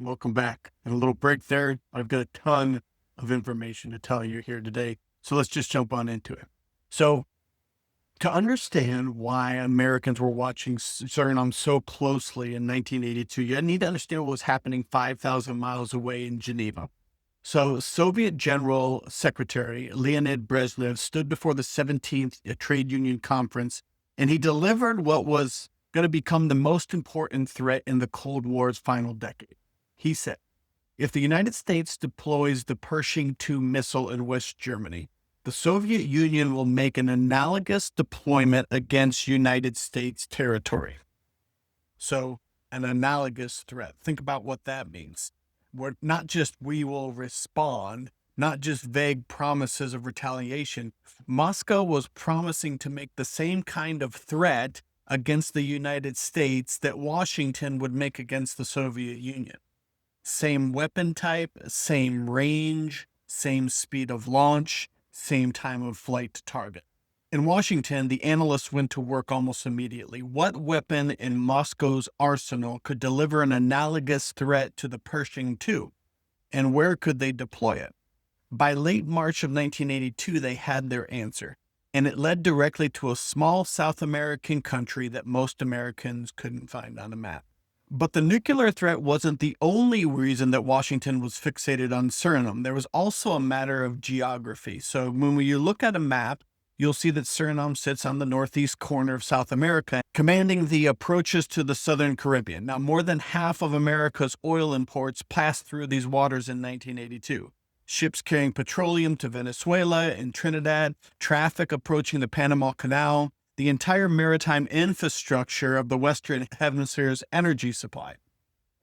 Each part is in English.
Welcome back. And a little break there. I've got a ton of information to tell you here today. So let's just jump on into it. So to understand why Americans were watching Suriname so closely in 1982, you need to understand what was happening 5,000 miles away in Geneva. So Soviet General Secretary Leonid Brezhnev stood before the 17th Trade Union Conference, and he delivered what was going to become the most important threat in the Cold War's final decade. He said, if the United States deploys the Pershing II missile in West Germany, the Soviet Union will make an analogous deployment against United States territory. So an analogous threat. Think about what that means. We're not just we will respond, not just vague promises of retaliation. Moscow was promising to make the same kind of threat against the United States that Washington would make against the Soviet Union. Same weapon type, same range, same speed of launch, same time of flight to target. In Washington, the analysts went to work almost immediately. What weapon in Moscow's arsenal could deliver an analogous threat to the Pershing II? And where could they deploy it? By late March of 1982, they had their answer, and it led directly to a small South American country that most Americans couldn't find on a map. But the nuclear threat wasn't the only reason that Washington was fixated on Suriname. There was also a matter of geography. So when you look at a map, you'll see that Suriname sits on the northeast corner of South America, commanding the approaches to the southern Caribbean. Now, more than half of America's oil imports passed through these waters in 1982. Ships carrying petroleum to Venezuela and Trinidad, traffic approaching the Panama Canal, the entire maritime infrastructure of the Western Hemisphere's energy supply.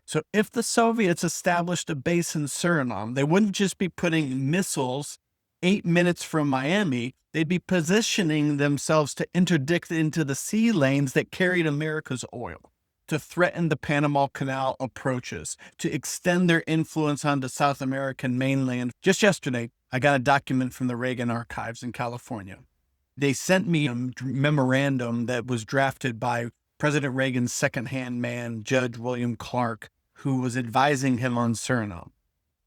So if the Soviets established a base in Suriname, they wouldn't just be putting missiles 8 minutes from Miami, they'd be positioning themselves to interdict into the sea lanes that carried America's oil, to threaten the Panama Canal approaches, to extend their influence onto South American mainland. Just yesterday, I got a document from the Reagan archives in California. They sent me a memorandum that was drafted by President Reagan's second-hand man, Judge William Clark, who was advising him on Suriname.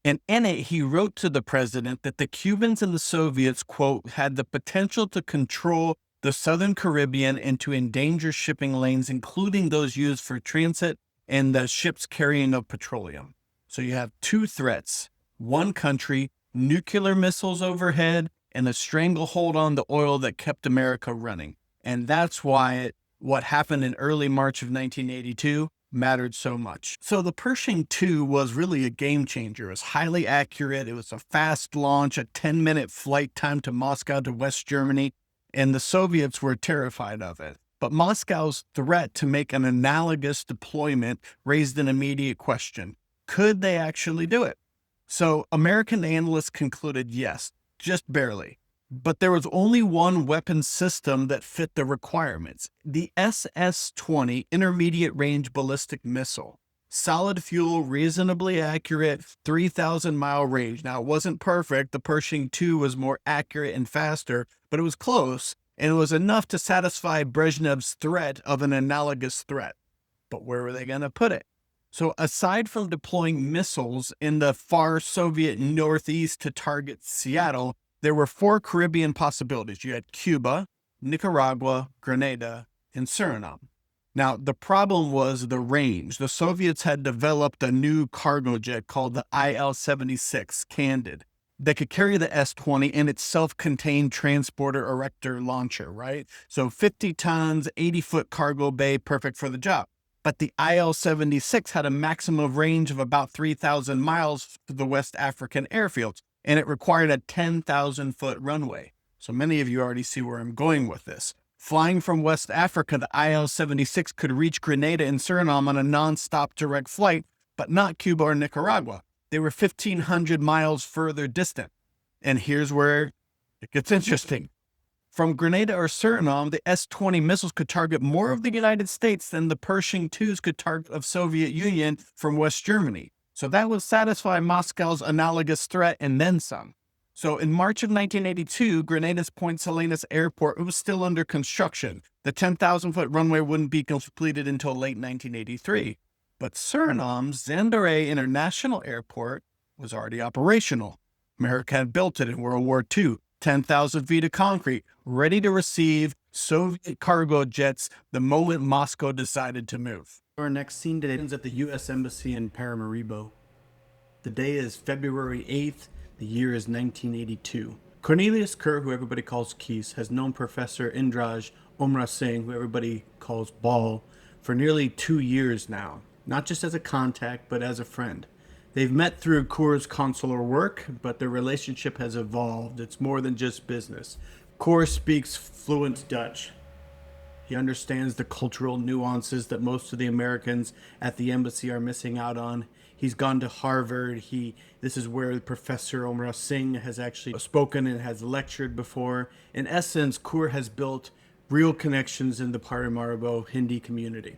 And in it, he wrote to the president that the Cubans and the Soviets, quote, had the potential to control the Southern Caribbean and to endanger shipping lanes, including those used for transit and the ships carrying of petroleum. So you have two threats, one country, nuclear missiles overhead, and a stranglehold on the oil that kept America running. And that's why what happened in early March of 1982 mattered so much. So the Pershing II was really a game changer. It was highly accurate. It was a fast launch, a 10-minute flight time to Moscow to West Germany, and the Soviets were terrified of it. But Moscow's threat to make an analogous deployment raised an immediate question. Could they actually do it? So American analysts concluded yes, just barely. But there was only one weapon system that fit the requirements, the SS-20 Intermediate Range Ballistic Missile. Solid fuel, reasonably accurate, 3,000-mile range. Now, it wasn't perfect. The Pershing II was more accurate and faster, but it was close, and it was enough to satisfy Brezhnev's threat of an analogous threat. But where were they going to put it? So aside from deploying missiles in the far Soviet northeast to target Seattle, there were 4 Caribbean possibilities. You had Cuba, Nicaragua, Grenada, and Suriname. Now, the problem was the range. The Soviets had developed a new cargo jet called the IL-76 Candid that could carry the S-20 in its self-contained transporter erector launcher, right? So 50 tons, 80-foot cargo bay, perfect for the job. But the IL-76 had a maximum range of about 3,000 miles to the West African airfields, and it required a 10,000-foot runway. So many of you already see where I'm going with this. Flying from West Africa, the IL-76 could reach Grenada and Suriname on a non-stop direct flight, but not Cuba or Nicaragua. They were 1,500 miles further distant. And here's where it gets interesting. From Grenada or Suriname, the S-20 missiles could target more of the United States than the Pershing IIs could target of Soviet Union from West Germany. So that would satisfy Moscow's analogous threat and then some. So in March of 1982, Grenada's Point Salinas Airport was still under construction. The 10,000-foot runway wouldn't be completed until late 1983. But Suriname's Zanderij International Airport was already operational. America had built it in World War II, 10,000 feet of concrete, ready to receive Soviet cargo jets the moment Moscow decided to move. Our next scene today is at the U.S. Embassy in Paramaribo. The day is February 8th. The year is 1982. Cornelius Kerr, who everybody calls Keese, has known Professor Indraj Oemrawsingh, who everybody calls Baal, for nearly 2 years now. Not just as a contact, but as a friend. They've met through Kaur's consular work, but their relationship has evolved. It's more than just business. Kaur speaks fluent Dutch. He understands the cultural nuances that most of the Americans at the embassy are missing out on. He's gone to Harvard. This is where Professor Oemrawsingh has actually spoken and has lectured before. In essence, Kaur has built real connections in the Paramaribo Hindi community.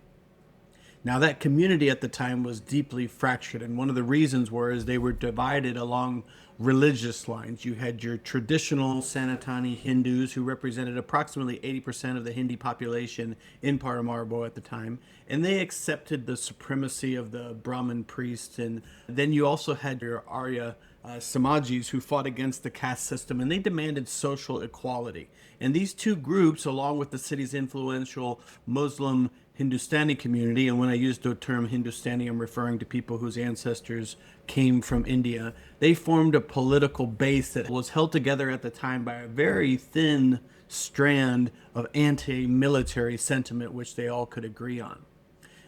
Now, that community at the time was deeply fractured, and one of the reasons was they were divided along religious lines. You had your traditional Sanatani Hindus, who represented approximately 80% of the Hindi population in Paramaribo at the time, and they accepted the supremacy of the Brahmin priests. And then you also had your Arya Samajis, who fought against the caste system, and they demanded social equality. And these two groups, along with the city's influential Muslim Hindustani community, and when I use the term Hindustani, I'm referring to people whose ancestors came from India, they formed a political base that was held together at the time by a very thin strand of anti-military sentiment, which they all could agree on.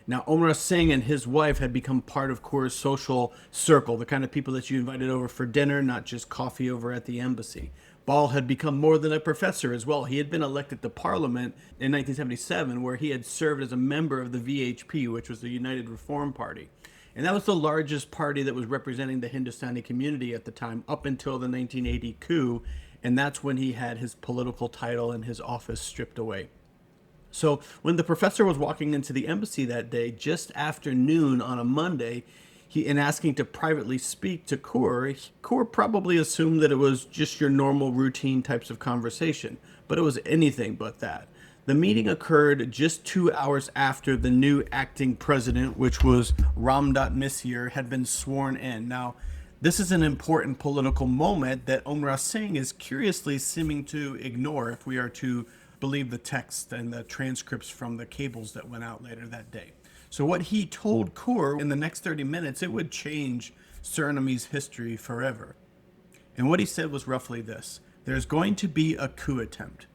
Now, Oemrawsingh and his wife had become part of Kaur's social circle, the kind of people that you invited over for dinner, not just coffee over at the embassy. Baal had become more than a professor as well. He had been elected to parliament in 1977, where he had served as a member of the VHP, which was the United Reform Party. And that was the largest party that was representing the Hindustani community at the time, up until the 1980 coup, and that's when he had his political title and his office stripped away. So when the professor was walking into the embassy that day, just after noon on a Monday, in asking to privately speak to Kaur probably assumed that it was just your normal routine types of conversation, but it was anything but that. The meeting occurred just 2 hours after the new acting president, which was Misir, had been sworn in. Now, this is an important political moment that Oemrawsingh is curiously seeming to ignore, if we are to believe the text and the transcripts from the cables that went out later that day. So what he told Kaur in the next 30 minutes, it would change Suriname's history forever. And what he said was roughly this: there's going to be a coup attempt,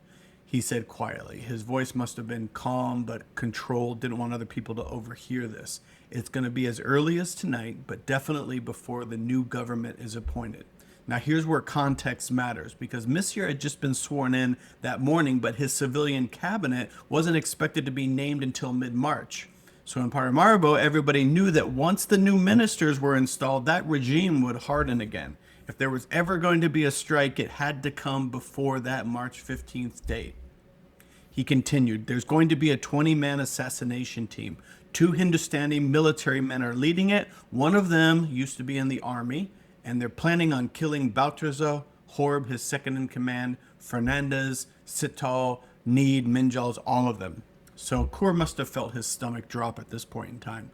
he said quietly. His voice must have been calm but controlled, didn't want other people to overhear this. It's going to be as early as tonight, but definitely before the new government is appointed. Now, here's where context matters, because Misir had just been sworn in that morning, but his civilian cabinet wasn't expected to be named until mid-March. So in Paramaribo, everybody knew that once the new ministers were installed, that regime would harden again. If there was ever going to be a strike, it had to come before that March 15th date. He continued, there's going to be a 20-man assassination team. 2 Hindustani military men are leading it. One of them used to be in the army, and they're planning on killing Bautrza, Horb, his second in command, Fernandez, Sital, Need, Minjals, all of them. So Kaur must have felt his stomach drop at this point in time.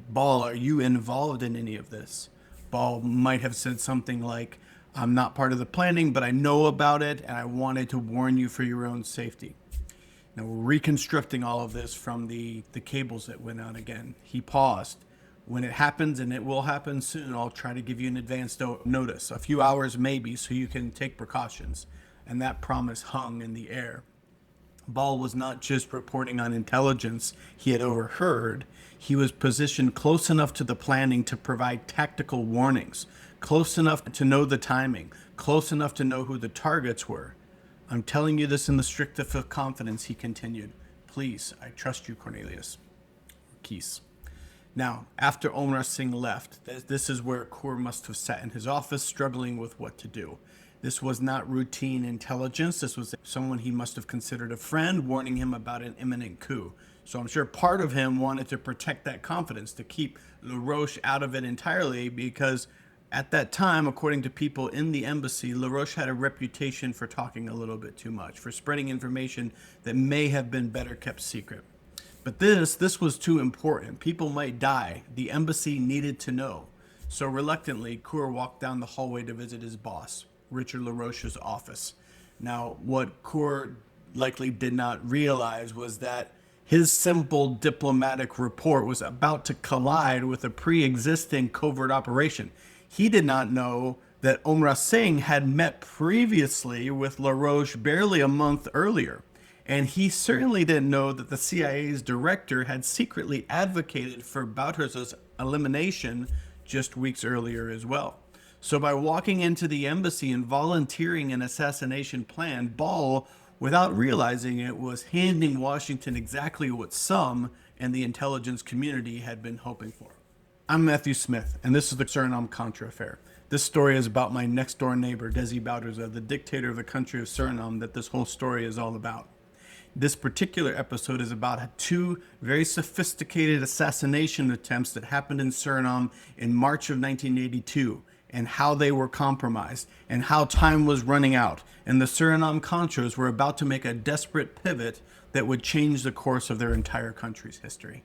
Baal, are you involved in any of this? Baal might have said something like, I'm not part of the planning, but I know about it, and I wanted to warn you for your own safety. Now, we're reconstructing all of this from the cables that went out again. He paused. When it happens, and it will happen soon, I'll try to give you an advance notice, a few hours maybe, so you can take precautions. And that promise hung in the air. Baal was not just reporting on intelligence he had overheard. He was positioned close enough to the planning to provide tactical warnings, close enough to know the timing, close enough to know who the targets were. I'm telling you this in the strictest of confidence, he continued. Please, I trust you, Cornelius. Keese. Now, after Oemrawsingh left, this is where Kaur must have sat in his office struggling with what to do. This was not routine intelligence. This was someone he must have considered a friend, warning him about an imminent coup. So I'm sure part of him wanted to protect that confidence, to keep LaRoche out of it entirely, because at that time, according to people in the embassy, LaRoche had a reputation for talking a little bit too much, for spreading information that may have been better kept secret. But this was too important. People might die. The embassy needed to know. So reluctantly, Coeur walked down the hallway to visit his boss, Richard LaRoche's office. Now, what Coeur likely did not realize was that his simple diplomatic report was about to collide with a pre-existing covert operation. He did not know that Oemrawsingh had met previously with LaRoche barely a month earlier. And he certainly didn't know that the CIA's director had secretly advocated for Bouterse's elimination just weeks earlier as well. So by walking into the embassy and volunteering an assassination plan, Baal, without realizing it, was handing Washington exactly what some and the intelligence community had been hoping for. I'm Matthew Smith, and this is the Suriname Contra affair. This story is about my next door neighbor, Desi Bouterse, the dictator of the country of Suriname that this whole story is all about. This particular episode is about two very sophisticated assassination attempts that happened in Suriname in March of 1982, and how they were compromised, and how time was running out, and the Suriname Contras were about to make a desperate pivot that would change the course of their entire country's history.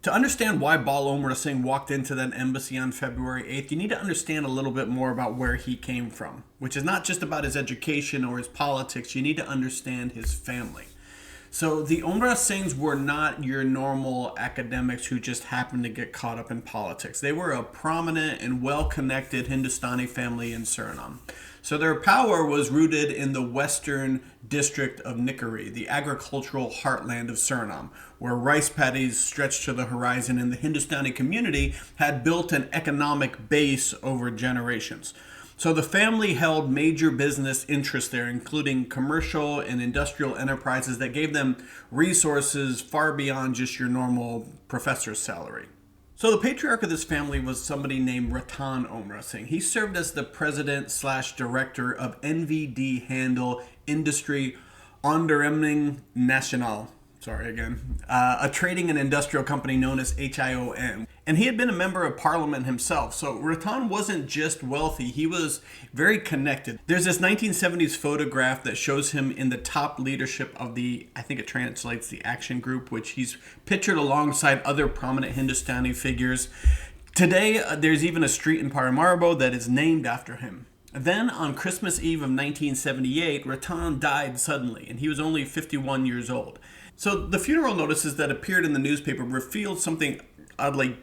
To understand why Baal Oemrawsingh walked into that embassy on February 8th, you need to understand a little bit more about where he came from, which is not just about his education or his politics. You need to understand his family. So the Oemrawsinghs were not your normal academics who just happened to get caught up in politics. They were a prominent and well-connected Hindustani family in Suriname. So their power was rooted in the western district of Nikari, the agricultural heartland of Suriname, where rice paddies stretched to the horizon, and the Hindustani community had built an economic base over generations. So the family held major business interests there, including commercial and industrial enterprises that gave them resources far beyond just your normal professor's salary. So the patriarch of this family was somebody named Ratan Oemrawsingh. He served as the president/director of NVD Handel Industrie Onderneming Nationale. A trading and industrial company known as HION. And he had been a member of parliament himself. So Ratan wasn't just wealthy, he was very connected. There's this 1970s photograph that shows him in the top leadership of I think it translates the Action Group, which he's pictured alongside other prominent Hindustani figures. Today, there's even a street in Paramaribo that is named after him. Then, on Christmas Eve of 1978, Ratan died suddenly, and he was only 51 years old. So the funeral notices that appeared in the newspaper revealed something oddly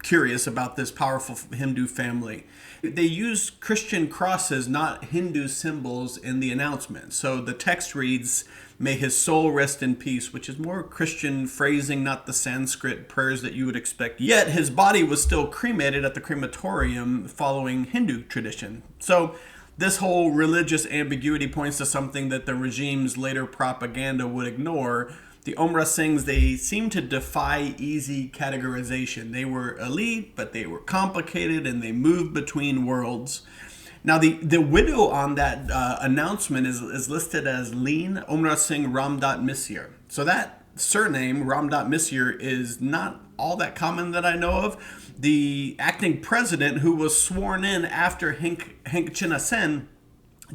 curious about this powerful Hindu family. They used Christian crosses, not Hindu symbols, in the announcement. So the text reads, "May his soul rest in peace," which is more Christian phrasing, not the Sanskrit prayers that you would expect. Yet his body was still cremated at the crematorium following Hindu tradition. So this whole religious ambiguity points to something that the regime's later propaganda would ignore. The Oemrawsinghs, they seem to defy easy categorization. They were elite, but they were complicated, and they moved between worlds. Now, the widow on that announcement is listed as Leen Oemrawsingh Ramdat Misir. So that surname, Ramdat Misir, is not all that common that I know of. The acting president, who was sworn in after Henk Chinnasen,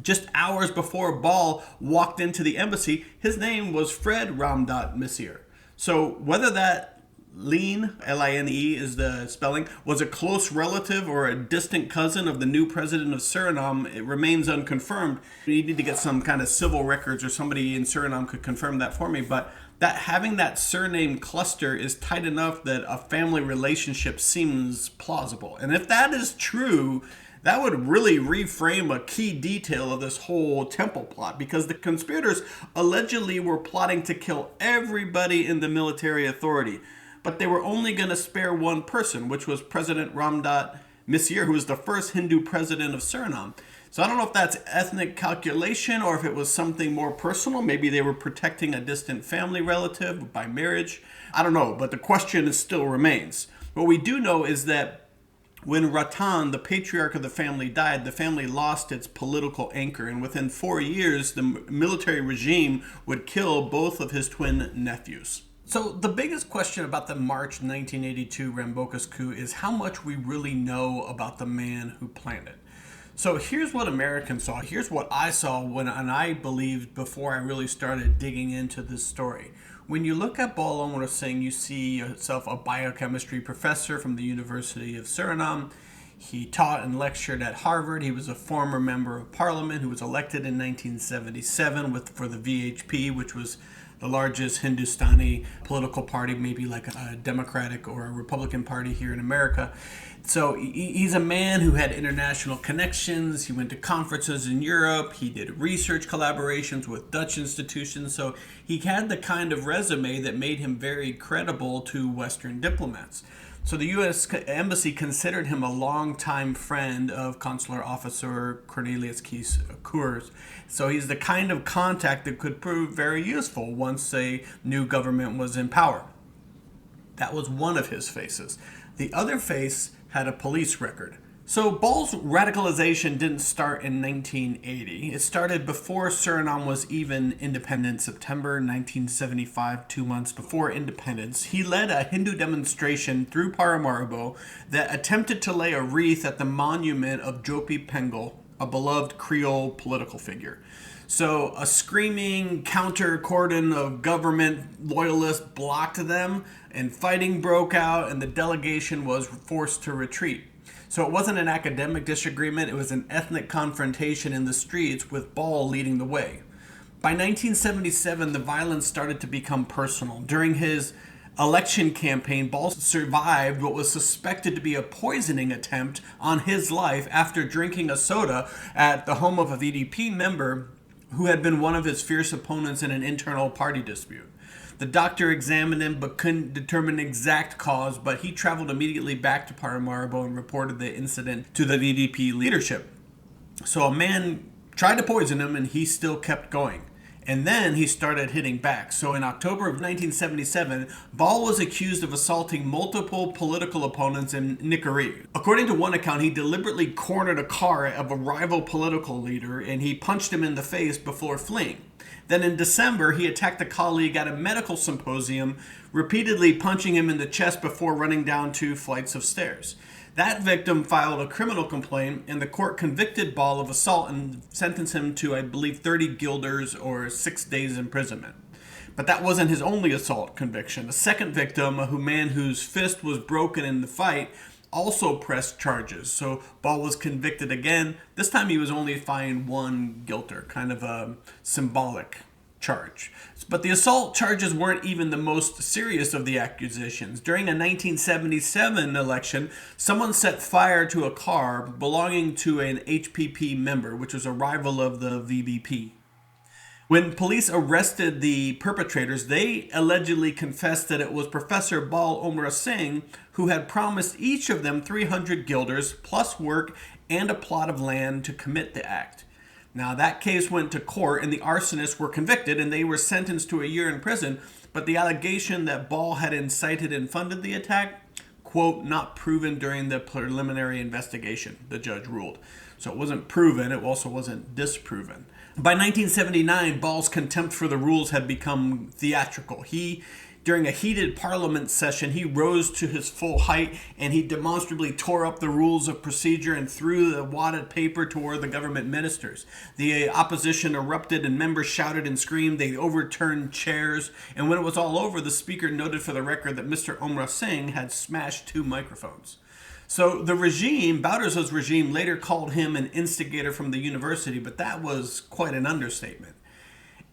just hours before Baal walked into the embassy, his name was Fred Ramdat Misir. So whether that Leen, L-I-N-E is the spelling, was a close relative or a distant cousin of the new president of Suriname, it remains unconfirmed. You need to get some kind of civil records, or somebody in Suriname could confirm that for me. But that having that surname cluster is tight enough that a family relationship seems plausible. And if that is true, that would really reframe a key detail of this whole temple plot, because the conspirators allegedly were plotting to kill everybody in the military authority. But they were only going to spare one person, which was President Ramdat Misir, who was the first Hindu president of Suriname. So I don't know if that's ethnic calculation or if it was something more personal. Maybe they were protecting a distant family relative by marriage. I don't know, but the question still remains. What we do know is that When Ratan, the patriarch of the family, died, the family lost its political anchor, and within 4 years, the military regime would kill both of his twin nephews. So, the biggest question about the March 1982 Rambocus coup is how much we really know about the man who planned it. So, here's what Americans saw. Here's what I saw and I believed before I really started digging into this story. When you look at Baal Oemrawsingh, you see yourself a biochemistry professor from the University of Suriname. He taught and lectured at Harvard. He was a former member of parliament who was elected in 1977 for the VHP, which was the largest Hindustani political party, maybe like a Democratic or a Republican party here in America. So he's a man who had international connections. He went to conferences in Europe. He did research collaborations with Dutch institutions. So he had the kind of resume that made him very credible to Western diplomats. So the U.S. Embassy considered him a longtime friend of Consular Officer Cornelius Keys Coors. So he's the kind of contact that could prove very useful once a new government was in power. That was one of his faces. The other face had a police record. So Baal's radicalization didn't start in 1980. It started before Suriname was even independent, September 1975, 2 months before independence. He led a Hindu demonstration through Paramaribo that attempted to lay a wreath at the monument of Jopi Pengal, a beloved Creole political figure. So a screaming counter cordon of government loyalists blocked them, and fighting broke out, and the delegation was forced to retreat. So it wasn't an academic disagreement, it was an ethnic confrontation in the streets with Baal leading the way. By 1977, the violence started to become personal. During his election campaign, Baal survived what was suspected to be a poisoning attempt on his life after drinking a soda at the home of a VDP member who had been one of his fierce opponents in an internal party dispute. The doctor examined him but couldn't determine the exact cause, but he traveled immediately back to Paramaribo and reported the incident to the VDP leadership. So a man tried to poison him and he still kept going. And then he started hitting back. So in October of 1977, Baal was accused of assaulting multiple political opponents in Nickerie. According to one account, he deliberately cornered a car of a rival political leader and he punched him in the face before fleeing. Then in December, he attacked a colleague at a medical symposium, repeatedly punching him in the chest before running down 2 flights of stairs. That victim filed a criminal complaint, and the court convicted Baal of assault and sentenced him to, I believe, 30 guilders or 6 days imprisonment. But that wasn't his only assault conviction. A second victim, a man whose fist was broken in the fight, also pressed charges. So Baal was convicted again. This time he was only fined 1 guilder, kind of a symbolic charge. But the assault charges weren't even the most serious of the accusations. During a 1977 election, someone set fire to a car belonging to an HPP member, which was a rival of the VBP. When police arrested the perpetrators, they allegedly confessed that it was Professor Baal Oemrawsingh who had promised each of them 300 guilders, plus work and a plot of land to commit the act. Now, that case went to court, and the arsonists were convicted, and they were sentenced to a year in prison, but the allegation that Baal had incited and funded the attack, quote, not proven during the preliminary investigation, the judge ruled. So it wasn't proven, it also wasn't disproven. By 1979, Baal's contempt for the rules had become theatrical. During a heated parliament session, he rose to his full height and he demonstrably tore up the rules of procedure and threw the wadded paper toward the government ministers. The opposition erupted and members shouted and screamed. They overturned chairs. And when it was all over, the speaker noted for the record that Mr. Oemrawsingh had smashed 2 microphones. So the regime, Bouders's regime, later called him an instigator from the university, but that was quite an understatement.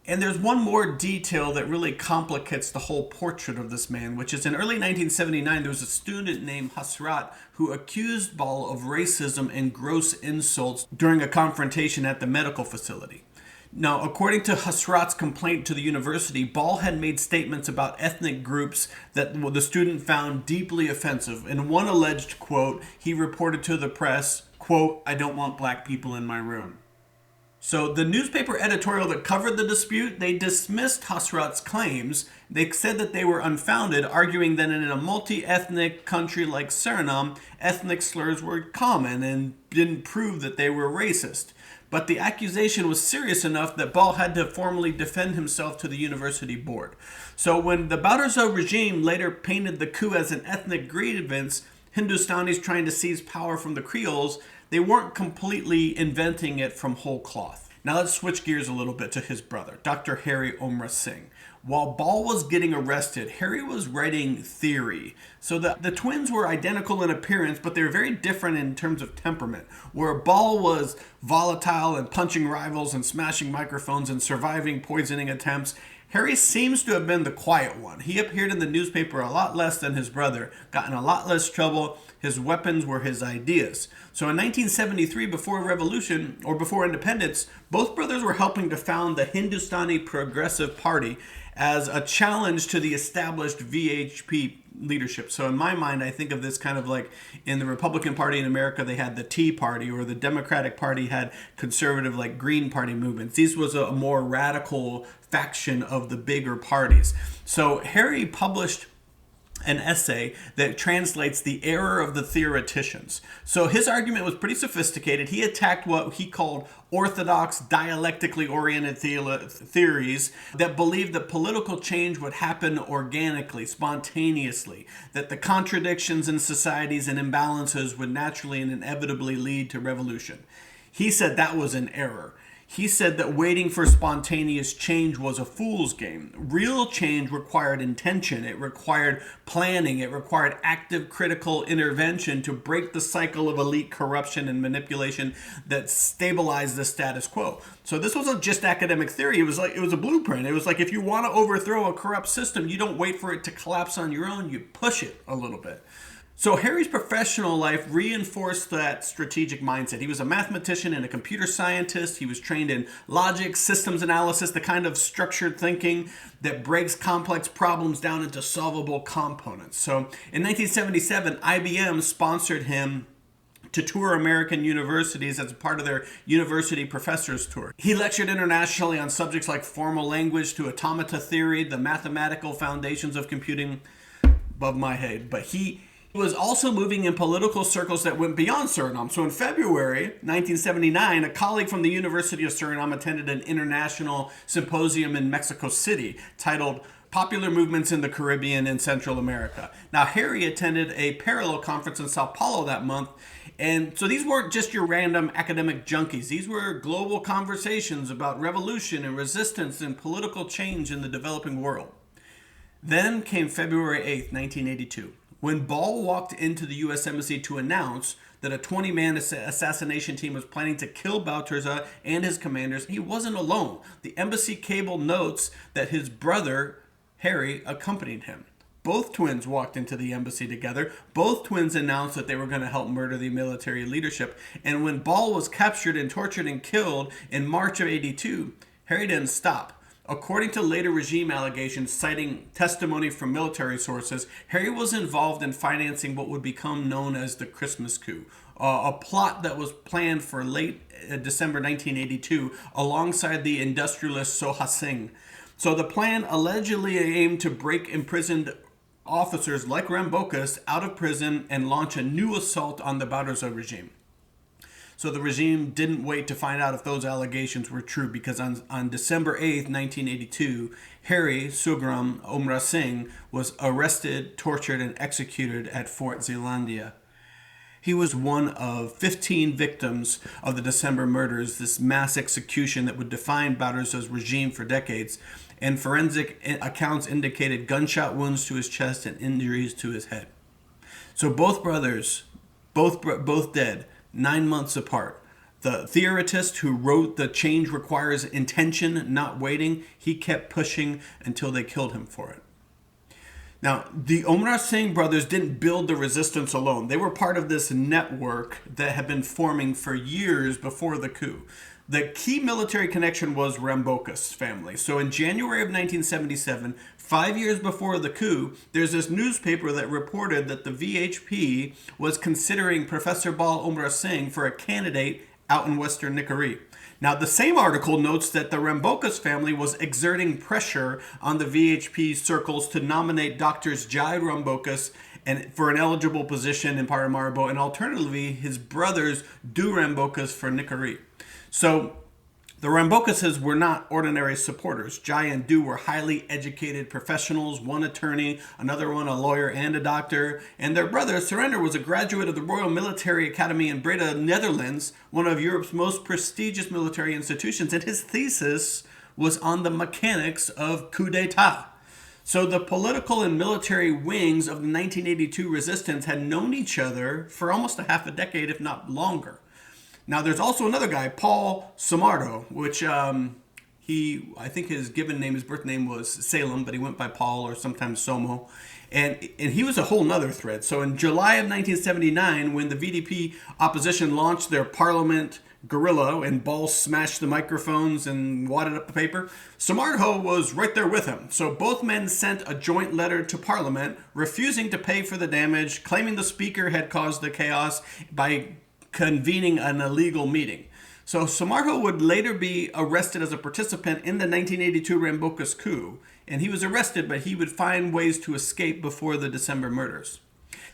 And there's one more detail that really complicates the whole portrait of this man, which is in early 1979, there was a student named Hasrat who accused Baal of racism and gross insults during a confrontation at the medical facility. Now, according to Hasrat's complaint to the university, Baal had made statements about ethnic groups that the student found deeply offensive. In one alleged quote, he reported to the press, quote, "I don't want black people in my room." So the newspaper editorial that covered the dispute, they dismissed Hasrat's claims. They said that they were unfounded, arguing that in a multi-ethnic country like Suriname, ethnic slurs were common and didn't prove that they were racist. But the accusation was serious enough that Baal had to formally defend himself to the university board. So when the Barbados regime later painted the coup as an ethnic grievance, Hindustanis trying to seize power from the Creoles, they weren't completely inventing it from whole cloth. Now let's switch gears a little bit to his brother, Dr. Harry Oemrawsingh. While Baal was getting arrested, Harry was writing theory. So the twins were identical in appearance, but they were very different in terms of temperament. Where Baal was volatile and punching rivals and smashing microphones and surviving poisoning attempts, Harry seems to have been the quiet one. He appeared in the newspaper a lot less than his brother, got in a lot less trouble. His weapons were his ideas. So in 1973, before revolution or before independence, both brothers were helping to found the Hindustani Progressive Party as a challenge to the established VHP leadership. So in my mind, I think of this kind of like in the Republican Party in America, they had the Tea Party, or the Democratic Party had conservative like Green Party movements. This was a more radical faction of the bigger parties. So Harry published an essay that translates the error of the theoreticians. So his argument was pretty sophisticated. He attacked what he called orthodox, dialectically oriented theories that believed that political change would happen organically, spontaneously, that the contradictions in societies and imbalances would naturally and inevitably lead to revolution. He said that was an error. He said that waiting for spontaneous change was a fool's game. Real change required intention. It required planning. It required active critical intervention to break the cycle of elite corruption and manipulation that stabilized the status quo. So this wasn't just academic theory. It was a blueprint. It was like if you want to overthrow a corrupt system, you don't wait for it to collapse on your own. You push it a little bit. So Harry's professional life reinforced that strategic mindset. He was a mathematician and a computer scientist. He was trained in logic, systems analysis, the kind of structured thinking that breaks complex problems down into solvable components. So in 1977, IBM sponsored him to tour American universities as a part of their University Professors Tour. He lectured internationally on subjects like formal language to automata theory, the mathematical foundations of computing, above my head. But he was also moving in political circles that went beyond Suriname. So in February 1979, a colleague from the University of Suriname attended an international symposium in Mexico City titled Popular Movements in the Caribbean and Central America. Now, Harry attended a parallel conference in Sao Paulo that month. And so these weren't just your random academic junkies. These were global conversations about revolution and resistance and political change in the developing world. Then came February 8th, 1982. When Baal walked into the U.S. Embassy to announce that a 20-man assassination team was planning to kill Bouterza and his commanders, he wasn't alone. The embassy cable notes that his brother, Harry, accompanied him. Both twins walked into the embassy together. Both twins announced that they were going to help murder the military leadership. And when Baal was captured and tortured and killed in March of 82, Harry didn't stop. According to later regime allegations citing testimony from military sources, Harry was involved in financing what would become known as the Christmas coup, a plot that was planned for late December 1982 alongside the industrialist Oemrawsingh. So the plan allegedly aimed to break imprisoned officers like Rambocus out of prison and launch a new assault on the Bouterza regime. So the regime didn't wait to find out if those allegations were true, because on December 8th, 1982, Harry Sugram Oemrawsingh was arrested, tortured, and executed at Fort Zeelandia. He was one of 15 victims of the December murders, this mass execution that would define Bouterza's regime for decades. And forensic accounts indicated gunshot wounds to his chest and injuries to his head. So both brothers, both dead, 9 months apart. The theoretist who wrote the change requires intention, not waiting, he kept pushing until they killed him for it. Now, the Oemrawsingh brothers didn't build the resistance alone. They were part of this network that had been forming for years before the coup. The key military connection was Rambocus family. So in January of 1977, 5 years before the coup, there's this newspaper that reported that the VHP was considering Professor Baal Oemrawsingh for a candidate out in Western Nicaragua. Now, the same article notes that the Rambocus family was exerting pressure on the VHP circles to nominate doctors Jai Rambocus and for an eligible position in Paramaribo, and alternatively, his brothers Du Rambocus for Nickerie. So, the Rambocuses were not ordinary supporters. Jai and Du were highly educated professionals, one attorney, another one a lawyer and a doctor. And their brother, Surrender, was a graduate of the Royal Military Academy in Breda, Netherlands, one of Europe's most prestigious military institutions. And his thesis was on the mechanics of coup d'etat. So the political and military wings of the 1982 resistance had known each other for almost a half a decade, if not longer. Now, there's also another guy, Paul Samardo, which I think his given name, his birth name was Salem, but he went by Paul or sometimes Somo. And he was a whole nother thread. So in July of 1979, when the VDP opposition launched their parliament guerrilla and Ball smashed the microphones and wadded up the paper, Samardo was right there with him. So both men sent a joint letter to Parliament refusing to pay for the damage, claiming the speaker had caused the chaos by convening an illegal meeting. So Samardo would later be arrested as a participant in the 1982 Rambocus coup, and he was arrested, but he would find ways to escape before the December murders.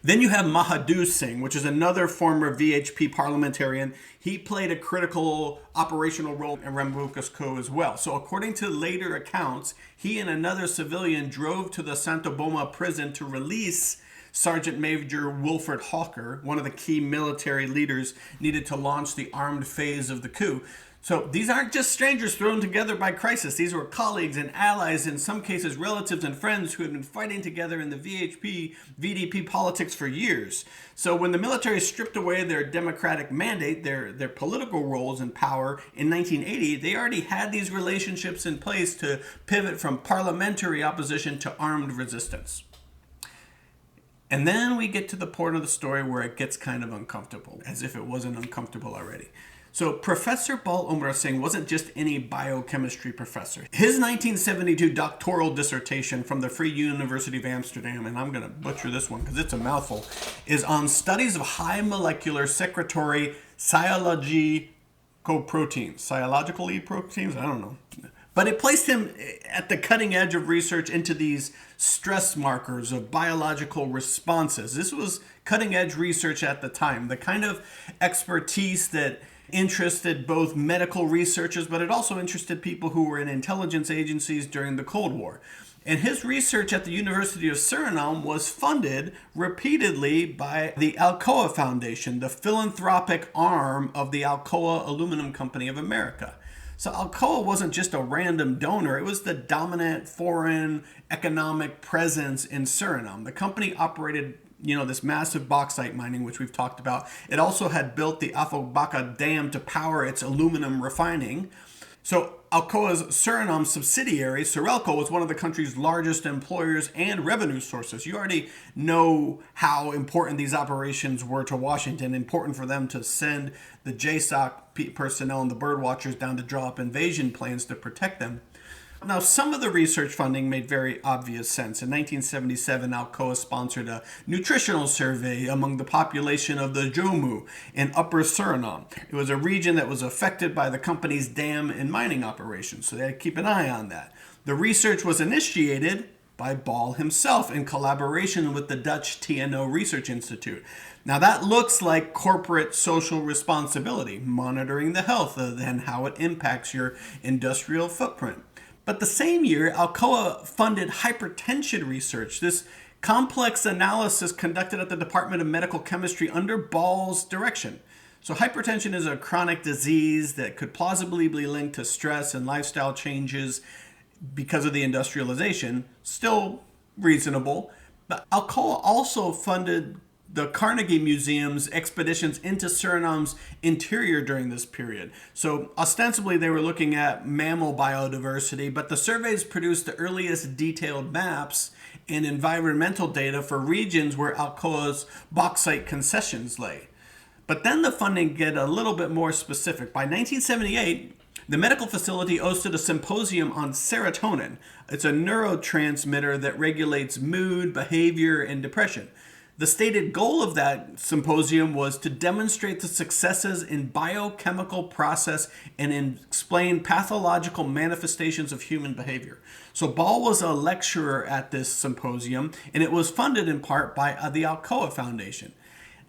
Then you have Mahadou-Singh, which is another former VHP parliamentarian. He played a critical operational role in Rambocus coup as well. So according to later accounts, he and another civilian drove to the Santo Boma prison to release Sergeant Major Wilfred Hawker, one of the key military leaders needed to launch the armed phase of the coup. So these aren't just strangers thrown together by crisis. These were colleagues and allies, in some cases relatives and friends who had been fighting together in the VDP politics for years. So when the military stripped away their democratic mandate, their political roles and power in 1980, they already had these relationships in place to pivot from parliamentary opposition to armed resistance. And then we get to the point of the story where it gets kind of uncomfortable, as if it wasn't uncomfortable already. So Professor Baal Oemrawsingh wasn't just any biochemistry professor. His 1972 doctoral dissertation from the Free University of Amsterdam, and I'm going to butcher this one because it's a mouthful, is on studies of high molecular secretory sialogical proteins. Siological proteins? I don't know. But it placed him at the cutting edge of research into these stress markers of biological responses. This was cutting edge research at the time, the kind of expertise that interested both medical researchers, but it also interested people who were in intelligence agencies during the Cold War. And his research at the University of Suriname was funded repeatedly by the ALCOA Foundation, the philanthropic arm of the ALCOA Aluminum Company of America. So ALCOA wasn't just a random donor, it was the dominant foreign economic presence in Suriname. The company operated, this massive bauxite mining, which we've talked about. It also had built the Phagwa Dam to power its aluminum refining. So ALCOA's Suriname subsidiary, Cyril, was one of the country's largest employers and revenue sources. You already know how important these operations were to Washington, important for them to send the JSOC personnel and the bird watchers down to draw up invasion plans to protect them. Now, some of the research funding made very obvious sense. In 1977, ALCOA sponsored a nutritional survey among the population of the Jomu in Upper Suriname. It was a region that was affected by the company's dam and mining operations, so they had to keep an eye on that. The research was initiated by Baal himself in collaboration with the Dutch TNO Research Institute. Now, that looks like corporate social responsibility, monitoring the health and how it impacts your industrial footprint. But the same year, ALCOA funded hypertension research, this complex analysis conducted at the Department of Medical Chemistry under Ball's direction. So hypertension is a chronic disease that could plausibly be linked to stress and lifestyle changes because of the industrialization. Still reasonable. But ALCOA also funded the Carnegie Museum's expeditions into Suriname's interior during this period. So ostensibly they were looking at mammal biodiversity, but the surveys produced the earliest detailed maps and environmental data for regions where ALCOA's bauxite concessions lay. But then the funding get a little bit more specific. By 1978, the medical facility hosted a symposium on serotonin. It's a neurotransmitter that regulates mood, behavior, and depression. The stated goal of that symposium was to demonstrate the successes in biochemical process and explain pathological manifestations of human behavior. So Baal was a lecturer at this symposium, and it was funded in part by the ALCOA Foundation.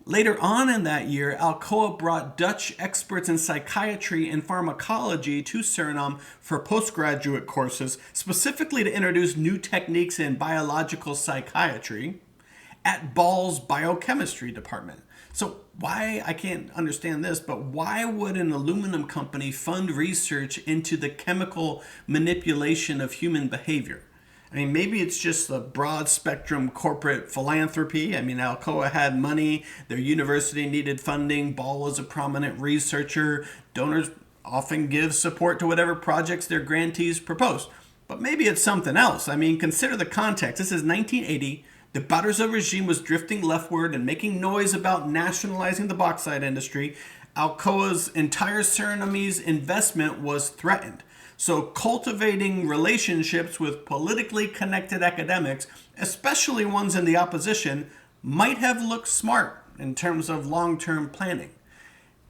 Later on in that year, ALCOA brought Dutch experts in psychiatry and pharmacology to Suriname for postgraduate courses, specifically to introduce new techniques in biological psychiatry at Baal's biochemistry department. So why, I can't understand this, but why would an aluminum company fund research into the chemical manipulation of human behavior? I mean, maybe it's just a broad spectrum corporate philanthropy. I mean, ALCOA had money, their university needed funding, Baal was a prominent researcher, donors often give support to whatever projects their grantees propose. But maybe it's something else. I mean, consider the context. This is 1980. The Barbados regime was drifting leftward and making noise about nationalizing the bauxite industry. ALCOA's entire Surinamese investment was threatened. So cultivating relationships with politically connected academics, especially ones in the opposition, might have looked smart in terms of long-term planning.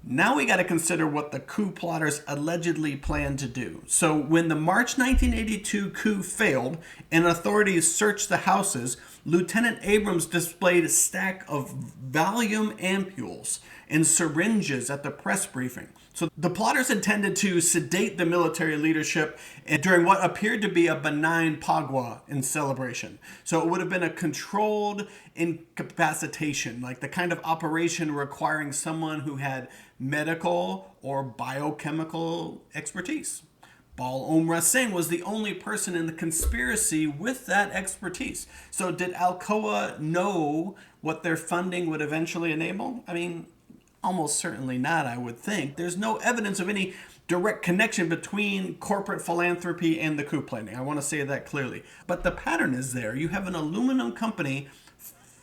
Now we got to consider what the coup plotters allegedly planned to do. So when the March 1982 coup failed and authorities searched the houses, Lieutenant Abrams displayed a stack of Valium ampules and syringes at the press briefing. So the plotters intended to sedate the military leadership during what appeared to be a benign Phagwa in celebration. So it would have been a controlled incapacitation, like the kind of operation requiring someone who had medical or biochemical expertise. Baal Oemrawsingh was the only person in the conspiracy with that expertise. So did ALCOA know what their funding would eventually enable? I mean, almost certainly not, I would think. There's no evidence of any direct connection between corporate philanthropy and the coup planning. I want to say that clearly. But the pattern is there. You have an aluminum company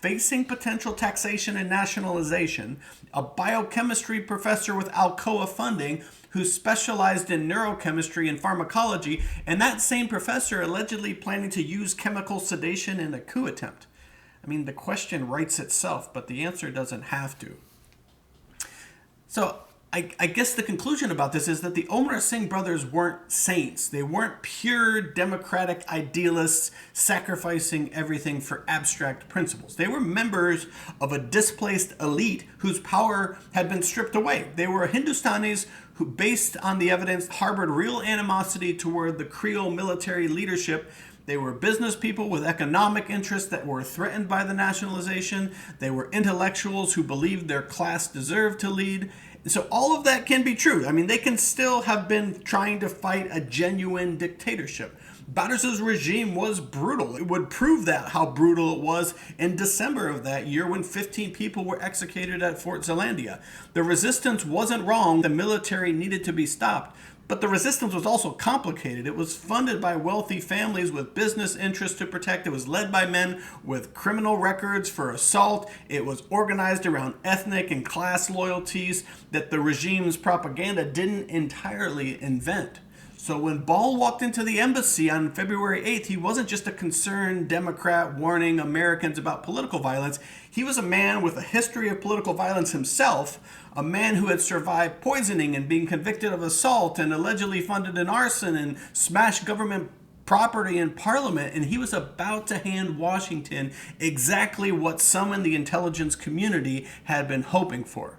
facing potential taxation and nationalization, a biochemistry professor with ALCOA funding who specialized in neurochemistry and pharmacology, and that same professor allegedly planning to use chemical sedation in a coup attempt. I mean, the question writes itself, but the answer doesn't have to. So I guess the conclusion about this is that the Oemrawsingh brothers weren't saints. They weren't pure democratic idealists sacrificing everything for abstract principles. They were members of a displaced elite whose power had been stripped away. They were Hindustanis who, based on the evidence, harbored real animosity toward the Creole military leadership. They were business people with economic interests that were threatened by the nationalization. They were intellectuals who believed their class deserved to lead. So all of that can be true. I mean, they can still have been trying to fight a genuine dictatorship. Barbados' regime was brutal. It would prove that, how brutal it was in December of that year when 15 people were executed at Fort Zeelandia. The resistance wasn't wrong. The military needed to be stopped. But the resistance was also complicated. It was funded by wealthy families with business interests to protect. It was led by men with criminal records for assault. It was organized around ethnic and class loyalties that the regime's propaganda didn't entirely invent. So when Baal walked into the embassy on February 8th, he wasn't just a concerned Democrat warning Americans about political violence. He was a man with a history of political violence himself, a man who had survived poisoning and being convicted of assault and allegedly funded an arson and smashed government property in Parliament, and he was about to hand Washington exactly what some in the intelligence community had been hoping for,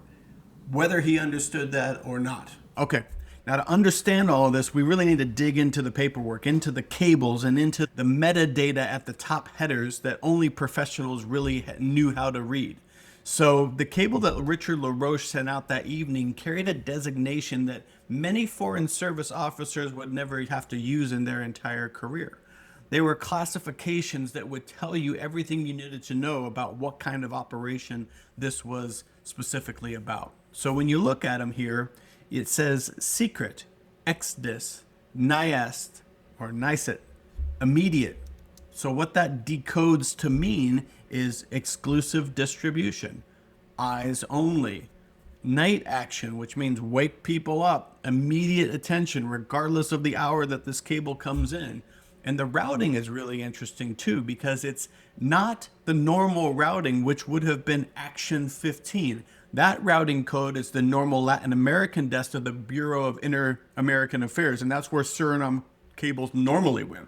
whether he understood that or not. Okay. Now, to understand all of this, we really need to dig into the paperwork, into the cables, and into the metadata at the top headers that only professionals really knew how to read. So the cable that Richard LaRoche sent out that evening carried a designation that many Foreign Service officers would never have to use in their entire career. They were classifications that would tell you everything you needed to know about what kind of operation this was specifically about. So when you look at them here, it says secret, exdis, niast, or nicet, immediate. So what that decodes to mean is exclusive distribution, eyes only, night action, which means wake people up, immediate attention regardless of the hour that this cable comes in, And the routing is really interesting too, because it's not the normal routing, which would have been Action 15. That routing code is the normal Latin American desk of the Bureau of Inter-American Affairs, and that's where Suriname cables normally went,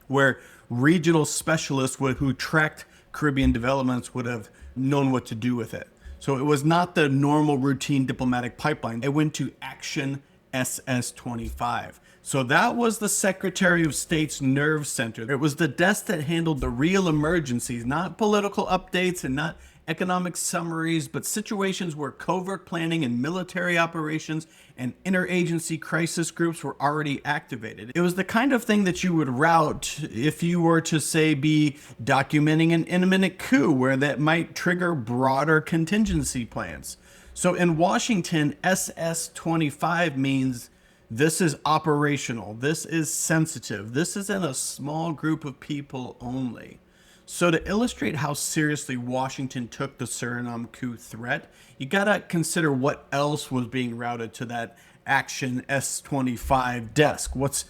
where regional specialists who tracked Caribbean developments would have known what to do with it. So it was not the normal routine diplomatic pipeline. It went to Action SS-25. So that was the Secretary of State's nerve center. It was the desk that handled the real emergencies, not political updates and not economic summaries, but situations where covert planning and military operations and interagency crisis groups were already activated. It was the kind of thing that you would route if you were to, say, be documenting an imminent coup where that might trigger broader contingency plans. So in Washington, SS-25 means this is operational, this is sensitive, this is in a small group of people only. So to illustrate how seriously Washington took the Suriname coup threat, you gotta consider what else was being routed to that Action S-25 desk. What's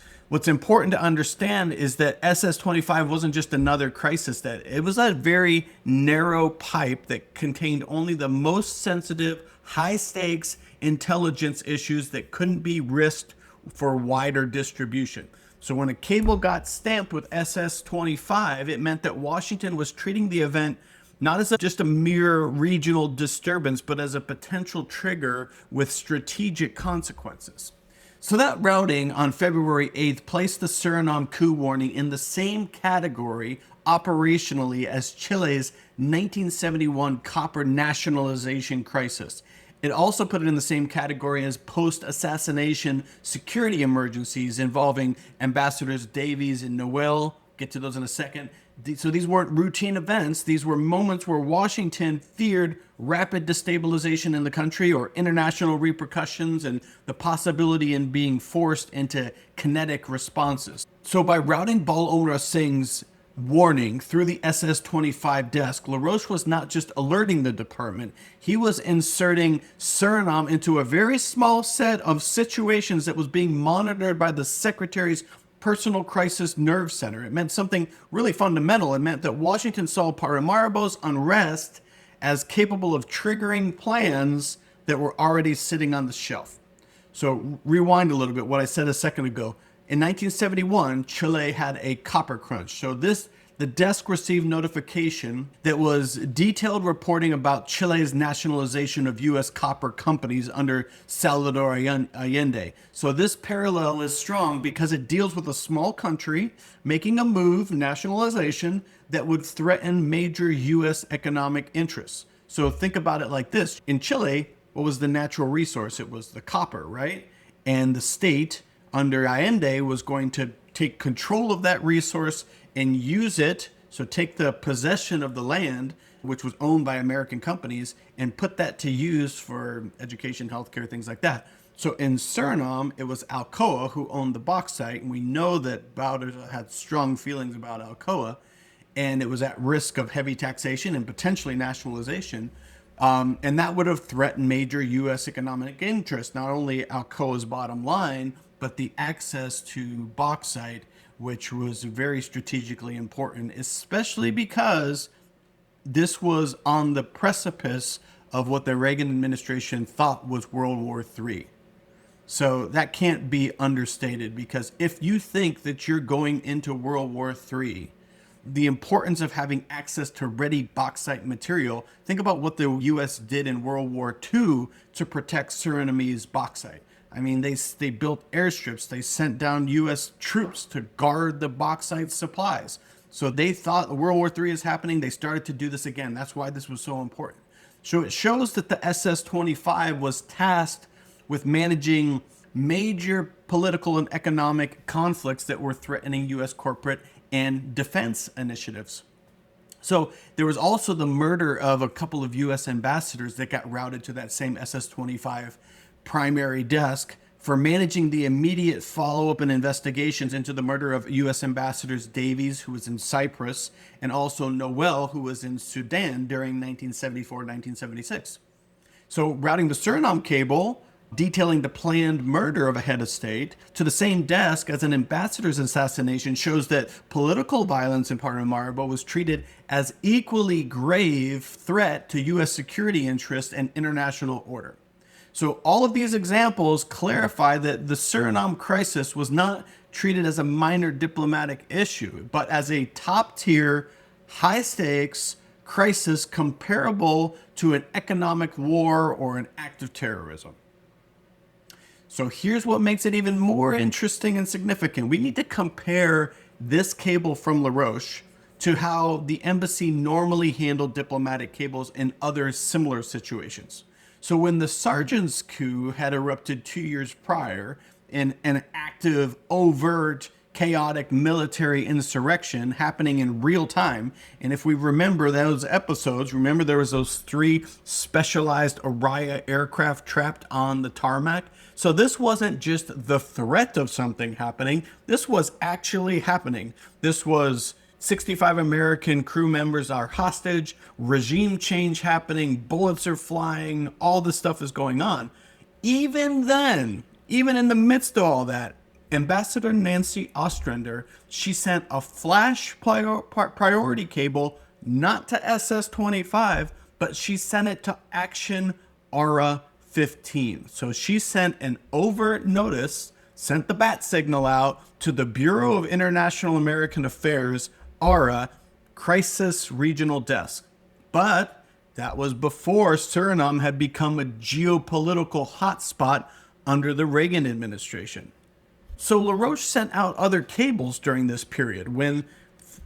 important to understand is that SS-25 wasn't just another crisis that it was a very narrow pipe that contained only the most sensitive, high stakes intelligence issues that couldn't be risked for wider distribution. So when a cable got stamped with SS-25, it meant that Washington was treating the event not as just a mere regional disturbance, but as a potential trigger with strategic consequences. So that routing on February 8th placed the Suriname coup warning in the same category operationally as Chile's 1971 copper nationalization crisis. It also put it in the same category as post-assassination security emergencies involving Ambassadors Davies and Noel. Get to those in a second. So these weren't routine events. These were moments where Washington feared rapid destabilization in the country or international repercussions and the possibility in being forced into kinetic responses. So by routing Oemrawsingh's warning through the SS-25 desk, LaRoche was not just alerting the department, he was inserting Suriname into a very small set of situations that was being monitored by the Secretary's personal crisis nerve center. It meant something really fundamental. It meant that Washington saw Paramaribo's unrest as capable of triggering plans that were already sitting on the shelf. So rewind a little bit what I said a second ago. In 1971, Chile had a copper crunch. So the desk received notification that was detailed reporting about Chile's nationalization of U.S. copper companies under Salvador Allende. So this parallel is strong because it deals with a small country making a move, nationalization, that would threaten major U.S. economic interests. So think about it like this. In Chile, what was the natural resource? It was the copper, right? And the state under Allende was going to take control of that resource and use it, so take the possession of the land, which was owned by American companies, and put that to use for education, healthcare, things like that. So in Suriname, it was ALCOA who owned the bauxite, and we know that Bouterse had strong feelings about ALCOA, and it was at risk of heavy taxation and potentially nationalization. And that would have threatened major U.S. economic interests, not only ALCOA's bottom line, but the access to bauxite, which was very strategically important, especially because this was on the precipice of what the Reagan administration thought was World War III. So that can't be understated, because if you think that you're going into World War III, the importance of having access to ready bauxite material, think about what the U.S. did in World War II to protect Surinamese bauxite. I mean, they built airstrips. They sent down U.S. troops to guard the bauxite supplies. So they thought World War III is happening. They started to do this again. That's why this was so important. So it shows that the SS-25 was tasked with managing major political and economic conflicts that were threatening U.S. corporate and defense initiatives. So there was also the murder of a couple of U.S. ambassadors that got routed to that same SS-25 primary desk for managing the immediate follow-up and investigations into the murder of U.S. ambassadors Davies, who was in Cyprus, and also Noel, who was in Sudan during 1974-1976. So routing the Suriname cable detailing the planned murder of a head of state to the same desk as an ambassador's assassination shows that political violence in Paramaribo was treated as equally grave threat to U.S. security interests and international order. So all of these examples clarify that the Suriname crisis was not treated as a minor diplomatic issue, but as a top-tier, high-stakes crisis comparable to an economic war or an act of terrorism. So here's what makes it even more interesting and significant. We need to compare this cable from La Roche to how the embassy normally handled diplomatic cables in other similar situations. So when the Sergeant's coup had erupted 2 years prior in an active, overt, chaotic military insurrection happening in real time, and if we remember those episodes, remember there was those 3 specialized Araya aircraft trapped on the tarmac? So this wasn't just the threat of something happening, this was actually happening. This was 65 American crew members are hostage, regime change happening, bullets are flying, all this stuff is going on. Even then, even in the midst of all that, Ambassador Nancy Ostrander, she sent a flash priority cable, not to SS-25, but she sent it to Action ARA 15. So she sent an overt notice, sent the bat signal out to the Bureau of International American Affairs, ARA, Crisis Regional Desk. But that was before Suriname had become a geopolitical hotspot under the Reagan administration. So LaRoche sent out other cables during this period. When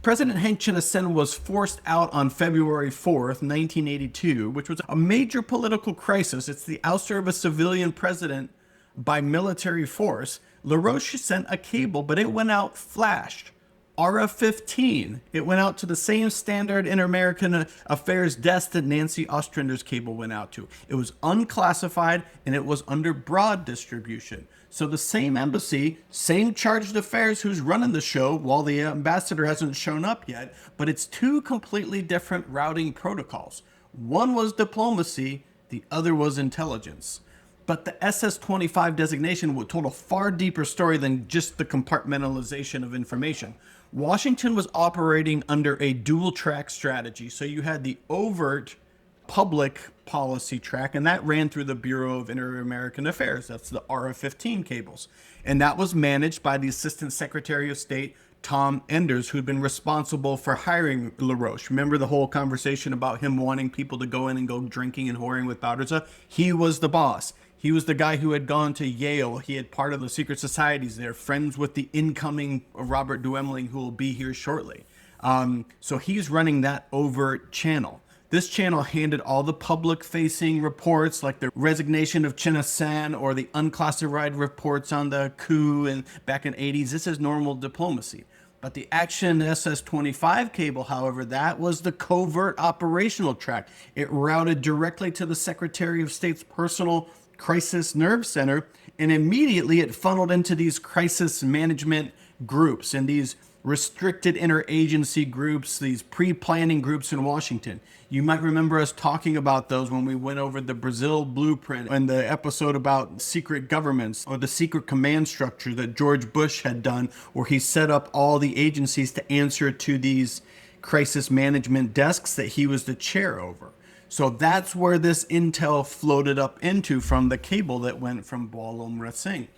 President Heng Chen-sen was forced out on February 4th, 1982, which was a major political crisis. It's the ouster of a civilian president by military force. LaRoche sent a cable, but it went out flashed. ARA 15, it went out to the same standard Inter-American Affairs desk that Nancy Ostrander's cable went out to. It was unclassified and it was under broad distribution. So the same embassy, same charged affairs who's running the show while the ambassador hasn't shown up yet, but it's 2 completely different routing protocols. One was diplomacy, the other was intelligence. But the SS-25 designation told a far deeper story than just the compartmentalization of information. Washington was operating under a dual-track strategy. So you had the overt public policy track, and that ran through the Bureau of Inter-American Affairs. That's the ARA-15 cables. And that was managed by the Assistant Secretary of State, Tom Enders, who'd been responsible for hiring LaRoche. Remember the whole conversation about him wanting people to go in and go drinking and whoring with Bowderza? He was the boss. He was the guy who had gone to Yale. He had part of the secret societies there, friends with the incoming Robert Duemeling, who will be here shortly. So he's running that overt channel. This channel handed all the public-facing reports, like the resignation of Chen-sen or the unclassified reports on the coup and back in the 80s. This is normal diplomacy. But the Action SS-25 cable, however, that was the covert operational track. It routed directly to the Secretary of State's personal crisis nerve center, and immediately it funneled into these crisis management groups and these restricted interagency groups, these pre-planning groups in Washington. You might remember us talking about those when we went over the Brazil blueprint and the episode about secret governments or the secret command structure that George Bush had done, where he set up all the agencies to answer to these crisis management desks that he was the chair over. So that's where this intel floated up into from the cable that went from Oemrawsingh.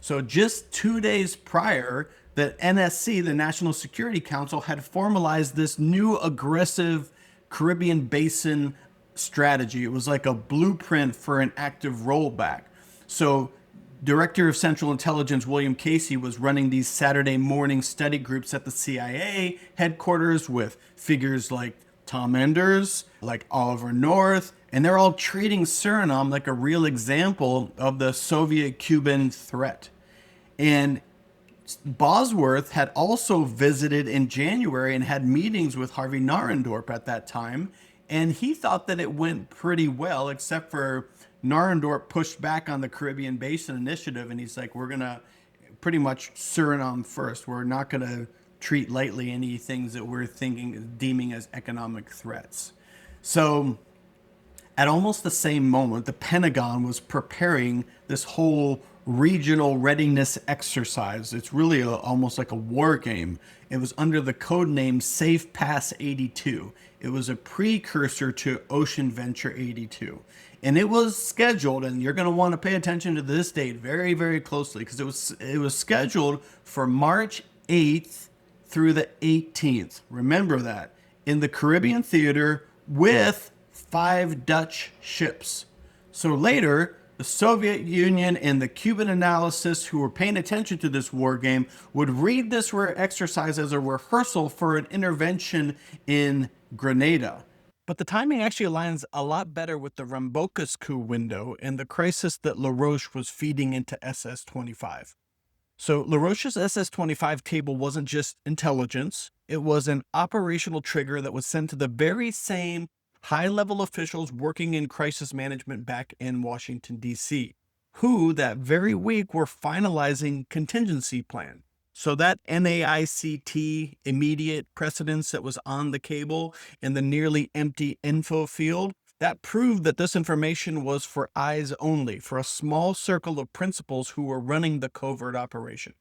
So just 2 days prior, the NSC, the National Security Council, had formalized this new aggressive Caribbean Basin strategy. It was like a blueprint for an active rollback. So Director of Central Intelligence William Casey was running these Saturday morning study groups at the CIA headquarters with figures like Tom Enders, like Oliver North, and they're all treating Suriname like a real example of the Soviet-Cuban threat. And Bosworth had also visited in January and had meetings with Harvey Narendorp at that time, and he thought that it went pretty well, except for Narendorp pushed back on the Caribbean Basin Initiative, and he's like, we're going to pretty much Suriname first. We're not going to treat lightly any things that we're deeming as economic threats. So At almost the same moment, the Pentagon was preparing this whole regional readiness exercise. It's really almost like a war game. It was under the code name Safe Pass 82. It was a precursor to Ocean Venture 82. And it was scheduled, and you're going to want to pay attention to this date very, very closely, because it was scheduled for March 8th through the 18th. Remember that. In the Caribbean theater with 5 Dutch ships. So later, the Soviet Union and the Cuban analysts who were paying attention to this war game would read this exercise as a rehearsal for an intervention in Grenada. But the timing actually aligns a lot better with the Rambocus coup window and the crisis that LaRoche was feeding into SS-25. So LaRoche's SS-25 cable wasn't just intelligence, it was an operational trigger that was sent to the very same high-level officials working in crisis management back in Washington, D.C., who that very week were finalizing contingency plan. So that NAICT immediate precedence that was on the cable and the nearly empty info field, that proved that this information was for eyes only, for a small circle of principals who were running the covert operation.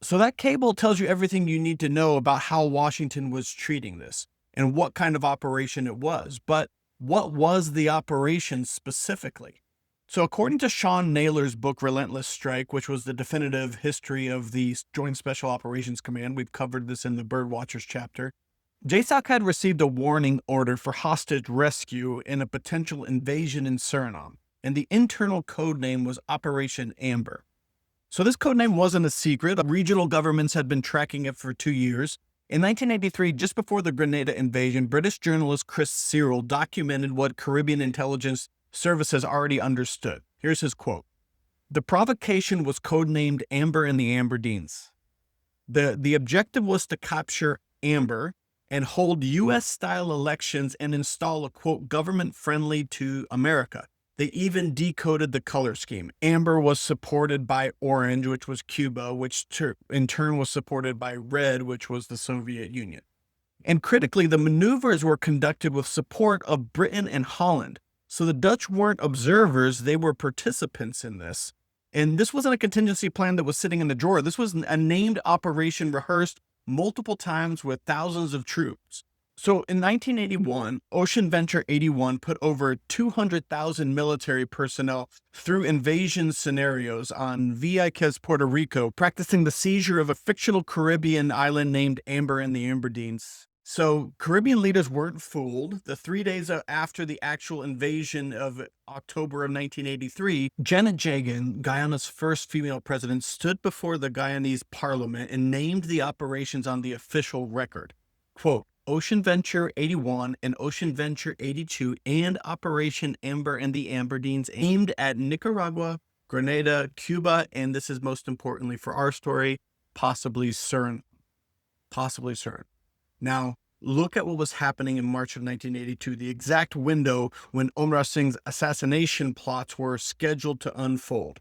So that cable tells you everything you need to know about how Washington was treating this and what kind of operation it was. But what was the operation specifically? So according to Sean Naylor's book, Relentless Strike, which was the definitive history of the Joint Special Operations Command, we've covered this in the Birdwatchers chapter, JSOC had received a warning order for hostage rescue in a potential invasion in Suriname, and the internal code name was Operation Amber. So this code name wasn't a secret. Regional governments had been tracking it for 2 years. In 1983, just before the Grenada invasion, British journalist Cyril documented what Caribbean intelligence services already understood. Here's his quote. The provocation was codenamed Amber and the Amberdeens. The objective was to capture Amber and hold U.S.-style elections and install a, quote, government friendly to America. They even decoded the color scheme. Amber was supported by orange, which was Cuba, which in turn was supported by red, which was the Soviet Union. And critically, the maneuvers were conducted with support of Britain and Holland. So the Dutch weren't observers, they were participants in this. And this wasn't a contingency plan that was sitting in the drawer. This was a named operation rehearsed multiple times with thousands of troops. So in 1981, Ocean Venture 81 put over 200,000 military personnel through invasion scenarios on Vieques, Puerto Rico, practicing the seizure of a fictional Caribbean island named Amber and the Amberdeens. So Caribbean leaders weren't fooled. The 3 days after the actual invasion of October of 1983, Janet Jagan, Guyana's first female president, stood before the Guyanese parliament and named the operations on the official record. Quote, Ocean Venture 81 and Ocean Venture 82 and Operation Amber and the Amberdeens aimed at Nicaragua, Grenada, Cuba, and this is most importantly for our story, possibly Suriname. Possibly Suriname. Now, look at what was happening in March of 1982, the exact window when Oemrawsingh's assassination plots were scheduled to unfold.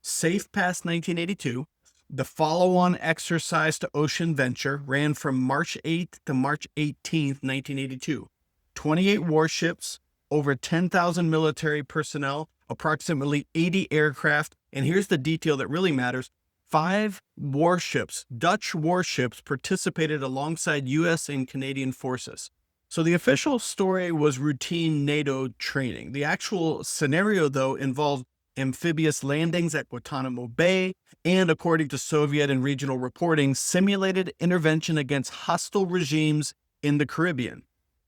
Safe past 1982, the follow-on exercise to Ocean Venture ran from March 8th to March 18th, 1982. 28 warships, over 10,000 military personnel, approximately 80 aircraft, and here's the detail that really matters. 5 warships, Dutch warships, participated alongside U.S. and Canadian forces. So the official story was routine NATO training. The actual scenario, though, involved amphibious landings at Guantanamo Bay, and according to Soviet and regional reporting, simulated intervention against hostile regimes in the Caribbean.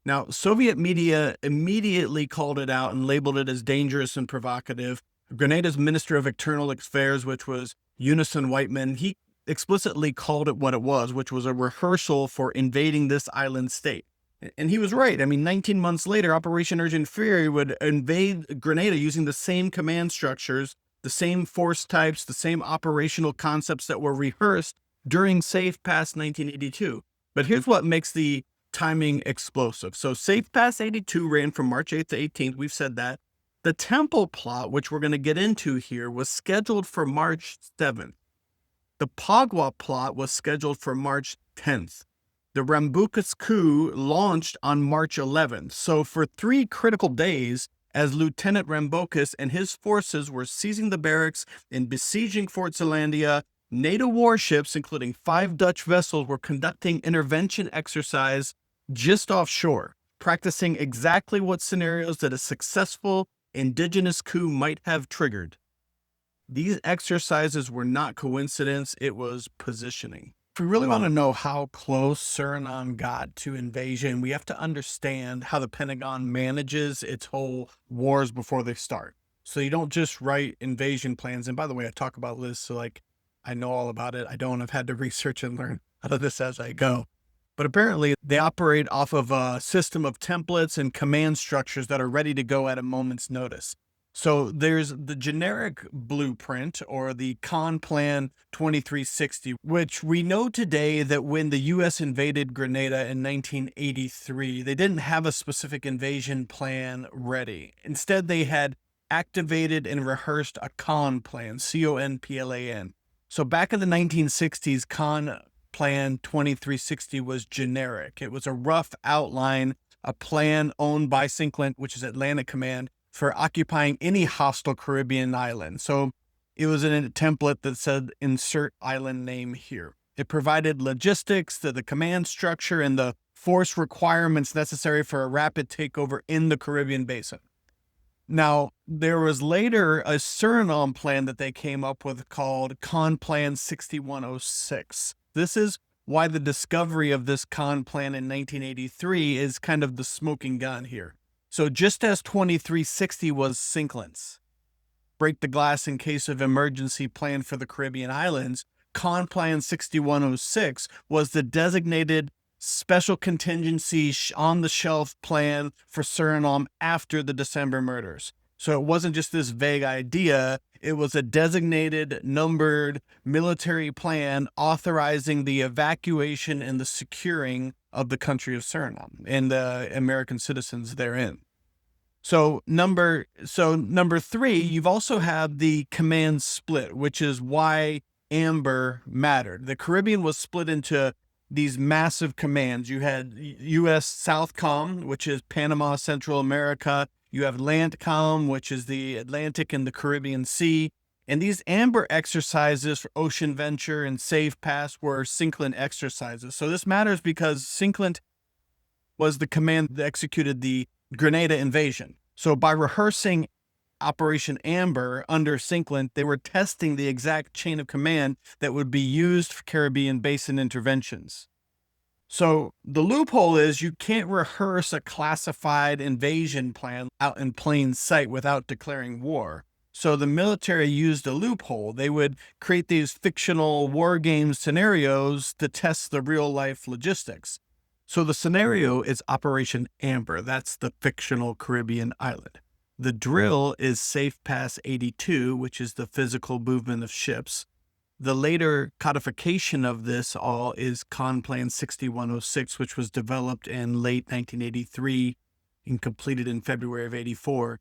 Now, Soviet media immediately called it out and labeled it as dangerous and provocative. Grenada's Minister of External Affairs, which was Unison Whiteman, he explicitly called it what it was, which was a rehearsal for invading this island state. And he was right. I mean, 19 months later, Operation Urgent Fury would invade Grenada using the same command structures, the same force types, the same operational concepts that were rehearsed during Safe Pass 1982. But here's what makes the timing explosive. So Safe Pass 82 ran from March 8th to 18th. We've said that. The Temple plot, which we're going to get into here, was scheduled for March 7th. The Phagwa plot was scheduled for March 10th. The Rambocus coup launched on March 11th. So for 3 critical days, as Lieutenant Rambocus and his forces were seizing the barracks and besieging Fort Zeelandia. NATO warships, including 5 Dutch vessels, were conducting intervention exercise just offshore, practicing exactly what scenarios that a successful indigenous coup might have triggered. These exercises were not coincidence, it was positioning. If we really want to know how close Suriname got to invasion, we have to understand how the Pentagon manages its whole wars before they start. So you don't just write invasion plans. And by the way, I talk about this, so like I know all about it. I don't have had to research and learn out of this as I go. But apparently they operate off of a system of templates and command structures that are ready to go at a moment's notice. So there's the generic blueprint, or the Con Plan 2360, which we know today that when the U.S. invaded Grenada in 1983, they didn't have a specific invasion plan ready. Instead, they had activated and rehearsed a Con Plan, CONPLAN. So back in the 1960s, Con Plan 2360 was generic. It was a rough outline, a plan owned by Synclint, which is Atlantic Command, for occupying any hostile Caribbean island. So it was in a template that said insert island name here. It provided logistics, the command structure, and the force requirements necessary for a rapid takeover in the Caribbean basin. Now, there was later a Suriname plan that they came up with called Con Plan 6106. This is why the discovery of this Con Plan in 1983 is kind of the smoking gun here. So just as 2360 was Synclint's break the glass in case of emergency plan for the Caribbean islands, Con Plan 6106 was the designated special contingency on-the-shelf plan for Suriname after the December murders. So it wasn't just this vague idea, it was a designated, numbered military plan authorizing the evacuation and the securing of the country of Suriname and the American citizens therein. So number 3, you've also had the command split, which is why Amber mattered. The Caribbean was split into these massive commands. You had U.S. Southcom, which is Panama, Central America. You have Landcom, which is the Atlantic and the Caribbean Sea. And these Amber exercises for Ocean Venture and Safe Pass were Synclint exercises. So this matters because Synclint was the command that executed the Grenada invasion. So by rehearsing Operation Amber under Synclint, they were testing the exact chain of command that would be used for Caribbean basin interventions. So the loophole is you can't rehearse a classified invasion plan out in plain sight without declaring war. So the military used a loophole. They would create these fictional war game scenarios to test the real life logistics. So the scenario is Operation Amber. That's the fictional Caribbean island. The drill is Safe Pass 82, which is the physical movement of ships. The later codification of this all is Con Plan 6106, which was developed in late 1983 and completed in February of 84.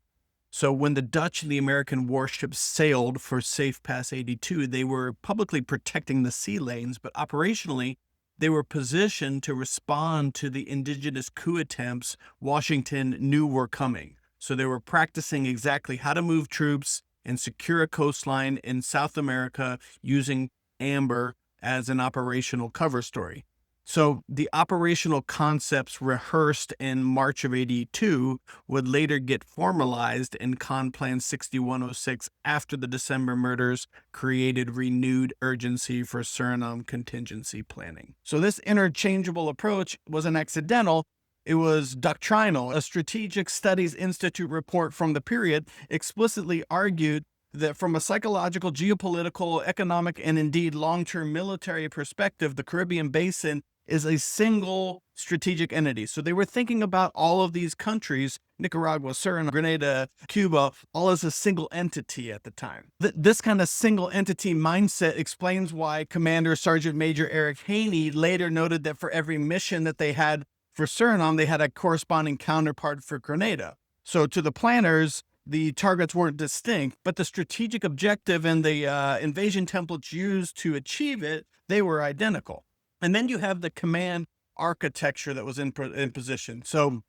So when the Dutch and the American warships sailed for Safe Pass 82, they were publicly protecting the sea lanes, but operationally, they were positioned to respond to the indigenous coup attempts Washington knew were coming. So they were practicing exactly how to move troops and secure a coastline in South America using Amber as an operational cover story. So the operational concepts rehearsed in March of 82 would later get formalized in Con Plan 6106 after the December murders created renewed urgency for Suriname contingency planning. So this interchangeable approach wasn't accidental. It was doctrinal. A Strategic Studies Institute report from the period explicitly argued that from a psychological, geopolitical, economic, and indeed long-term military perspective, the Caribbean basin is a single strategic entity. So they were thinking about all of these countries, Nicaragua, Suriname, Grenada, Cuba, all as a single entity at the time. This kind of single entity mindset explains why Commander Sergeant Major Eric Haney later noted that for every mission that they had for Suriname, they had a corresponding counterpart for Grenada. So to the planners, the targets weren't distinct, but the strategic objective and the invasion templates used to achieve it, they were identical. And then you have the command architecture that was in position. So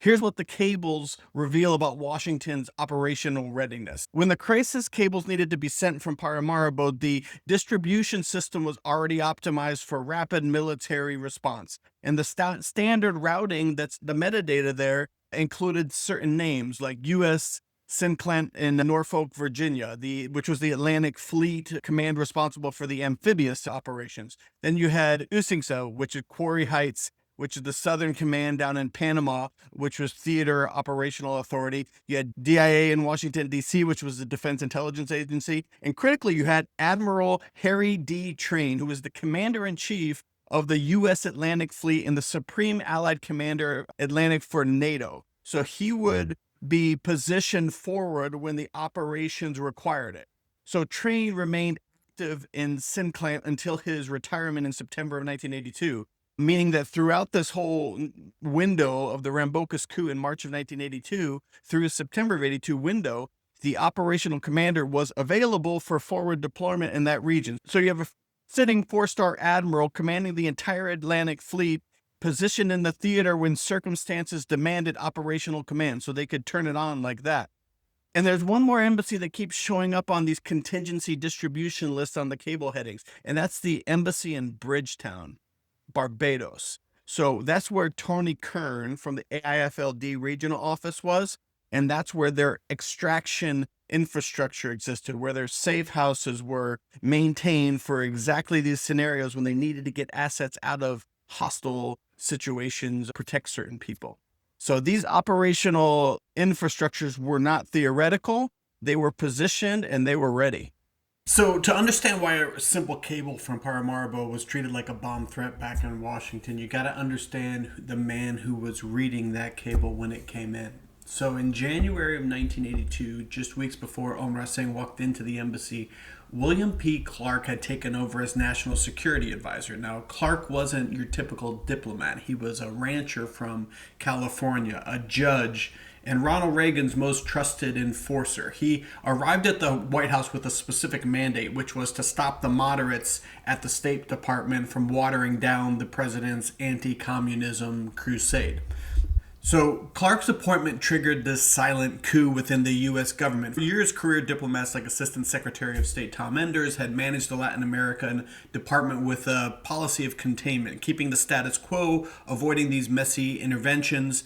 Here's what the cables reveal about Washington's operational readiness. When the crisis cables needed to be sent from Paramaribo, the distribution system was already optimized for rapid military response. And the standard routing, that's the metadata there, included certain names like U.S. Synclant in Norfolk, Virginia, which was the Atlantic Fleet Command responsible for the amphibious operations. Then you had Usingsa, which is Quarry Heights, which is the Southern Command down in Panama, which was Theater Operational Authority. You had DIA in Washington, D.C., which was the Defense Intelligence Agency. And critically, you had Admiral Harry D. Train, who was the Commander-in-Chief of the U.S. Atlantic Fleet and the Supreme Allied Commander Atlantic for NATO. So he would be positioned forward when the operations required it. So Train remained active in Synclant until his retirement in September of 1982. Meaning that throughout this whole window of the Rambocus coup in March of 1982 through September of 82 window, the operational commander was available for forward deployment in that region. So you have a sitting four-star admiral commanding the entire Atlantic fleet, positioned in the theater when circumstances demanded operational command, so they could turn it on like that. And there's one more embassy that keeps showing up on these contingency distribution lists on the cable headings, and that's the embassy in Bridgetown, Barbados. So that's where Tony Kern from the AIFLD regional office was, and that's where their extraction infrastructure existed, where their safe houses were maintained for exactly these scenarios when they needed to get assets out of hostile situations, protect certain people. So these operational infrastructures were not theoretical, they were positioned and they were ready. So, to understand why a simple cable from Paramaribo was treated like a bomb threat back in Washington, you got to understand the man who was reading that cable when it came in. So, in January of 1982, just weeks before Oemrawsingh walked into the embassy, William P. Clark had taken over as National Security Advisor. Now, Clark wasn't your typical diplomat. He was a rancher from California, a judge, and Ronald Reagan's most trusted enforcer. He arrived at the White House with a specific mandate, which was to stop the moderates at the State Department from watering down the president's anti-communism crusade. So Clark's appointment triggered this silent coup within the U.S. government. For years, career diplomats like Assistant Secretary of State Tom Enders had managed the Latin American department with a policy of containment, keeping the status quo, avoiding these messy interventions.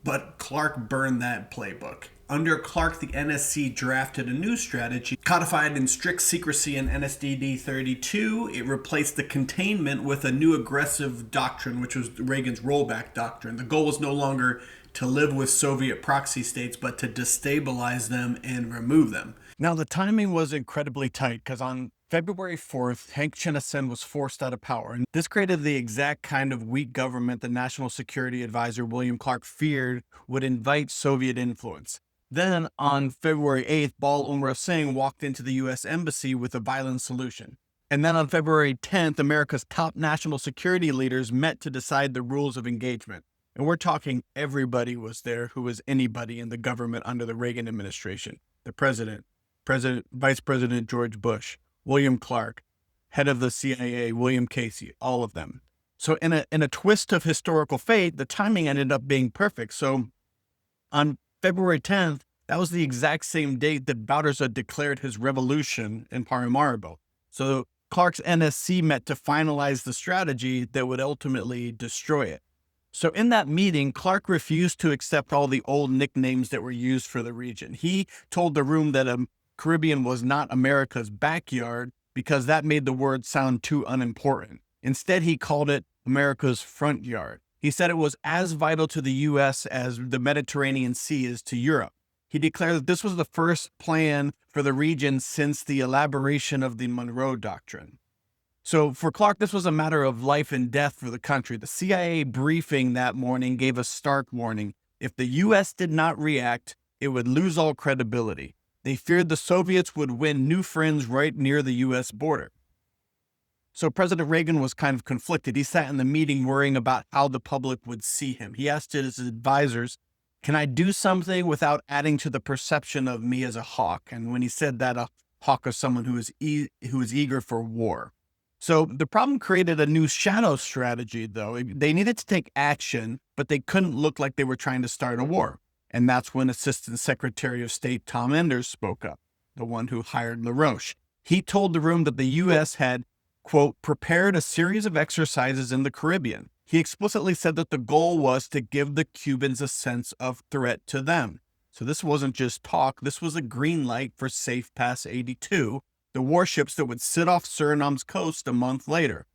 But Clark burned that playbook. Under Clark, the NSC drafted a new strategy, codified in strict secrecy in NSDD 32. It replaced the containment with a new aggressive doctrine, which was Reagan's rollback doctrine. The goal was no longer to live with Soviet proxy states, but to destabilize them and remove them. Now, the timing was incredibly tight because on February 4th, Hank Chinesen was forced out of power. And this created the exact kind of weak government the National Security Advisor William Clark feared would invite Soviet influence. Then, on February 8th, Baal Oemrawsingh walked into the U.S. Embassy with a violent solution. And then on February 10th, America's top national security leaders met to decide the rules of engagement. And we're talking everybody was there who was anybody in the government under the Reagan administration. The president, Vice President George Bush, William Clark, head of the CIA, William Casey, all of them. So in a twist of historical fate, the timing ended up being perfect. So on February 10th, that was the exact same date that Bauderza declared his revolution in Paramaribo. So Clark's NSC met to finalize the strategy that would ultimately destroy it. So in that meeting, Clark refused to accept all the old nicknames that were used for the region. He told the room that Caribbean was not America's backyard because that made the word sound too unimportant. Instead, he called it America's front yard. He said it was as vital to the U.S. as the Mediterranean Sea is to Europe. He declared that this was the first plan for the region since the elaboration of the Monroe Doctrine. So for Clark, this was a matter of life and death for the country. The CIA briefing that morning gave a stark warning. If the U.S. did not react, it would lose all credibility. They feared the Soviets would win new friends right near the U.S. border. So President Reagan was kind of conflicted. He sat in the meeting worrying about how the public would see him. He asked his advisors, can I do something without adding to the perception of me as a hawk? And when he said that, a hawk is someone who is eager for war. So the problem created a new shadow strategy, though. They needed to take action, but they couldn't look like they were trying to start a war. And that's when Assistant Secretary of State Tom Enders spoke up, the one who hired LaRoche. He told the room that the U.S. had, quote, prepared a series of exercises in the Caribbean. He explicitly said that the goal was to give the Cubans a sense of threat to them. So this wasn't just talk. This was a green light for Safe Pass 82, the warships that would sit off Suriname's coast a month later.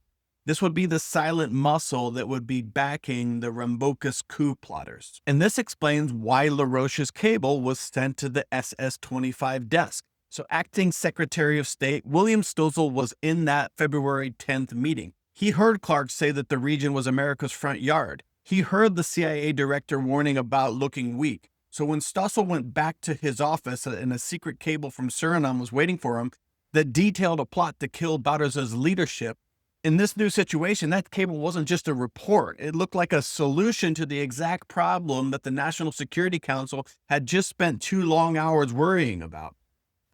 This would be the silent muscle that would be backing the Rambocus coup plotters. And this explains why LaRoche's cable was sent to the SS-25 desk. So acting Secretary of State William Stossel was in that February 10th meeting. He heard Clark say that the region was America's front yard. He heard the CIA director warning about looking weak. So when Stossel went back to his office and a secret cable from Suriname was waiting for him that detailed a plot to kill Bouders's leadership, in this new situation, that cable wasn't just a report. It looked like a solution to the exact problem that the National Security Council had just spent 2 long hours worrying about.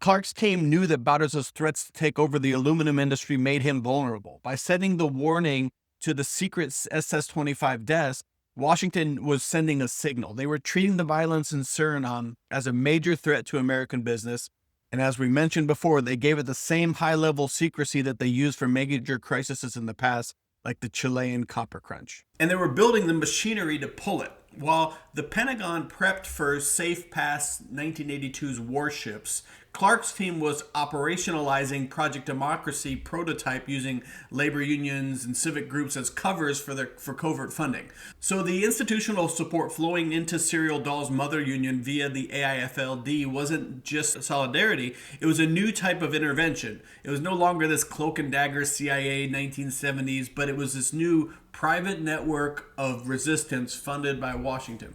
Clark's team knew that Bouders's threats to take over the aluminum industry made him vulnerable. By sending the warning to the secret SS-25 desk, Washington was sending a signal. They were treating the violence in Suriname as a major threat to American business. And as we mentioned before, they gave it the same high-level secrecy that they used for major crises in the past, like the Chilean copper crunch. And they were building the machinery to pull it. While the Pentagon prepped for Safe Pass 1982's warships, Clark's team was operationalizing Project Democracy prototype using labor unions and civic groups as covers for covert funding. So the institutional support flowing into Cyril Dahl's mother union via the AIFLD wasn't just solidarity, it was a new type of intervention. It was no longer this cloak and dagger CIA 1970s, but it was this new private network of resistance funded by Washington.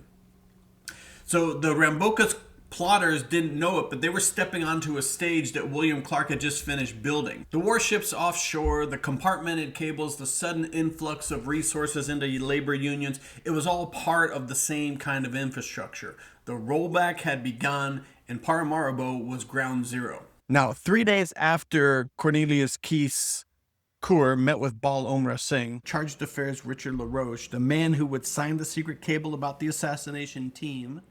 So the Rambocus plotters didn't know it, but they were stepping onto a stage that William Clark had just finished building. The warships offshore, the compartmented cables, the sudden influx of resources into labor unions, it was all part of the same kind of infrastructure. The rollback had begun, and Paramaribo was ground zero. Now, 3 days after Cornelius Keith's Coeur met with Baal Oemrawsingh, Chargé d'Affaires Richard LaRoche, the man who would sign the secret cable about the assassination team,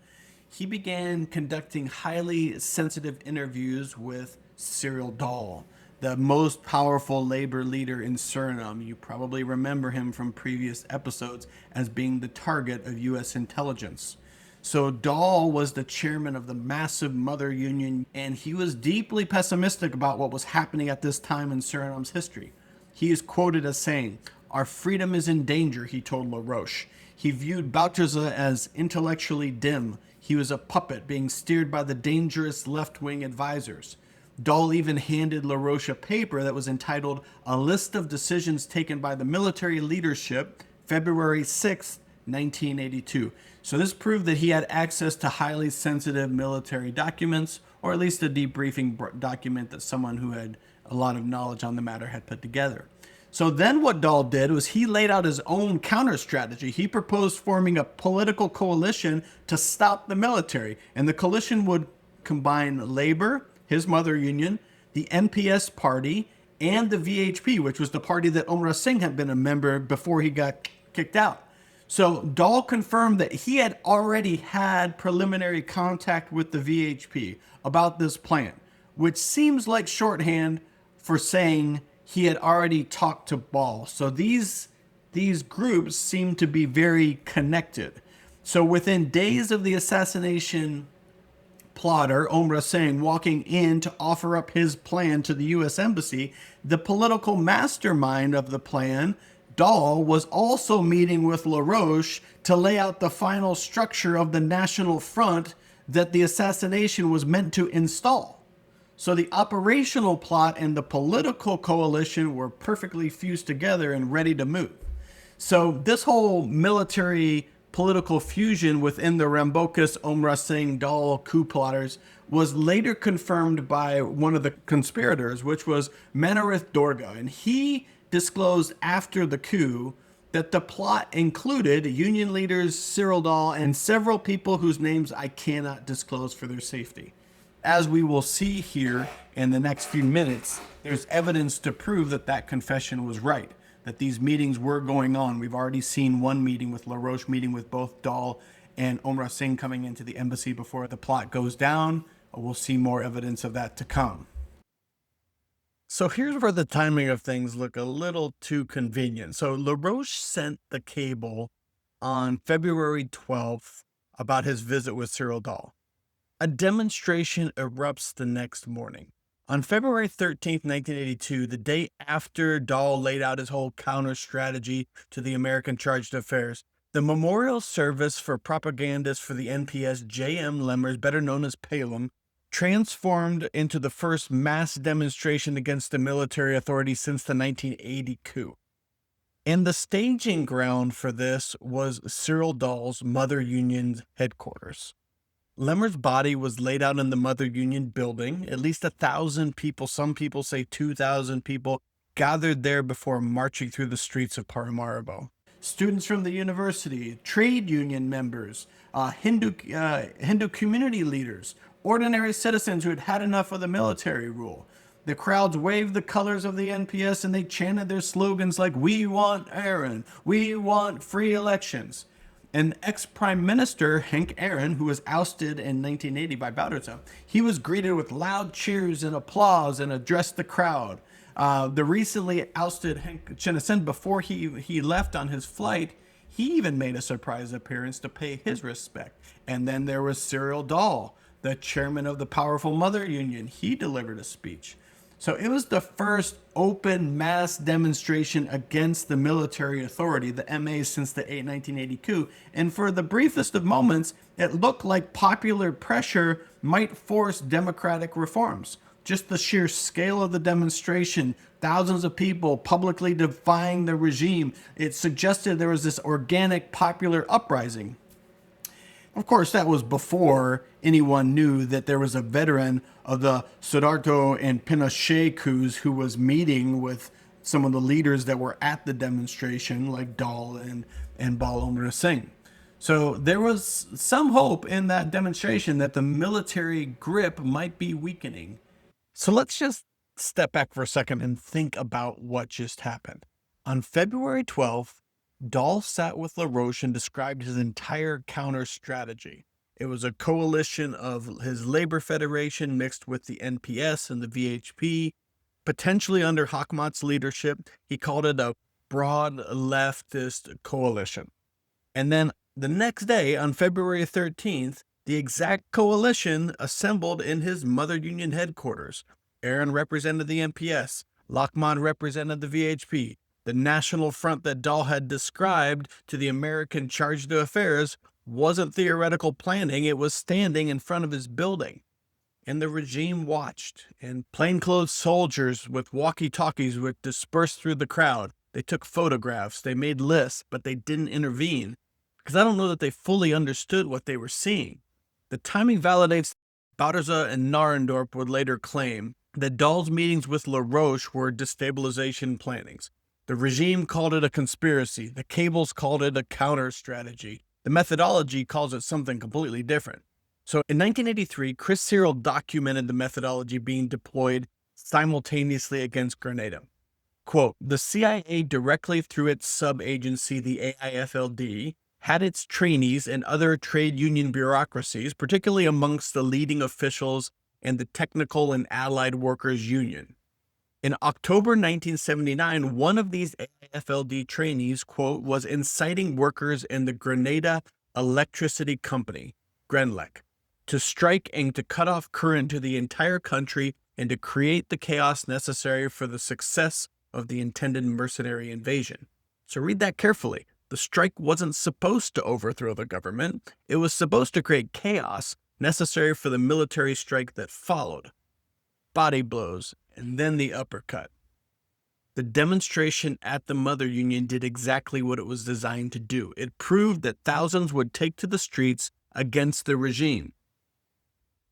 he began conducting highly sensitive interviews with Cyril Dahl, the most powerful labor leader in Suriname. You probably remember him from previous episodes as being the target of U.S. intelligence. So Dahl was the chairman of the massive mother union, and he was deeply pessimistic about what was happening at this time in Suriname's history. He is quoted as saying, "Our freedom is in danger," he told LaRoche. He viewed Bouterse as intellectually dim. He was a puppet being steered by the dangerous left-wing advisors. Dahl even handed LaRoche a paper that was entitled A List of Decisions Taken by the Military Leadership, February 6, 1982. So this proved that he had access to highly sensitive military documents, or at least a debriefing document that someone who had a lot of knowledge on the matter had put together. So then what Dahl did was he laid out his own counter strategy. He proposed forming a political coalition to stop the military. And the coalition would combine labor, his mother union, the NPS party, and the VHP, which was the party that Oemrawsingh had been a member before he got kicked out. So Dahl confirmed that he had already had preliminary contact with the VHP about this plan, which seems like shorthand for saying he had already talked to Baal. So these groups seem to be very connected. So within days of the assassination plotter, Oemrawsingh, walking in to offer up his plan to the U.S. Embassy, the political mastermind of the plan, Dahl, was also meeting with LaRoche to lay out the final structure of the national front that the assassination was meant to install. So the operational plot and the political coalition were perfectly fused together and ready to move. So this whole military political fusion within the Rambocus, Oemrawsingh, Daal coup plotters was later confirmed by one of the conspirators, which was Manarith Dorga. And he disclosed after the coup that the plot included union leaders Cyril Dahl and several people whose names I cannot disclose for their safety. as we will see here in the next few minutes, there's evidence to prove that that confession was right, that these meetings were going on. We've already seen one meeting with LaRoche meeting with both Daal and Oemrawsingh coming into the embassy before the plot goes down. We'll see more evidence of that to come. So here's where the timing of things look a little too convenient. So LaRoche sent the cable on February 12th about his visit with Cyril Daal. A demonstration erupts the next morning. On February 13th, 1982, the day after Daal laid out his whole counter strategy to the American chargé d'affaires, the memorial service for propagandists for the NPS J.M. Lemmers, better known as Palem, transformed into the first mass demonstration against the military authorities since the 1980 coup. And the staging ground for this was Cyril Daal's Mother Union's headquarters. Lemmer's body was laid out in the Mother Union building. At least 1,000 people, some people say 2,000 people, gathered there before marching through the streets of Paramaribo. Students from the university, trade union members, Hindu community leaders, ordinary citizens who had had enough of the military rule. The crowds waved the colors of the NPS and they chanted their slogans like, "We want Aaron, we want free elections." And ex-Prime Minister Henk Aaron, who was ousted in 1980 by Bouterse, he was greeted with loud cheers and applause and addressed the crowd. The recently ousted Henk Chinesen, before he left on his flight, he even made a surprise appearance to pay his respect. And then there was Cyril Daal, the chairman of the powerful Mother Union. He delivered a speech. So it was the first open mass demonstration against the military authority, the MA, since the 1980 coup. And for the briefest of moments, it looked like popular pressure might force democratic reforms. Just the sheer scale of the demonstration, thousands of people publicly defying the regime, it suggested there was this organic popular uprising. Of course, that was before anyone knew that there was a veteran of the Sudarto and Pinochet coups who was meeting with some of the leaders that were at the demonstration, like Daal and Baal Oemrawsingh. So there was some hope in that demonstration that the military grip might be weakening. So let's just step back for a second and think about what just happened. On February 12th, Daal sat with LaRoche and described his entire counter strategy. It was a coalition of his labor federation mixed with the NPS and the VHP, potentially under Hakmat's leadership. He called it a broad leftist coalition. And then the next day, on February 13th, the exact coalition assembled in his Mother Union headquarters. Aaron represented the NPS, Hakmat represented the VHP. The National Front that Daal had described to the American chargé d'affaires wasn't theoretical planning, it was standing in front of his building. And the regime watched, and plainclothes soldiers with walkie-talkies were dispersed through the crowd. They took photographs, they made lists, but they didn't intervene, because I don't know that they fully understood what they were seeing. The timing validates. Bouterse and Narendorp would later claim that Daal's meetings with LaRoche were destabilization plannings. The regime called it a conspiracy. The cables called it a counter strategy. The methodology calls it something completely different. So in 1983, Chris Cyril documented the methodology being deployed simultaneously against Grenada. Quote, the CIA directly through its sub-agency, the AIFLD, had its trainees and other trade union bureaucracies, particularly amongst the leading officials and the Technical and Allied Workers Union. In October 1979, one of these AIFLD trainees, quote, was inciting workers in the Grenada Electricity Company, Grenlec, to strike and to cut off current to the entire country and to create the chaos necessary for the success of the intended mercenary invasion. So read that carefully. The strike wasn't supposed to overthrow the government. It was supposed to create chaos necessary for the military strike that followed. Body blows, and then the uppercut. The demonstration at the Mother Union did exactly what it was designed to do. It proved that thousands would take to the streets against the regime.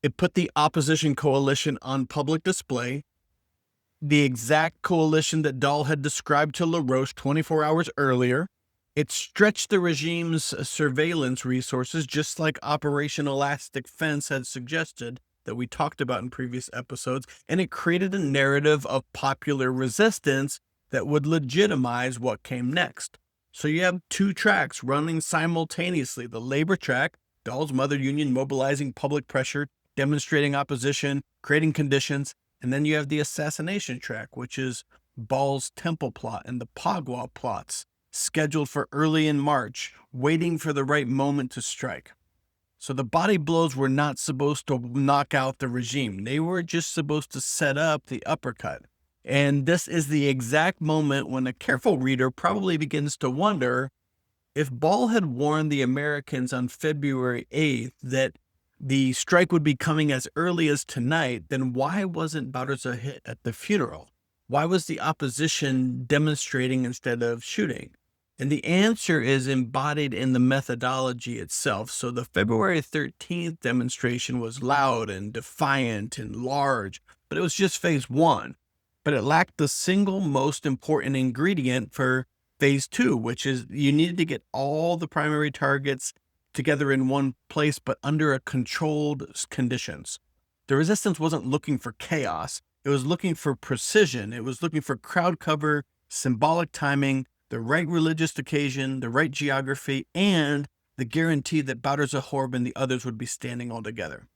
It put the opposition coalition on public display, the exact coalition that Daal had described to LaRoche 24 hours earlier. It stretched the regime's surveillance resources, just like Operation Elastic Fence had suggested. that we talked about in previous episodes, and it created a narrative of popular resistance that would legitimize what came next. So you have two tracks running simultaneously: the labor track, Daal's mother union mobilizing public pressure, demonstrating opposition, creating conditions, and then you have the assassination track, which is Baal's temple plot and the Phagwa plots, scheduled for early in March, waiting for the right moment to strike. So the body blows were not supposed to knock out the regime. They were just supposed to set up the uppercut. And this is the exact moment when a careful reader probably begins to wonder, if Baal had warned the Americans on February 8th that the strike would be coming as early as tonight, then why wasn't Bauderza hit at the funeral? Why was the opposition demonstrating instead of shooting? And the answer is embodied in the methodology itself. So the February 13th demonstration was loud and defiant and large, but it was just phase one. But it lacked the single most important ingredient for phase two, which is you needed to get all the primary targets together in one place, but under a controlled conditions. The resistance wasn't looking for chaos. It was looking for precision. It was looking for crowd cover, symbolic timing, the right religious occasion, the right geography, and the guarantee that Bauderza Horb and the others would be standing all together.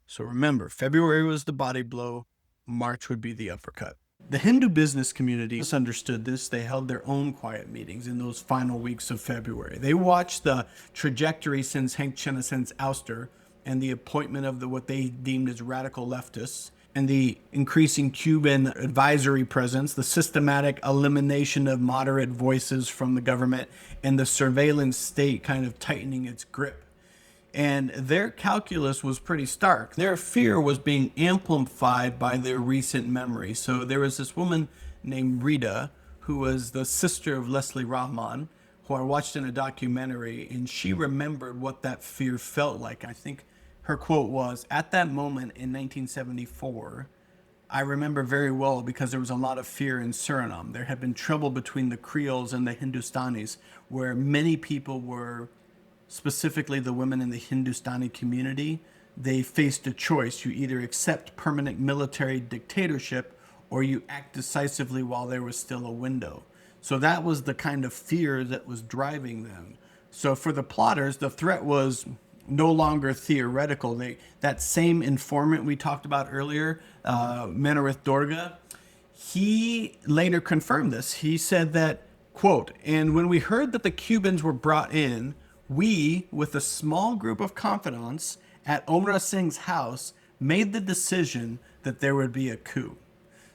So remember, February was the body blow, March would be the uppercut. The Hindu business community misunderstood this. They held their own quiet meetings in those final weeks of February. They watched the trajectory since Henk Chennasen's ouster and the appointment of what they deemed as radical leftists, and the increasing Cuban advisory presence, the systematic elimination of moderate voices from the government, and the surveillance state kind of tightening its grip. And their calculus was pretty stark. Their fear was being amplified by their recent memory. So there was this woman named Rita, who was the sister of Leslie Rahman, who I watched in a documentary, and she remembered what that fear felt like. I think her quote was, "At that moment in 1974, I remember very well because there was a lot of fear in Suriname. There had been trouble between the Creoles and the Hindustanis, where many people were, specifically the women in the Hindustani community, they faced a choice. You either accept permanent military dictatorship or you act decisively while there was still a window." So that was the kind of fear that was driving them. So for the plotters, the threat was no longer theoretical. That same informant we talked about earlier, Menarith Dorga, he later confirmed this. He said that, quote, "And when we heard that the Cubans were brought in, we, with a small group of confidants at Oemrawsingh's house, made the decision that there would be a coup."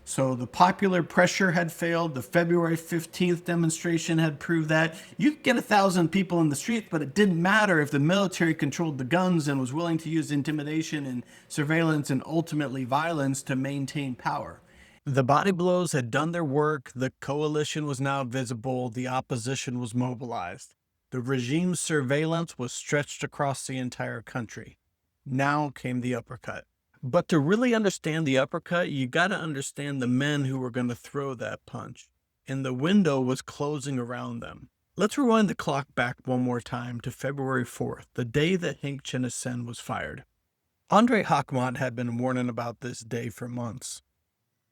So the popular pressure had failed. The February 15th demonstration had proved that. You could get 1,000 people in the streets, but it didn't matter if the military controlled the guns and was willing to use intimidation and surveillance and ultimately violence to maintain power. The body blows had done their work. The coalition was now visible. The opposition was mobilized. The regime's surveillance was stretched across the entire country. Now came the uppercut. But to really understand the uppercut, you got to understand the men who were going to throw that punch. And the window was closing around them. Let's rewind the clock back one more time to February 4th, the day that Henk Chennasen was fired. Andre Hakmat had been warning about this day for months.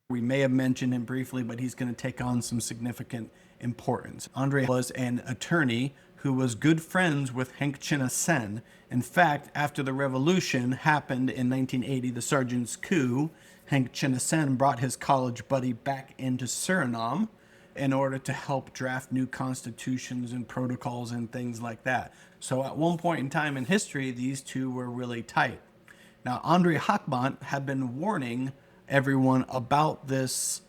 We may have mentioned him briefly, but he's going to take on some significant importance. Andre was an attorney who was good friends with Henk Chennasen. In fact, after the revolution happened in 1980, the sergeant's coup, Henk Chennasen brought his college buddy back into Suriname in order to help draft new constitutions and protocols and things like that. So at one point in time in history, these two were really tight. Now, Andre Hakmat had been warning everyone about this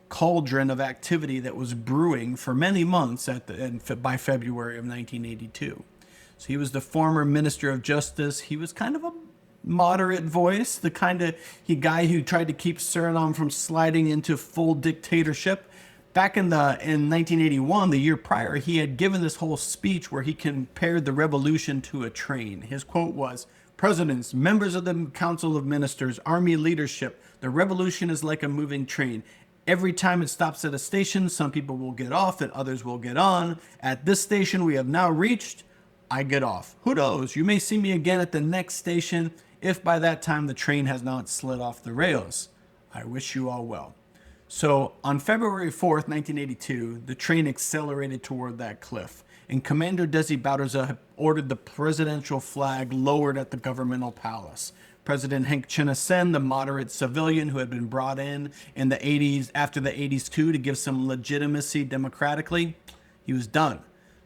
cauldron of activity that was brewing for many months by February of 1982. So he was the former Minister of Justice. He was kind of a moderate voice, the kind of guy who tried to keep Suriname from sliding into full dictatorship. Back in 1981, the year prior, he had given this whole speech where he compared the revolution to a train. His quote was, "Presidents, members of the Council of Ministers, army leadership, the revolution is like a moving train. Every time it stops at a station, some people will get off and others will get on. At this station we have now reached, I get off. Who knows? You may see me again at the next station. if by that time the train has not slid off the rails. I wish you all well. So on February 4th, 1982, the train accelerated toward that cliff, and Commander Desi Bouterse ordered the presidential flag lowered at the governmental palace. President Henk Chinesen, the moderate civilian who had been brought in the 80s, after the 80s too, to give some legitimacy democratically, he was done.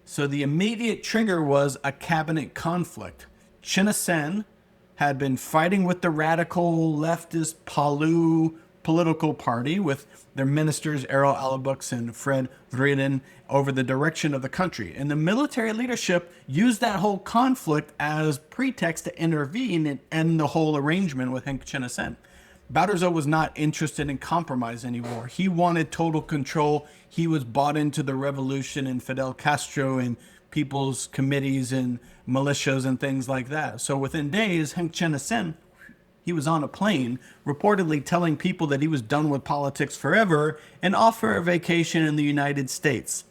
So the immediate trigger was a cabinet conflict. Chinesen had been fighting with the radical leftist Palu political party with their ministers Errol Alabux and Fred Vreden over the direction of the country. And the military leadership used that whole conflict as pretext to intervene and end the whole arrangement with Henk Chinesen. Bouterse was not interested in compromise anymore. He wanted total control. He was bought into the revolution and Fidel Castro and people's committees and militias and things like that. So within days, Henk Chinesen, he was on a plane, reportedly telling people that he was done with politics forever and off for a vacation in the United States.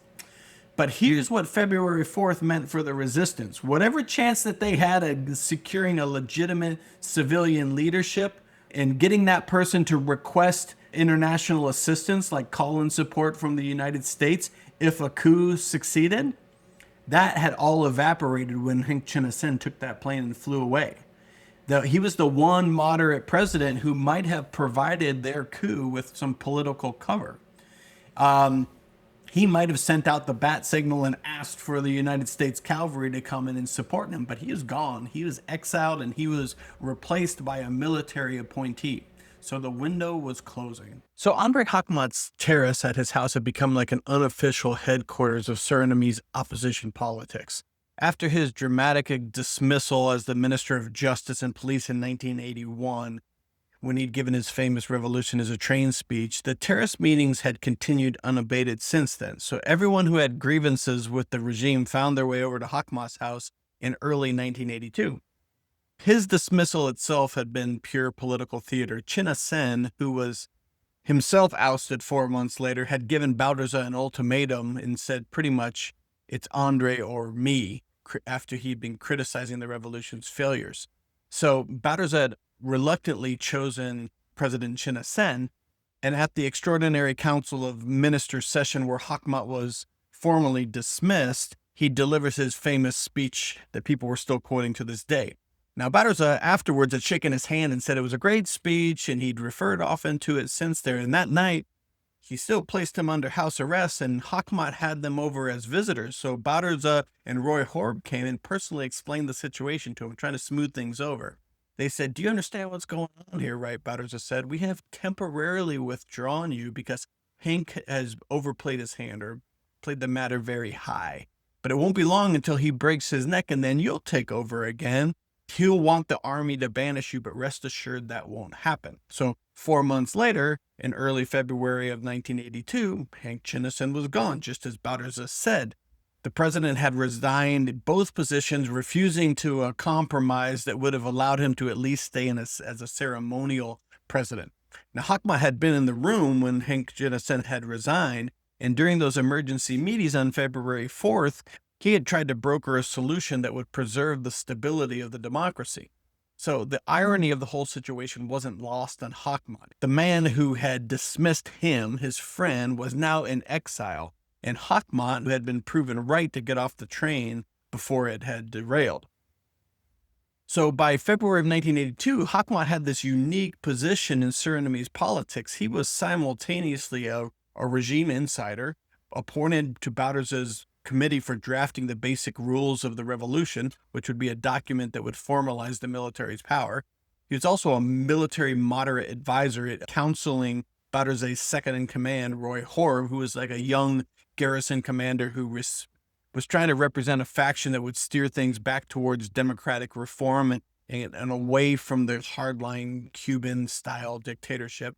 But here's what February 4th meant for the resistance. Whatever chance that they had of securing a legitimate civilian leadership and getting that person to request international assistance, like call in support from the United States if a coup succeeded, that had all evaporated when Henk Chinesen took that plane and flew away. He was the one moderate president who might have provided their coup with some political cover. He might have sent out the bat signal and asked for the United States cavalry to come in and support him, but he is gone. He was exiled and he was replaced by a military appointee. So the window was closing. So Andre Hakmat's terrace at his house had become like an unofficial headquarters of Surinamese opposition politics. After his dramatic dismissal as the Minister of Justice and Police in 1981, when he'd given his famous Revolution as a Train speech, the terrace meetings had continued unabated since then. So everyone who had grievances with the regime found their way over to Hakmat's house in early 1982. His dismissal itself had been pure political theater. Chinesen, who was himself ousted 4 months later, had given Bouterse an ultimatum and said pretty much, it's Andre or me, after he'd been criticizing the revolution's failures. So Bouterse had reluctantly chosen President Chinesen, and at the Extraordinary Council of Ministers session where Hakmat was formally dismissed, he delivers his famous speech that people were still quoting to this day. Now, Bouterse afterwards had shaken his hand and said it was a great speech, and he'd referred often to it since there. And that night, he still placed him under house arrest, and Hakmat had them over as visitors. So Bouterse and Roy Horb came and personally explained the situation to him, trying to smooth things over. They said, do you understand what's going on here, right? Bouterse said, we have temporarily withdrawn you because Henk has overplayed his hand or played the matter very high. But it won't be long until he breaks his neck, and then you'll take over again. He'll want the army to banish you, but rest assured that won't happen. So 4 months later, in early February of 1982, Henk Chinesen was gone, just as Bouterse said. The president had resigned both positions, refusing to compromise that would have allowed him to at least stay in as a ceremonial president. Now, Hakmat had been in the room when Henk Chinesen had resigned, and during those emergency meetings on February 4th, he had tried to broker a solution that would preserve the stability of the democracy. So the irony of the whole situation wasn't lost on Hakmat. The man who had dismissed him, his friend, was now in exile, and Hakmat, who had been proven right to get off the train before it had derailed. So by February of 1982, Hakmat had this unique position in Surinamese politics. He was simultaneously a regime insider, appointed to Bouterse's committee for drafting the basic rules of the revolution, which would be a document that would formalize the military's power. He was also a military moderate advisor at counseling Bouterse's second-in-command, Roy Horb, who was like a young garrison commander who was trying to represent a faction that would steer things back towards democratic reform and away from the hardline Cuban-style dictatorship.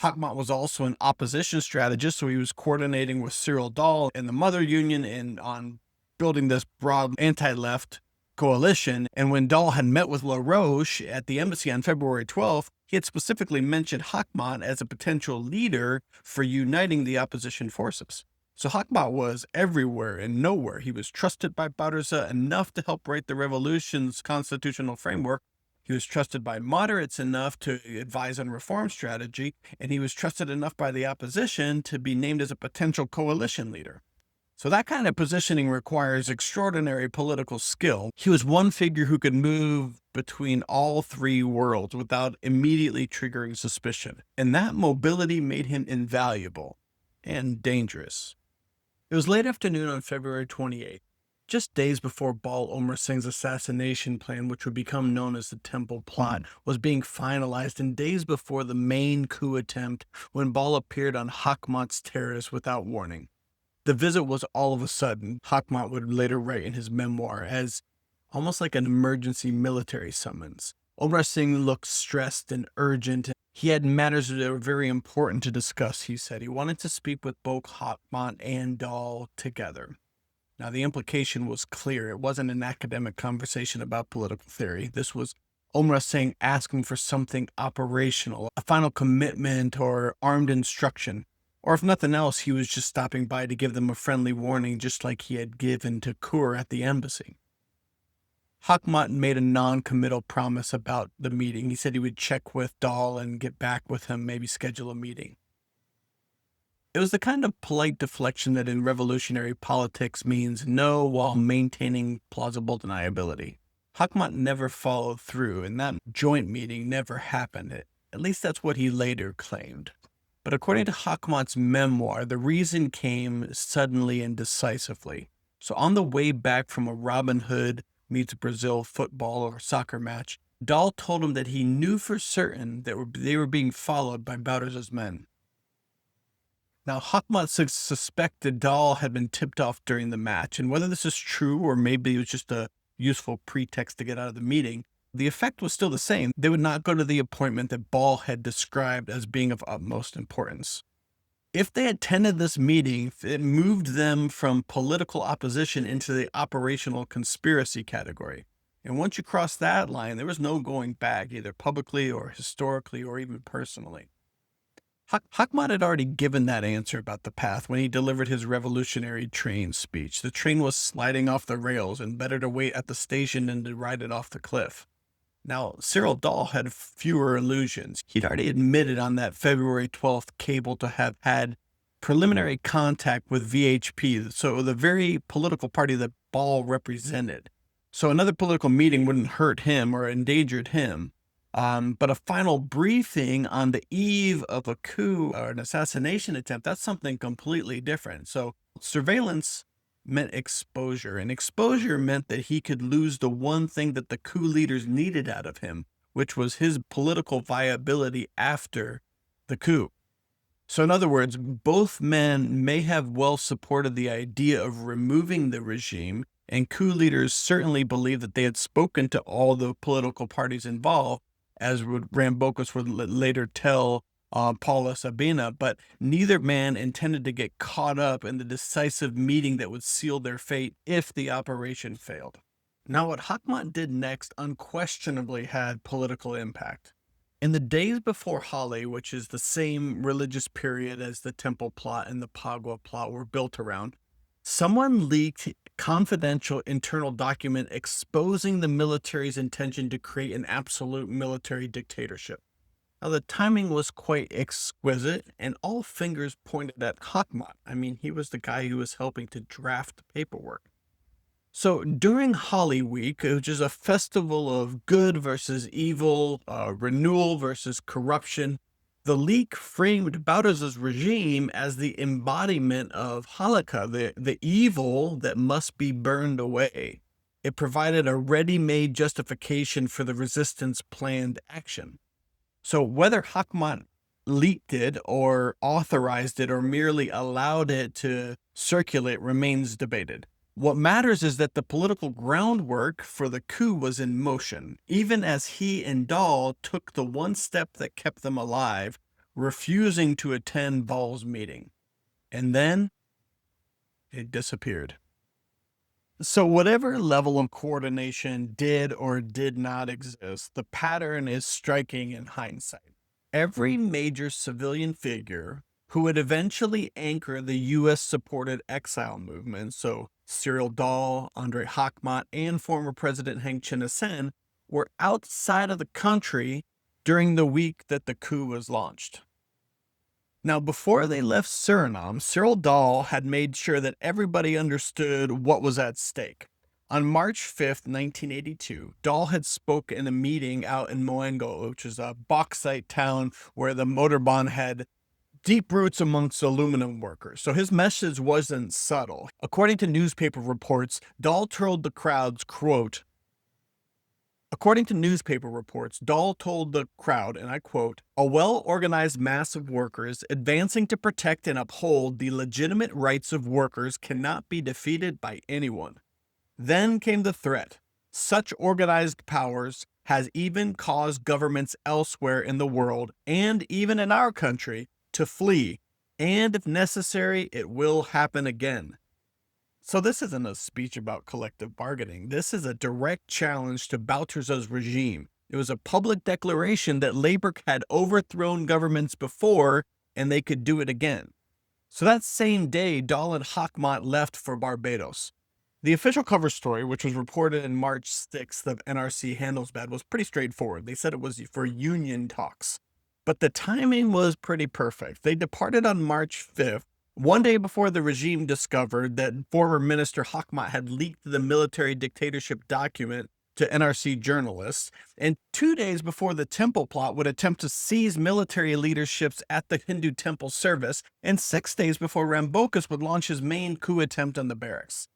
Hakmat was also an opposition strategist, so he was coordinating with Cyril Daal and the Mother Union on building this broad anti-left coalition. And when Daal had met with LaRoche at the embassy on February 12th, he had specifically mentioned Hakmat as a potential leader for uniting the opposition forces. So Hakmat was everywhere and nowhere. He was trusted by Bouterse enough to help write the revolution's constitutional framework. He was trusted by moderates enough to advise on reform strategy, and he was trusted enough by the opposition to be named as a potential coalition leader. So that kind of positioning requires extraordinary political skill. He was one figure who could move between all three worlds without immediately triggering suspicion. And that mobility made him invaluable and dangerous. It was late afternoon on February 28th, just days before Baal Oemrawsingh's assassination plan, which would become known as the Temple Plot, was being finalized, and days before the main coup attempt when Baal appeared on Hakhmat's terrace without warning. The visit was all of a sudden, Hakhmat would later write in his memoir, as almost like an emergency military summons. Oemrawsingh looked stressed and urgent. He had matters that were very important to discuss, he said. He wanted to speak with both Hakhmat and Daal together. Now, the implication was clear. It wasn't an academic conversation about political theory. This was Oemrawsingh asking for something operational, a final commitment or armed instruction. Or if nothing else, he was just stopping by to give them a friendly warning, just like he had given to Kur at the embassy. Hakhmat made a non-committal promise about the meeting. He said he would check with Daal and get back with him, maybe schedule a meeting. It was the kind of polite deflection that in revolutionary politics means no while maintaining plausible deniability. Hakhmat never followed through, and that joint meeting never happened. At least that's what he later claimed. But according to Hakhmat's memoir, the reason came suddenly and decisively. So on the way back from a Robin Hood meets Brazil football or soccer match, Daal told him that he knew for certain that they were being followed by Barbados' men. Now, Hakhmat suspected Daal had been tipped off during the match, and whether this is true or maybe it was just a useful pretext to get out of the meeting, the effect was still the same. They would not go to the appointment that Baal had described as being of utmost importance. If they attended this meeting, it moved them from political opposition into the operational conspiracy category. And once you cross that line, there was no going back, either publicly or historically or even personally. Hakhmat had already given that answer about the path when he delivered his revolutionary train speech. The train was sliding off the rails, and better to wait at the station than to ride it off the cliff. Now, Cyril Daal had fewer illusions. He'd already admitted on that February 12th cable to have had preliminary contact with VHP, so the very political party that Baal represented. So another political meeting wouldn't hurt him or endangered him. But a final briefing on the eve of a coup or an assassination attempt, that's something completely different. So surveillance meant exposure, and exposure meant that he could lose the one thing that the coup leaders needed out of him, which was his political viability after the coup. So in other words, both men may have well supported the idea of removing the regime, and coup leaders certainly believed that they had spoken to all the political parties involved, as Rambocus would later tell Paula Sabina, but neither man intended to get caught up in the decisive meeting that would seal their fate if the operation failed. Now, what Hakhmat did next unquestionably had political impact. In the days before Holi, which is the same religious period as the Temple Plot and the Phagwa Plot were built around, someone leaked confidential internal document exposing the military's intention to create an absolute military dictatorship. Now, the timing was quite exquisite, and all fingers pointed at Hakhmat. I mean, he was the guy who was helping to draft the paperwork. So during Holi Week, which is a festival of good versus evil, renewal versus corruption, the leak framed Barbados' regime as the embodiment of Halakha, the evil that must be burned away. It provided a ready-made justification for the resistance planned action. So whether Hakhmat leaked it or authorized it or merely allowed it to circulate remains debated. What matters is that the political groundwork for the coup was in motion, even as he and Daal took the one step that kept them alive, refusing to attend Baal's meeting. And then it disappeared. So whatever level of coordination did or did not exist, the pattern is striking in hindsight. Every major civilian figure who would eventually anchor the U.S.-supported exile movement, so Cyril Daal, Andre Hakhmat, and former President Heng Chen-Sen, were outside of the country during the week that the coup was launched. Now, before they left Suriname, Cyril Daal had made sure that everybody understood what was at stake. On March 5th, 1982, Daal had spoke in a meeting out in Moengo, which is a bauxite town where the Motorbahn had deep roots amongst aluminum workers. So his message wasn't subtle. According to newspaper reports, Daal told the crowds, quote, Daal told the crowd, and I quote, "A well-organized mass of workers advancing to protect and uphold the legitimate rights of workers cannot be defeated by anyone." Then came the threat. Such organized powers has even caused governments elsewhere in the world, and even in our country, to flee, and if necessary, it will happen again. So this isn't a speech about collective bargaining. This is a direct challenge to Bouterse's regime. It was a public declaration that labor had overthrown governments before, and they could do it again. So that same day, Daal and Hakmat left for Barbados. The official cover story, which was reported in March 6th of NRC Handelsblad, was pretty straightforward. They said it was for union talks. But the timing was pretty perfect. They departed on March 5th, one day before the regime discovered that former Minister Hakmat had leaked the military dictatorship document to NRC journalists, and 2 days before the temple plot would attempt to seize military leaderships at the Hindu temple service, and 6 days before Rambocus would launch his main coup attempt on the barracks.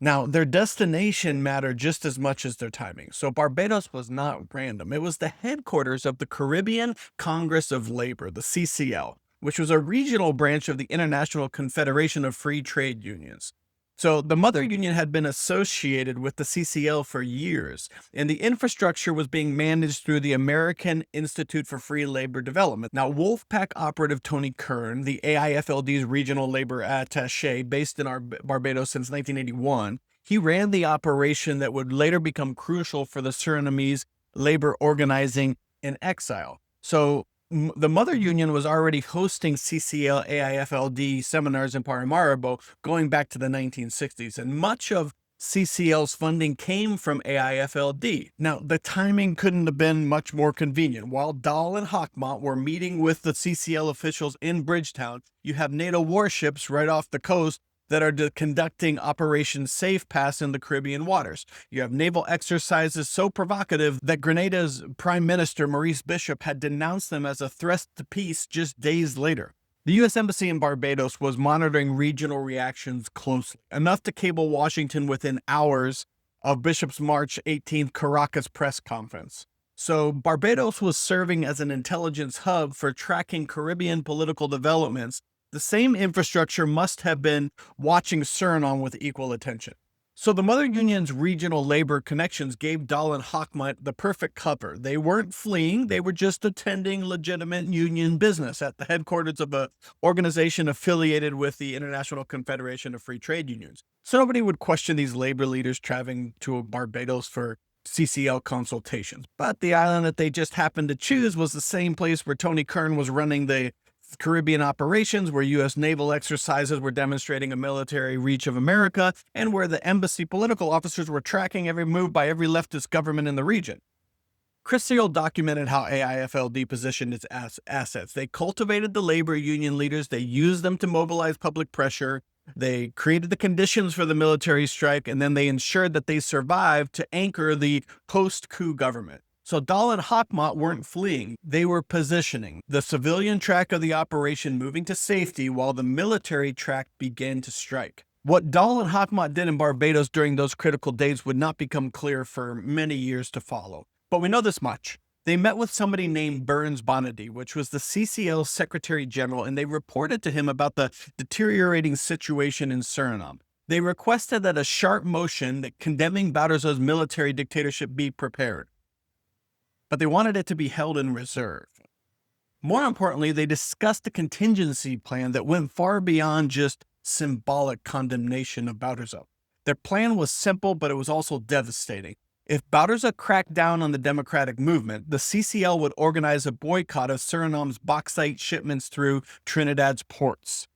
Now, their destination mattered just as much as their timing. So Barbados was not random. It was the headquarters of the Caribbean Congress of Labor, the CCL, which was a regional branch of the International Confederation of Free Trade Unions. So the mother union had been associated with the CCL for years, and the infrastructure was being managed through the American Institute for Free Labor Development. Now, Wolfpack operative Tony Kern, the AIFLD's regional labor attaché based in Barbados since 1981, he ran the operation that would later become crucial for the Surinamese labor organizing in exile. So the mother union was already hosting CCL AIFLD seminars in Paramaribo going back to the 1960s, and much of CCL's funding came from AIFLD. Now, the timing couldn't have been much more convenient. While Daal and Hakmat were meeting with the CCL officials in Bridgetown, you have NATO warships right off the coast that are conducting Operation Safe Pass in the Caribbean waters. You have naval exercises so provocative that Grenada's Prime Minister Maurice Bishop had denounced them as a threat to peace just days later. The U.S. Embassy in Barbados was monitoring regional reactions closely, enough to cable Washington within hours of Bishop's March 18th Caracas press conference. So Barbados was serving as an intelligence hub for tracking Caribbean political developments. The same infrastructure must have been watching Suriname with equal attention. So the mother union's regional labor connections gave Daal and Hakmat the perfect cover. They weren't fleeing, they were just attending legitimate union business at the headquarters of an organization affiliated with the International Confederation of Free Trade Unions. So nobody would question these labor leaders traveling to Barbados for CCL consultations. But the island that they just happened to choose was the same place where Tony Kern was running the Caribbean operations, where U.S. naval exercises were demonstrating a military reach of America, and where the embassy political officers were tracking every move by every leftist government in the region. Cyril documented how AIFLD positioned its assets. They cultivated the labor union leaders, they used them to mobilize public pressure, they created the conditions for the military strike, and then they ensured that they survived to anchor the post-coup government. So Daal and Hakmat weren't fleeing, they were positioning the civilian track of the operation moving to safety while the military track began to strike. What Daal and Hakmat did in Barbados during those critical days would not become clear for many years to follow. But we know this much. They met with somebody named Burns Bonady, which was the CCL Secretary General, and they reported to him about the deteriorating situation in Suriname. They requested that a sharp motion that condemning Bouterse's military dictatorship be prepared, but they wanted it to be held in reserve. More importantly, they discussed a contingency plan that went far beyond just symbolic condemnation of Bouterse. Their plan was simple, but it was also devastating. If Bouterse cracked down on the democratic movement, the CCL would organize a boycott of Suriname's bauxite shipments through Trinidad's ports.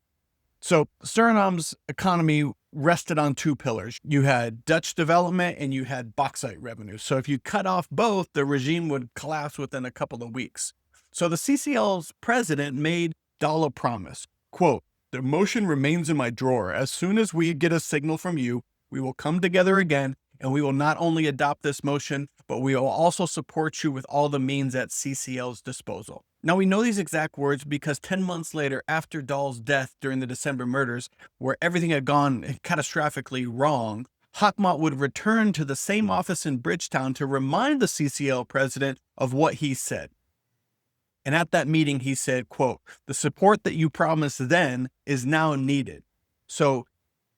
So Suriname's economy rested on two pillars. You had Dutch development and you had bauxite revenue. So if you cut off both, the regime would collapse within a couple of weeks. So the CCL's president made Daal a promise, quote, "The motion remains in my drawer. As soon as we get a signal from you, we will come together again, and we will not only adopt this motion, but we will also support you with all the means at CCL's disposal." Now, we know these exact words because 10 months later, after Daal's death during the December murders, where everything had gone catastrophically wrong, Hawkmout would return to the same office in Bridgetown to remind the CCL president of what he said. And at that meeting, he said, quote, "The support that you promised then is now needed." So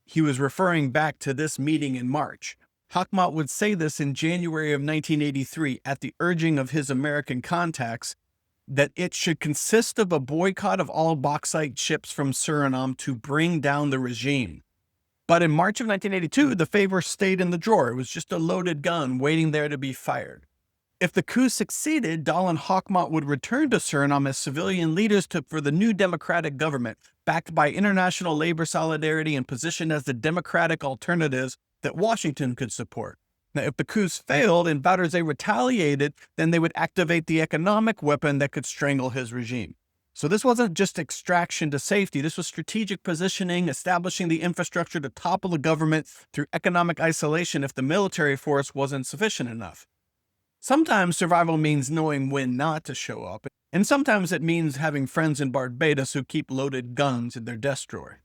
he was referring back to this meeting in March. Hawkmout would say this in January of 1983 at the urging of his American contacts, that it should consist of a boycott of all bauxite ships from Suriname to bring down the regime. But in March of 1982, the favor stayed in the drawer. It was just a loaded gun waiting there to be fired. If the coup succeeded, Daal and Hawkmout would return to Suriname as civilian leaders for the new democratic government, backed by international labor solidarity and positioned as the democratic alternatives that Washington could support. Now, if the coups failed and Bouderzee retaliated, then they would activate the economic weapon that could strangle his regime. So this wasn't just extraction to safety. This was strategic positioning, establishing the infrastructure to topple the government through economic isolation if the military force wasn't sufficient enough. Sometimes survival means knowing when not to show up, and sometimes it means having friends in Barbados who keep loaded guns in their desk drawer.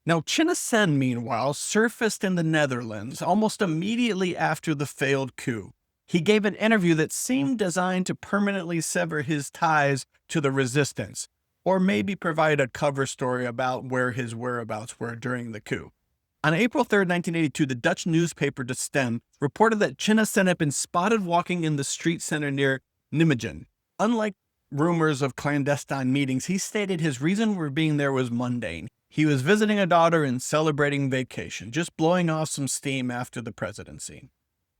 Now, Chinna Sen, meanwhile, surfaced in the Netherlands almost immediately after the failed coup. He gave an interview that seemed designed to permanently sever his ties to the resistance, or maybe provide a cover story about where his whereabouts were during the coup. On April 3, 1982, the Dutch newspaper De Stem reported that Chinna Sen had been spotted walking in the street center near Nijmegen. Unlike rumors of clandestine meetings, he stated his reason for being there was mundane. He was visiting a daughter and celebrating vacation, just blowing off some steam after the presidency.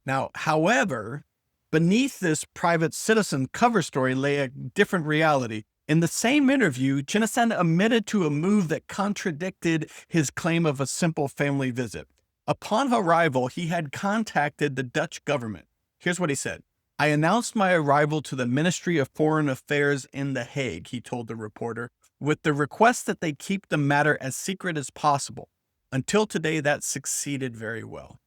Now, however, beneath this private citizen cover story lay a different reality. In the same interview, Chinna Sen admitted to a move that contradicted his claim of a simple family visit. Upon arrival, he had contacted the Dutch government. Here's what he said. "I announced my arrival to the Ministry of Foreign Affairs in The Hague," he told the reporter, "with the request that they keep the matter as secret as possible. Until today, that succeeded very well."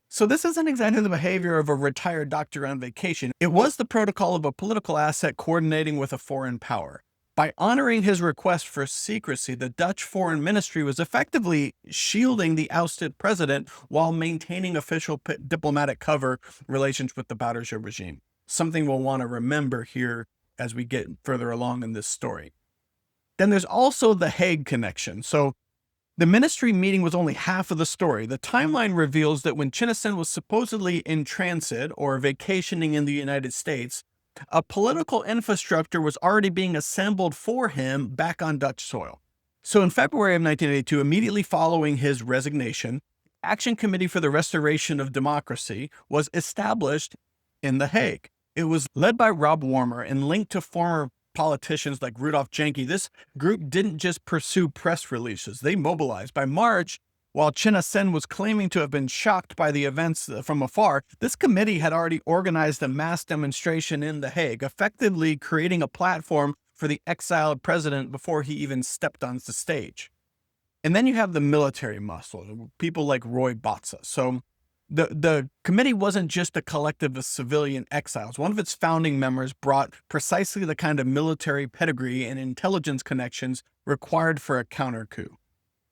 So this isn't exactly the behavior of a retired doctor on vacation. It was the protocol of a political asset coordinating with a foreign power. By honoring his request for secrecy, the Dutch Foreign Ministry was effectively shielding the ousted president while maintaining official diplomatic cover relations with the Bouderzee regime. Something we'll want to remember here as we get further along in this story. Then there's also the Hague connection. So the ministry meeting was only half of the story. The timeline reveals that when Chinna Sen was supposedly in transit or vacationing in the United States, a political infrastructure was already being assembled for him back on Dutch soil. So in February of 1982, immediately following his resignation, Action Committee for the Restoration of Democracy was established in The Hague. It was led by Rob Warmer and linked to former politicians like Rudolph Janke. This group didn't just pursue press releases. They mobilized. By March, while Chinna Sen was claiming to have been shocked by the events from afar, this committee had already organized a mass demonstration in The Hague, effectively creating a platform for the exiled president before he even stepped on the stage. And then you have the military muscle, people like Roy Botza. So the committee wasn't just a collective of civilian exiles. One of its founding members brought precisely the kind of military pedigree and intelligence connections required for a counter-coup.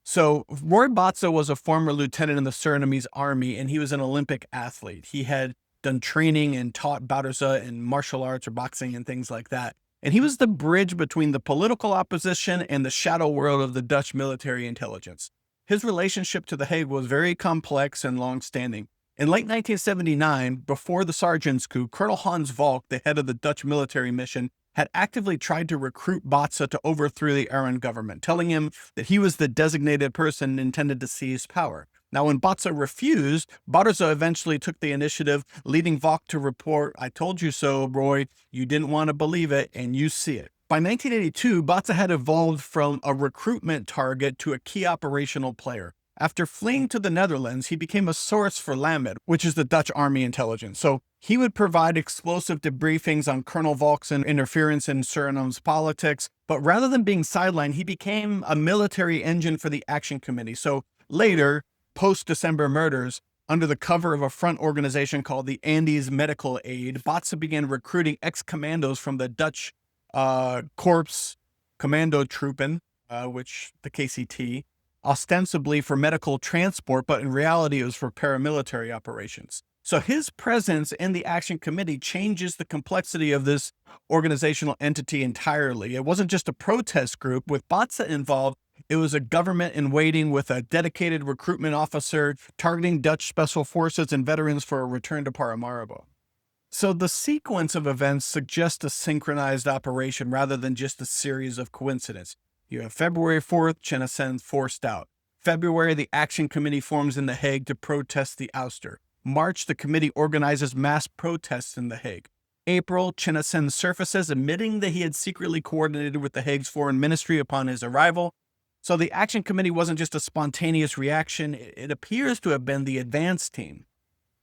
So Roy Botza was a former lieutenant in the Surinamese army, and he was an Olympic athlete. He had done training and taught Bouderzee in martial arts or boxing and things like that. And he was the bridge between the political opposition and the shadow world of the Dutch military intelligence. His relationship to The Hague was very complex and long-standing. In late 1979, before the Sergeant's coup, Colonel Hans Valk, the head of the Dutch military mission, had actively tried to recruit Botza to overthrow the Aron government, telling him that he was the designated person intended to seize power. Now, when Botza refused, Bouderzee eventually took the initiative, leading Valk to report, "I told you so, Roy. You didn't want to believe it, and you see it." By 1982, Botza had evolved from a recruitment target to a key operational player. After fleeing to the Netherlands, he became a source for Lamed, which is the Dutch army intelligence. So he would provide explosive debriefings on Colonel Volk's interference in Suriname's politics. But rather than being sidelined, he became a military engine for the Action Committee. So later, post-December murders, under the cover of a front organization called the Andes Medical Aid, Botza began recruiting ex-commandos from the Dutch Corps Commando Troepen, which the KCT, ostensibly for medical transport, but in reality it was for paramilitary operations. So his presence in the Action Committee changes the complexity of this organizational entity entirely. It wasn't just a protest group. With Botza involved, it was a government in waiting with a dedicated recruitment officer targeting Dutch special forces and veterans for a return to Paramaribo. So the sequence of events suggests a synchronized operation rather than just a series of coincidences. You have February 4th, Chen Ascend forced out. February, the Action Committee forms in The Hague to protest the ouster. March, the committee organizes mass protests in The Hague. April, Chen Ascend surfaces, admitting that he had secretly coordinated with The Hague's foreign ministry upon his arrival. So the Action Committee wasn't just a spontaneous reaction, it appears to have been the advance team.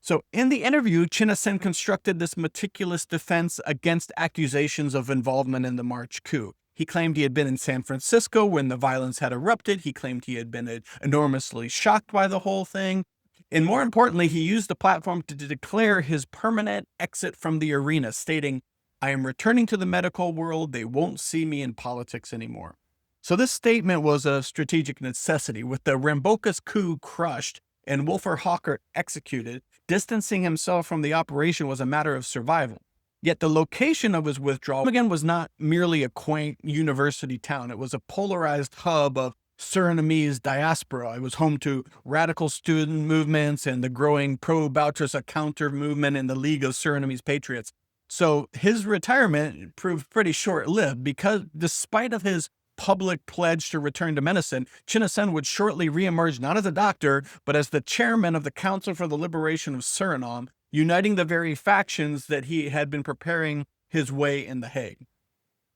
So in the interview, Chen Ascend constructed this meticulous defense against accusations of involvement in the March coup. He claimed he had been in San Francisco when the violence had erupted. He claimed he had been enormously shocked by the whole thing. And more importantly, he used the platform to declare his permanent exit from the arena, stating, "I am returning to the medical world. They won't see me in politics anymore." So this statement was a strategic necessity. With the Rambocus coup crushed and Wolfer Hawker executed, distancing himself from the operation was a matter of survival. Yet the location of his withdrawal, again, was not merely a quaint university town. It was a polarized hub of Surinamese diaspora. It was home to radical student movements and the growing pro-Bouterse counter movement in the League of Surinamese Patriots. So his retirement proved pretty short-lived because despite of his public pledge to return to medicine, Chen Ascend would shortly reemerge not as a doctor, but as the chairman of the Council for the Liberation of Suriname, uniting the very factions that he had been preparing his way in The Hague.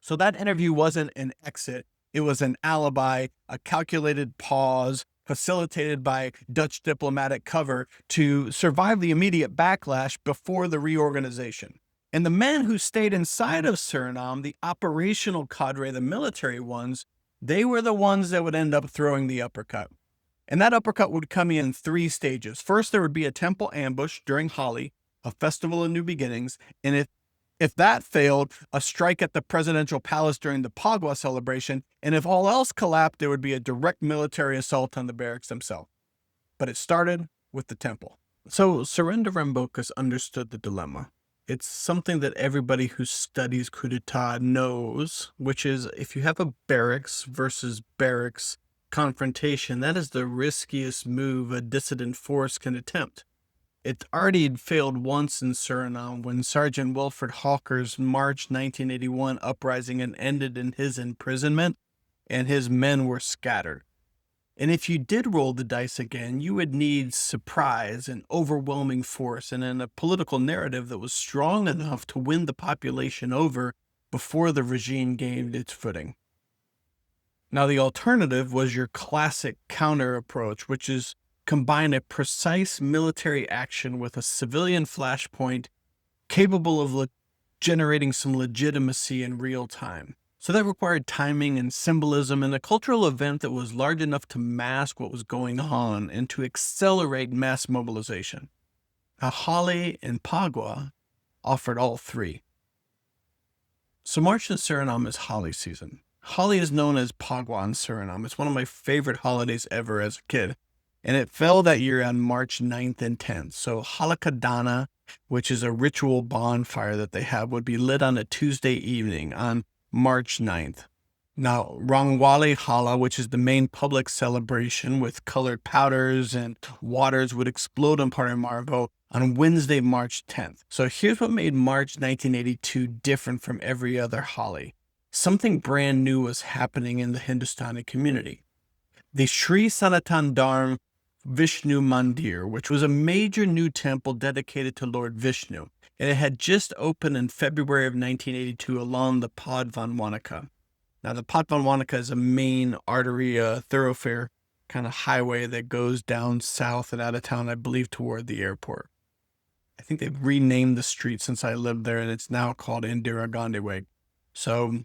So that interview wasn't an exit. It was an alibi, a calculated pause, facilitated by Dutch diplomatic cover to survive the immediate backlash before the reorganization. And the men who stayed inside of Suriname, the operational cadre, the military ones, they were the ones that would end up throwing the uppercut. And that uppercut would come in 3 stages. First, there would be a temple ambush during Holi, a festival of new beginnings. And if that failed, a strike at the presidential palace during the Phagwa celebration. And if all else collapsed, there would be a direct military assault on the barracks themselves. But it started with the temple. So Surrender Rambocus understood the dilemma. It's something that everybody who studies coup d'etat knows, which is if you have a barracks versus barracks confrontation, that is the riskiest move a dissident force can attempt. It already failed once in Suriname when Sergeant Wilfred Hawker's March 1981 uprising ended in his imprisonment, and his men were scattered. And if you did roll the dice again, you would need surprise and overwhelming force and in a political narrative that was strong enough to win the population over before the regime gained its footing. Now, the alternative was your classic counter approach, which is combine a precise military action with a civilian flashpoint capable of generating some legitimacy in real time. So that required timing and symbolism and a cultural event that was large enough to mask what was going on and to accelerate mass mobilization. Now, Holi and Phagwa offered all 3. So March in Suriname is Holi season. Holi is known as Phagwa in Suriname. It's one of my favorite holidays ever as a kid. And it fell that year on March 9th and 10th. So Halakadana, which is a ritual bonfire that they have, would be lit on a Tuesday evening on March 9th. Now, Rangwali Hala, which is the main public celebration with colored powders and waters, would explode in Paramaribo on Wednesday, March 10th. So here's what made March 1982 different from every other Holi. Something brand new was happening in the Hindustani community. The Sri Sanatan Dharm Vishnu Mandir, which was a major new temple dedicated to Lord Vishnu, and it had just opened in February of 1982 along the Pad Van Wanaka. Now, the Pad Van Wanaka is a main artery thoroughfare kind of highway that goes down south and out of town, I believe, toward the airport. I think they've renamed the street since I lived there, and it's now called Indira Gandhi Way. So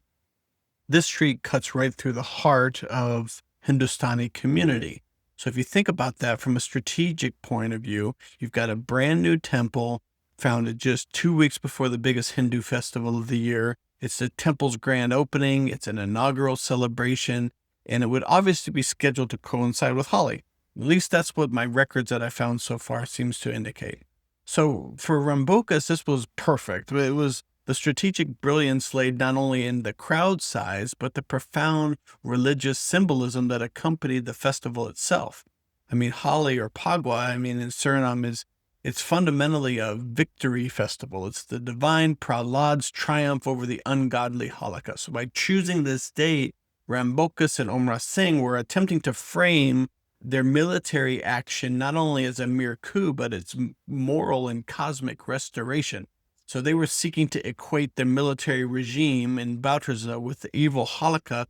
this street cuts right through the heart of Hindustani community. So if you think about that from a strategic point of view, you've got a brand new temple founded just 2 weeks before the biggest Hindu festival of the year. It's the temple's grand opening. It's an inaugural celebration, and it would obviously be scheduled to coincide with Holi. At least that's what my records that I found so far seems to indicate. So for Rambocus, this was perfect. It was the strategic brilliance laid not only in the crowd size, but the profound religious symbolism that accompanied the festival itself. I mean, Holi or Phagwa, in Suriname it's fundamentally a victory festival. It's the divine Prahlad's triumph over the ungodly Holika. So by choosing this date, Rambocus and Oemrawsingh were attempting to frame their military action not only as a mere coup, but its moral and cosmic restoration. So they were seeking to equate the military regime in Bautrza with the evil Holika,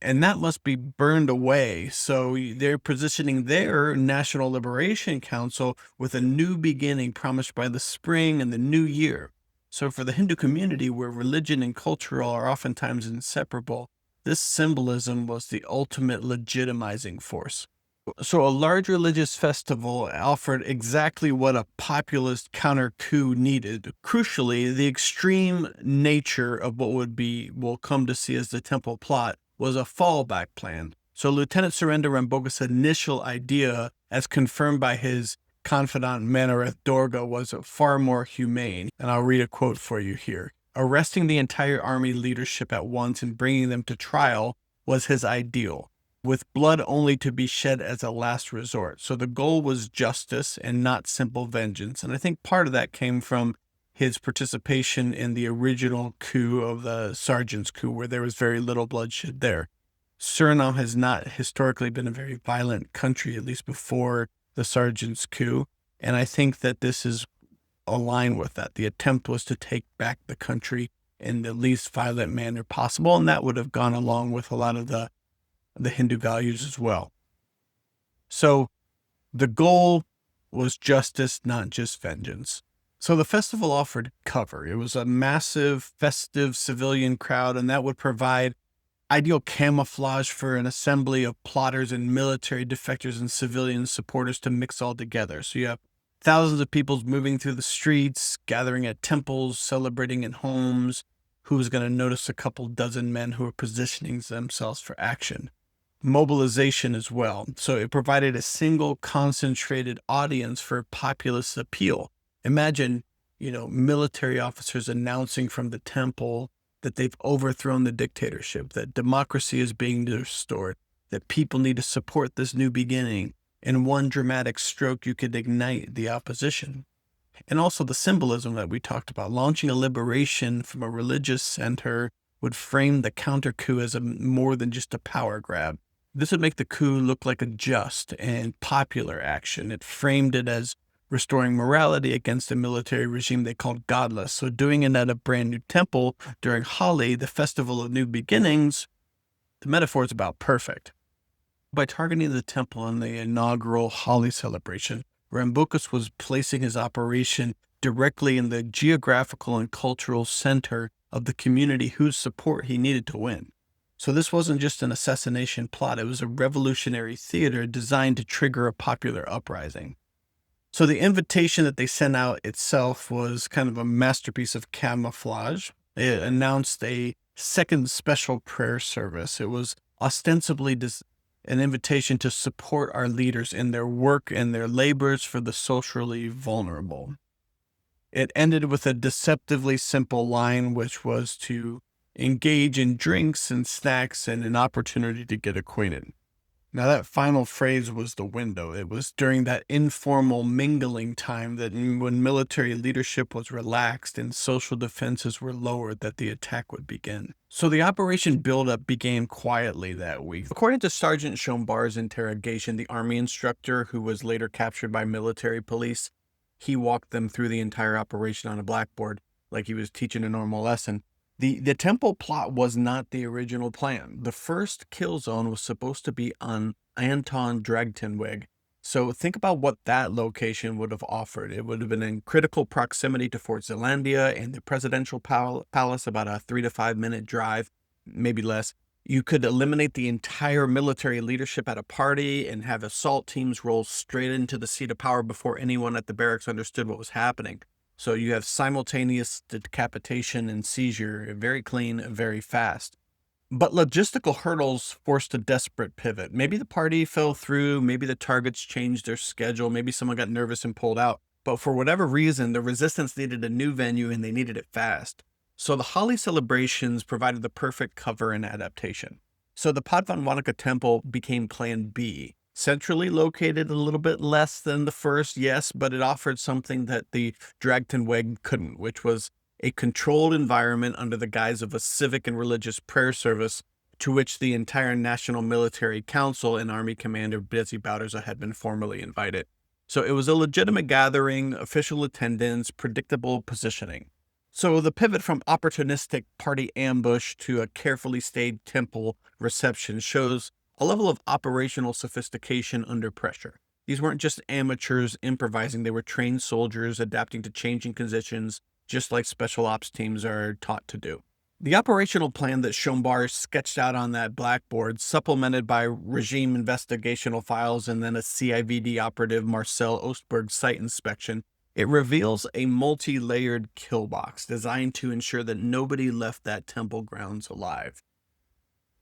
and that must be burned away. So they're positioning their National Liberation Council with a new beginning promised by the spring and the new year. So for the Hindu community, where religion and culture are oftentimes inseparable, this symbolism was the ultimate legitimizing force. So a large religious festival offered exactly what a populist counter-coup needed. Crucially, the extreme nature of what we'll come to see as the temple plot was a fallback plan. So Lieutenant Surrender Rambocus' initial idea, as confirmed by his confidant Manarath Dorga, was far more humane. And I'll read a quote for you here. Arresting the entire army leadership at once and bringing them to trial was his ideal, with blood only to be shed as a last resort. So the goal was justice and not simple vengeance. And I think part of that came from his participation in the original coup of the sergeant's coup, where there was very little bloodshed there. Suriname has not historically been a very violent country, at least before the sergeant's coup. And I think that this is aligned with that. The attempt was to take back the country in the least violent manner possible. And that would have gone along with a lot of the Hindu values as well. So the goal was justice, not just vengeance. So the festival offered cover. It was a massive, festive civilian crowd, and that would provide ideal camouflage for an assembly of plotters and military defectors and civilian supporters to mix all together. So you have thousands of people moving through the streets, gathering at temples, celebrating in homes. Who's going to notice a couple dozen men who are positioning themselves for action? Mobilization as well. So it provided a single concentrated audience for populist appeal. Imagine, military officers announcing from the temple that they've overthrown the dictatorship, that democracy is being restored, that people need to support this new beginning. In one dramatic stroke, you could ignite the opposition. And also the symbolism that we talked about, launching a liberation from a religious center would frame the counter-coup as more than just a power grab. This would make the coup look like a just and popular action. It framed it as restoring morality against a military regime they called godless. So doing it at a brand new temple during Holi, the festival of new beginnings, the metaphor is about perfect. By targeting the temple in the inaugural Holi celebration, Rambocus was placing his operation directly in the geographical and cultural center of the community whose support he needed to win. So this wasn't just an assassination plot. It was a revolutionary theater designed to trigger a popular uprising. So the invitation that they sent out itself was kind of a masterpiece of camouflage. It announced a second special prayer service. It was ostensibly an invitation to support our leaders in their work and their labors for the socially vulnerable. It ended with a deceptively simple line, which was to engage in drinks and snacks and an opportunity to get acquainted. Now, that final phrase was the window. It was during that informal mingling time that when military leadership was relaxed and social defenses were lowered that the attack would begin. So the operation buildup began quietly that week. According to Sergeant Shombar's interrogation, the army instructor, who was later captured by military police, he walked them through the entire operation on a blackboard like he was teaching a normal lesson. The temple plot was not the original plan. The first kill zone was supposed to be on Anton Dragtenweg. So think about what that location would have offered. It would have been in critical proximity to Fort Zeelandia and the presidential palace, about a 3 to 5 minute drive, maybe less. You could eliminate the entire military leadership at a party and have assault teams roll straight into the seat of power before anyone at the barracks understood what was happening. So you have simultaneous decapitation and seizure, very clean, very fast. But logistical hurdles forced a desperate pivot. Maybe the party fell through, maybe the targets changed their schedule, maybe someone got nervous and pulled out. But for whatever reason, the resistance needed a new venue and they needed it fast. So the Holi celebrations provided the perfect cover and adaptation. So the Pad Van Wanaka Temple became Plan B. Centrally located, a little bit less than the first, yes, but it offered something that the Dragtenweg couldn't, which was a controlled environment under the guise of a civic and religious prayer service to which the entire National Military Council and Army Commander Bezi Bouterza had been formally invited. So it was a legitimate gathering, official attendance, predictable positioning. So the pivot from opportunistic party ambush to a carefully staged temple reception shows a level of operational sophistication under pressure. These weren't just amateurs improvising, they were trained soldiers adapting to changing conditions, just like special ops teams are taught to do. The operational plan that Schombar sketched out on that blackboard, supplemented by regime investigational files and then a CIVD operative Marcel Ostberg's site inspection, it reveals a multi-layered kill box designed to ensure that nobody left that temple grounds alive.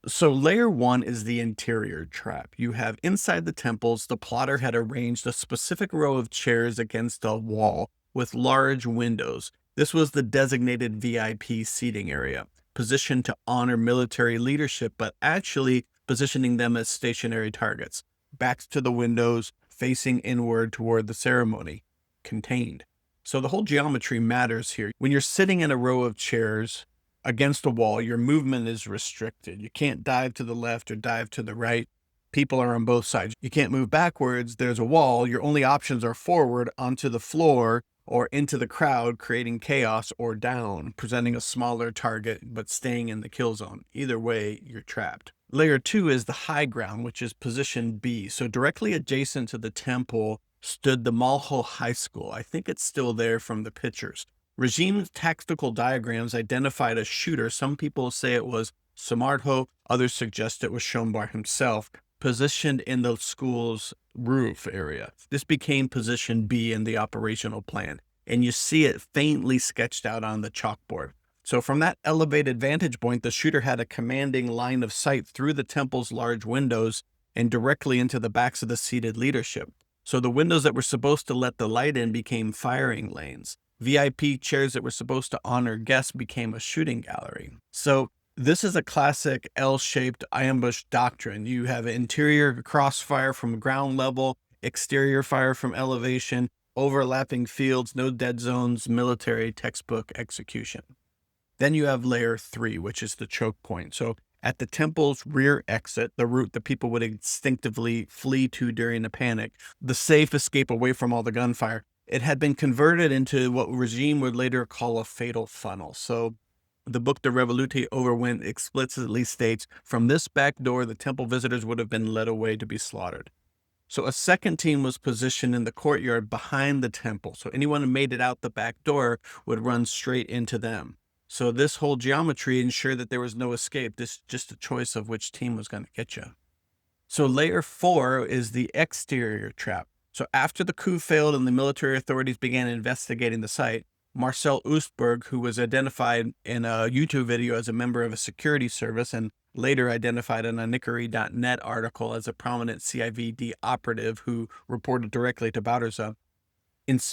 So layer 1 is the interior trap. You have inside the temples, the plotter had arranged a specific row of chairs against a wall with large windows. This was the designated VIP seating area, positioned to honor military leadership, but actually positioning them as stationary targets, backs to the windows, facing inward toward the ceremony, contained. So the whole geometry matters here. When you're sitting in a row of chairs against a wall, your movement is restricted. You can't dive to the left or dive to the right. People are on both sides. You can't move backwards. There's a wall. Your only options are forward, onto the floor, or into the crowd, creating chaos, or down, presenting a smaller target, but staying in the kill zone. Either way, you're trapped. Layer 2 is the high ground, which is position B. So directly adjacent to the temple stood the Malho High School. I think it's still there from the pictures. Regime tactical diagrams identified a shooter. Some people say it was Samartho, others suggest it was Schombar himself, positioned in the school's roof area. This became position B in the operational plan, and you see it faintly sketched out on the chalkboard. So from that elevated vantage point, the shooter had a commanding line of sight through the temple's large windows and directly into the backs of the seated leadership. So the windows that were supposed to let the light in became firing lanes. VIP chairs that were supposed to honor guests became a shooting gallery. So this is a classic L-shaped ambush doctrine. You have interior crossfire from ground level, exterior fire from elevation, overlapping fields, no dead zones, military textbook execution. Then you have layer 3, which is the choke point. So at the temple's rear exit, the route that people would instinctively flee to during a panic, the safe escape away from all the gunfire, it had been converted into what regime would later call a fatal funnel. So the book De Revolute Overwent explicitly states, from this back door, the temple visitors would have been led away to be slaughtered. So a second team was positioned in the courtyard behind the temple. So anyone who made it out the back door would run straight into them. So this whole geometry ensured that there was no escape. This is just a choice of which team was going to get you. So layer 4 is the exterior trap. So after the coup failed and the military authorities began investigating the site, Marcel Oostberg, who was identified in a YouTube video as a member of a security service and later identified in a Nickery.net article as a prominent CIVD operative who reported directly to Bouterza,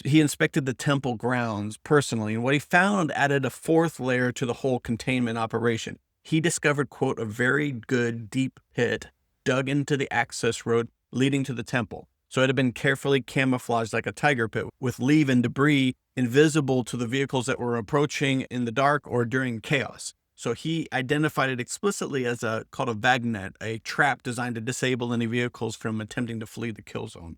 he inspected the temple grounds personally, and what he found added a fourth layer to the whole containment operation. He discovered, quote, a very good deep pit dug into the access road leading to the temple. So it had been carefully camouflaged like a tiger pit, with leaf and debris invisible to the vehicles that were approaching in the dark or during chaos. So he identified it explicitly as called a Vagnet, a trap designed to disable any vehicles from attempting to flee the kill zone.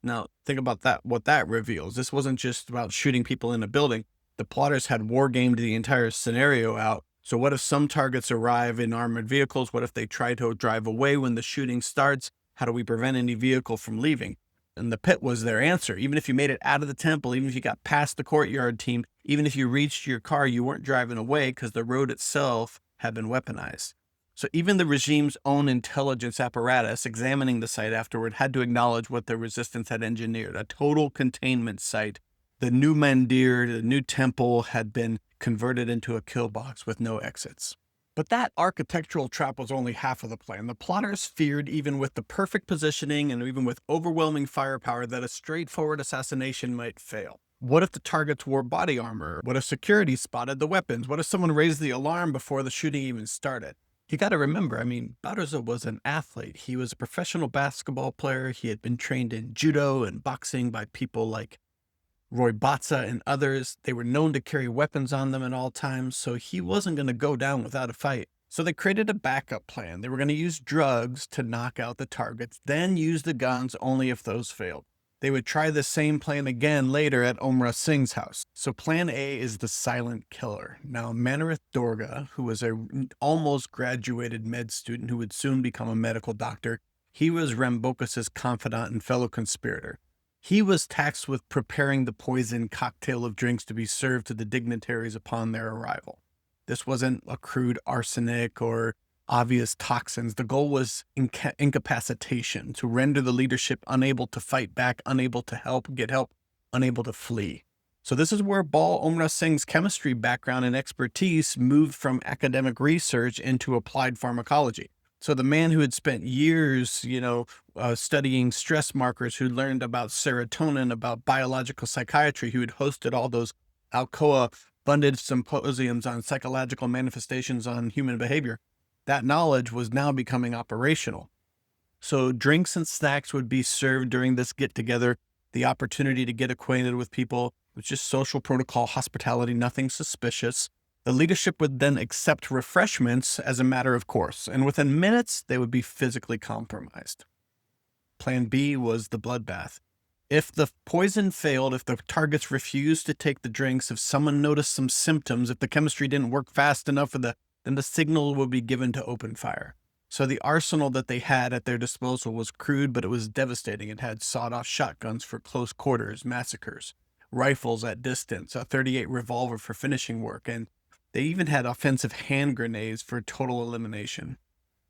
Now, think about that, what that reveals. This wasn't just about shooting people in a building. The plotters had war gamed the entire scenario out So what if some targets arrive in armored vehicles? What if they try to drive away when the shooting starts? How do we prevent any vehicle from leaving? And the pit was their answer. Even if you made it out of the temple, even if you got past the courtyard team, even if you reached your car, you weren't driving away because the road itself had been weaponized. So even the regime's own intelligence apparatus examining the site afterward had to acknowledge what the resistance had engineered, a total containment site. The new mandir, the new temple, had been converted into a kill box with no exits. But that architectural trap was only half of the plan. The plotters feared, even with the perfect positioning and even with overwhelming firepower, that a straightforward assassination might fail. What if the targets wore body armor? What if security spotted the weapons? What if someone raised the alarm before the shooting even started? You got to remember, Barbados was an athlete. He was a professional basketball player. He had been trained in judo and boxing by people like Roy Batza and others. They were known to carry weapons on them at all times, so he wasn't going to go down without a fight. So they created a backup plan. They were going to use drugs to knock out the targets, then use the guns only if those failed. They would try the same plan again later at Oemrawsingh's house. So plan A is the silent killer. Now, Manarith Dorga, who was a almost graduated med student who would soon become a medical doctor, he was Rambocus's confidant and fellow conspirator. He was tasked with preparing the poison cocktail of drinks to be served to the dignitaries upon their arrival. This wasn't a crude arsenic or obvious toxins. The goal was incapacitation, to render the leadership unable to fight back, unable to get help, unable to flee. So this is where Baal Oemrawsingh's chemistry background and expertise moved from academic research into applied pharmacology. So the man who had spent years, studying stress markers, who learned about serotonin, about biological psychiatry, who had hosted all those ALCOA funded symposiums on psychological manifestations on human behavior, that knowledge was now becoming operational. So drinks and snacks would be served during this get-together, the opportunity to get acquainted with people. It was just social protocol, hospitality, nothing suspicious. The leadership would then accept refreshments as a matter of course, and within minutes, they would be physically compromised. Plan B was the bloodbath. If the poison failed, if the targets refused to take the drinks, if someone noticed some symptoms, if the chemistry didn't work fast enough then the signal would be given to open fire. So the arsenal that they had at their disposal was crude, but it was devastating. It had sawed-off shotguns for close quarters massacres, rifles at distance, a .38 revolver for finishing work, and they even had offensive hand grenades for total elimination.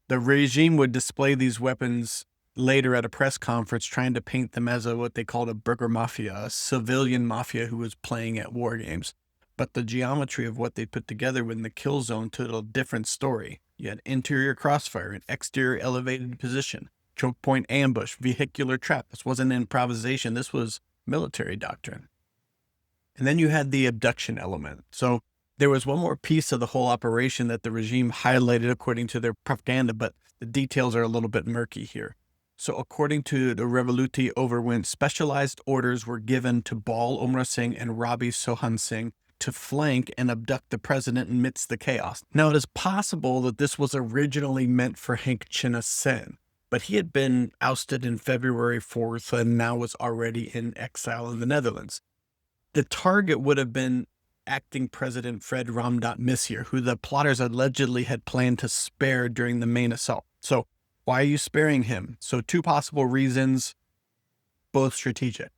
The regime would display these weapons later at a press conference, trying to paint them as what they called a burger mafia, a civilian mafia who was playing at war games. But the geometry of what they put together in the kill zone told a different story. You had interior crossfire, an exterior elevated position, choke point ambush, vehicular trap. This wasn't improvisation. This was military doctrine. And then you had the abduction element. So there was one more piece of the whole operation that the regime highlighted according to their propaganda, but the details are a little bit murky here. So according to the Revoluti Overwind, specialized orders were given to Baal Oemrawsingh and Rabi Sohan Singh to flank and abduct the president amidst the chaos. Now, it is possible that this was originally meant for Henk Chinna Sen, but he had been ousted in February 4th and now was already in exile in the Netherlands. The target would have been acting President Fred Ramdat Messier, who the plotters allegedly had planned to spare during the main assault. So why are you sparing him? So two possible reasons, both strategic.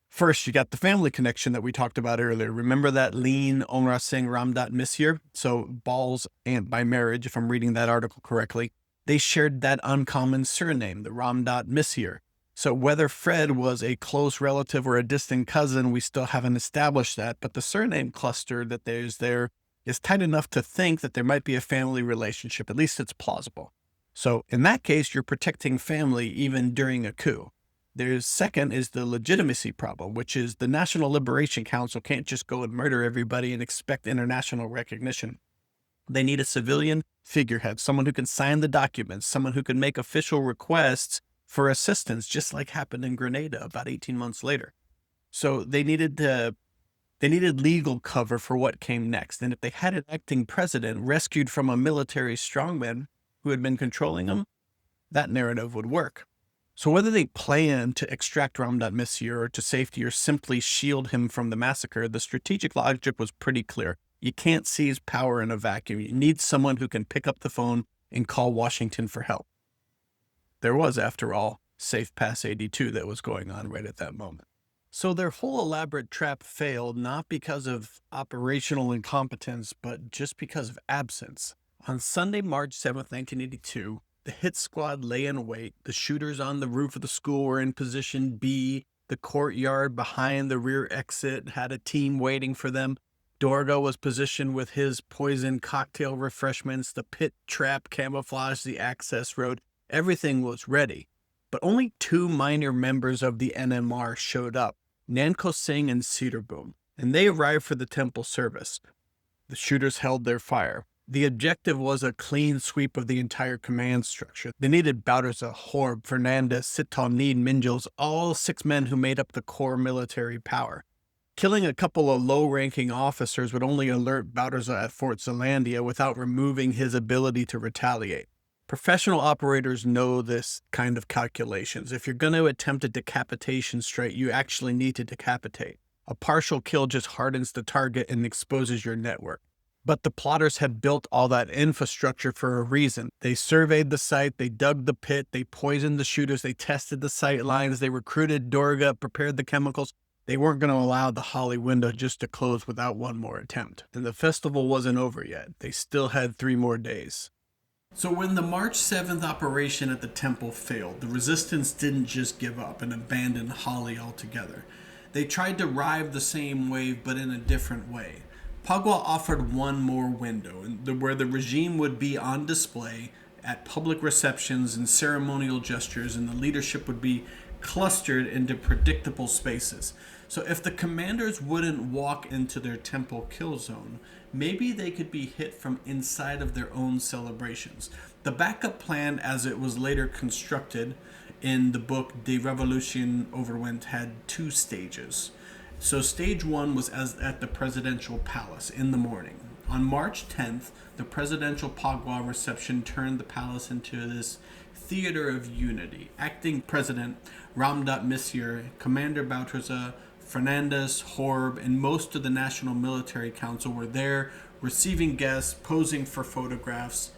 First, you got the family connection that we talked about earlier. Remember that lean Oemrawsingh Ramdat Messier? So Baal's aunt by marriage, if I'm reading that article correctly, they shared that uncommon surname, the Ramdat Messier. So whether Fred was a close relative or a distant cousin, we still haven't established that, but the surname cluster that there's there is tight enough to think that there might be a family relationship. At least it's plausible. So in that case, you're protecting family even during a coup. There's second is the legitimacy problem, which is the National Liberation Council can't just go and murder everybody and expect international recognition. They need a civilian figurehead, someone who can sign the documents, someone who can make official requests for assistance, just like happened in Grenada about 18 months later. So they needed legal cover for what came next. And if they had an acting president rescued from a military strongman who had been controlling them, that narrative would work. So whether they planned to extract Ramdat Messier to safety or simply shield him from the massacre, the strategic logic was pretty clear. You can't seize power in a vacuum. You need someone who can pick up the phone and call Washington for help. There was, after all, Safe Pass 82 that was going on right at that moment. So their whole elaborate trap failed, not because of operational incompetence, but just because of absence. On Sunday, March 7th, 1982, the hit squad lay in wait. The shooters on the roof of the school were in position B. The courtyard behind the rear exit had a team waiting for them. Dorga was positioned with his poison cocktail refreshments. The pit trap camouflaged the access road. Everything was ready. But only 2 minor members of the NMR showed up, Nankosing and Cedarboom, and they arrived for the temple service. The shooters held their fire. The objective was a clean sweep of the entire command structure. They needed Bauderza, Horb, Fernandez, Sitalnid, Minjals, all 6 men who made up the core military power. Killing a couple of low-ranking officers would only alert Bauderza at Fort Zeelandia without removing his ability to retaliate. Professional operators know this kind of calculations. If you're going to attempt a decapitation strike, you actually need to decapitate. A partial kill just hardens the target and exposes your network. But the plotters had built all that infrastructure for a reason. They surveyed the site, they dug the pit, they poisoned the shooters, they tested the sight lines, they recruited Dorga, prepared the chemicals. They weren't going to allow the Holi window just to close without one more attempt. And the festival wasn't over yet. They still had 3 more days. So when the March 7th operation at the temple failed, the resistance didn't just give up and abandon Holi altogether. They tried to ride the same wave, but in a different way. Phagwa offered one more window, where the regime would be on display at public receptions and ceremonial gestures, and the leadership would be clustered into predictable spaces. So if the commanders wouldn't walk into their temple kill zone, maybe they could be hit from inside of their own celebrations. The backup plan, as it was later constructed in the book De Revolution Overwent, had 2 stages. So stage 1 was at the presidential palace in the morning. On March 10th, the presidential Phagwa reception turned the palace into this theater of unity. Acting President Ramdat Misir, Commander Bauderza, Fernandez, Horb, and most of the National Military Council were there, receiving guests, posing for photographs.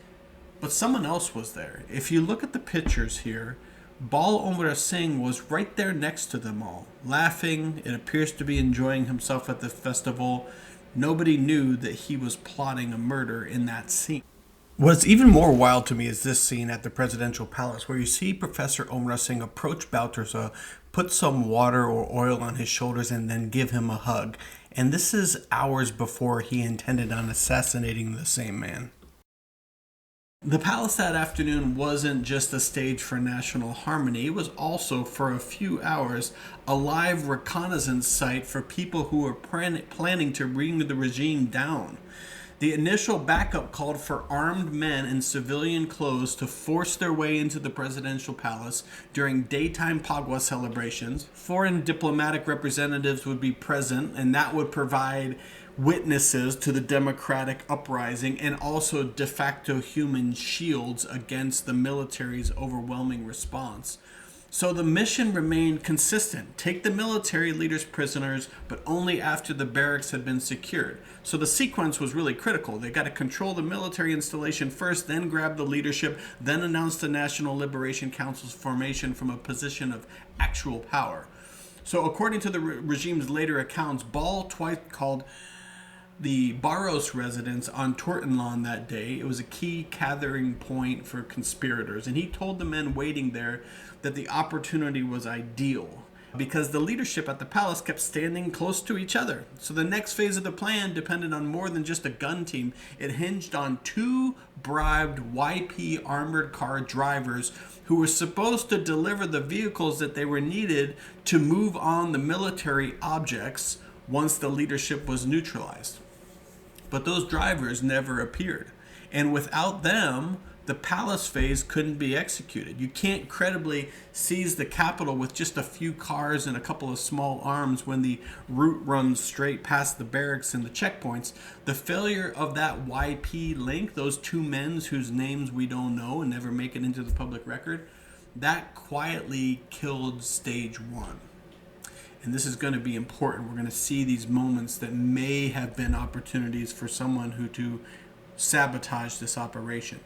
But someone else was there. If you look at the pictures here, Baal Oemrawsingh was right there next to them all, laughing. It appears to be enjoying himself at the festival. Nobody knew that he was plotting a murder in that scene. What's even more wild to me is this scene at the presidential palace, where you see Professor Oemrawsingh approach Bauderza, put some water or oil on his shoulders, and then give him a hug. And this is hours before he intended on assassinating the same man. The palace that afternoon wasn't just a stage for national harmony. It was also, for a few hours, a live reconnaissance site for people who were planning to bring the regime down. The initial backup called for armed men in civilian clothes to force their way into the presidential palace during daytime Phagwa celebrations. Foreign diplomatic representatives would be present, and that would provide witnesses to the democratic uprising and also de facto human shields against the military's overwhelming response. So the mission remained consistent. Take the military leaders prisoners, but only after the barracks had been secured. So the sequence was really critical. They got to control the military installation first, then grab the leadership, then announce the National Liberation Council's formation from a position of actual power. So according to the regime's later accounts, Baal twice called the Barbados residence on Tortenlawn that day. It was a key gathering point for conspirators, and he told the men waiting there that the opportunity was ideal because the leadership at the palace kept standing close to each other. So the next phase of the plan depended on more than just a gun team. It hinged on 2 bribed YP armored car drivers who were supposed to deliver the vehicles that they were needed to move on the military objects once the leadership was neutralized. But those drivers never appeared. And without them, the palace phase couldn't be executed. You can't credibly seize the capital with just a few cars and a couple of small arms when the route runs straight past the barracks and the checkpoints. The failure of that YP link, those 2 men whose names we don't know and never make it into the public record, that quietly killed stage 1. And this is going to be important. We're going to see these moments that may have been opportunities for someone who to sabotage this operation.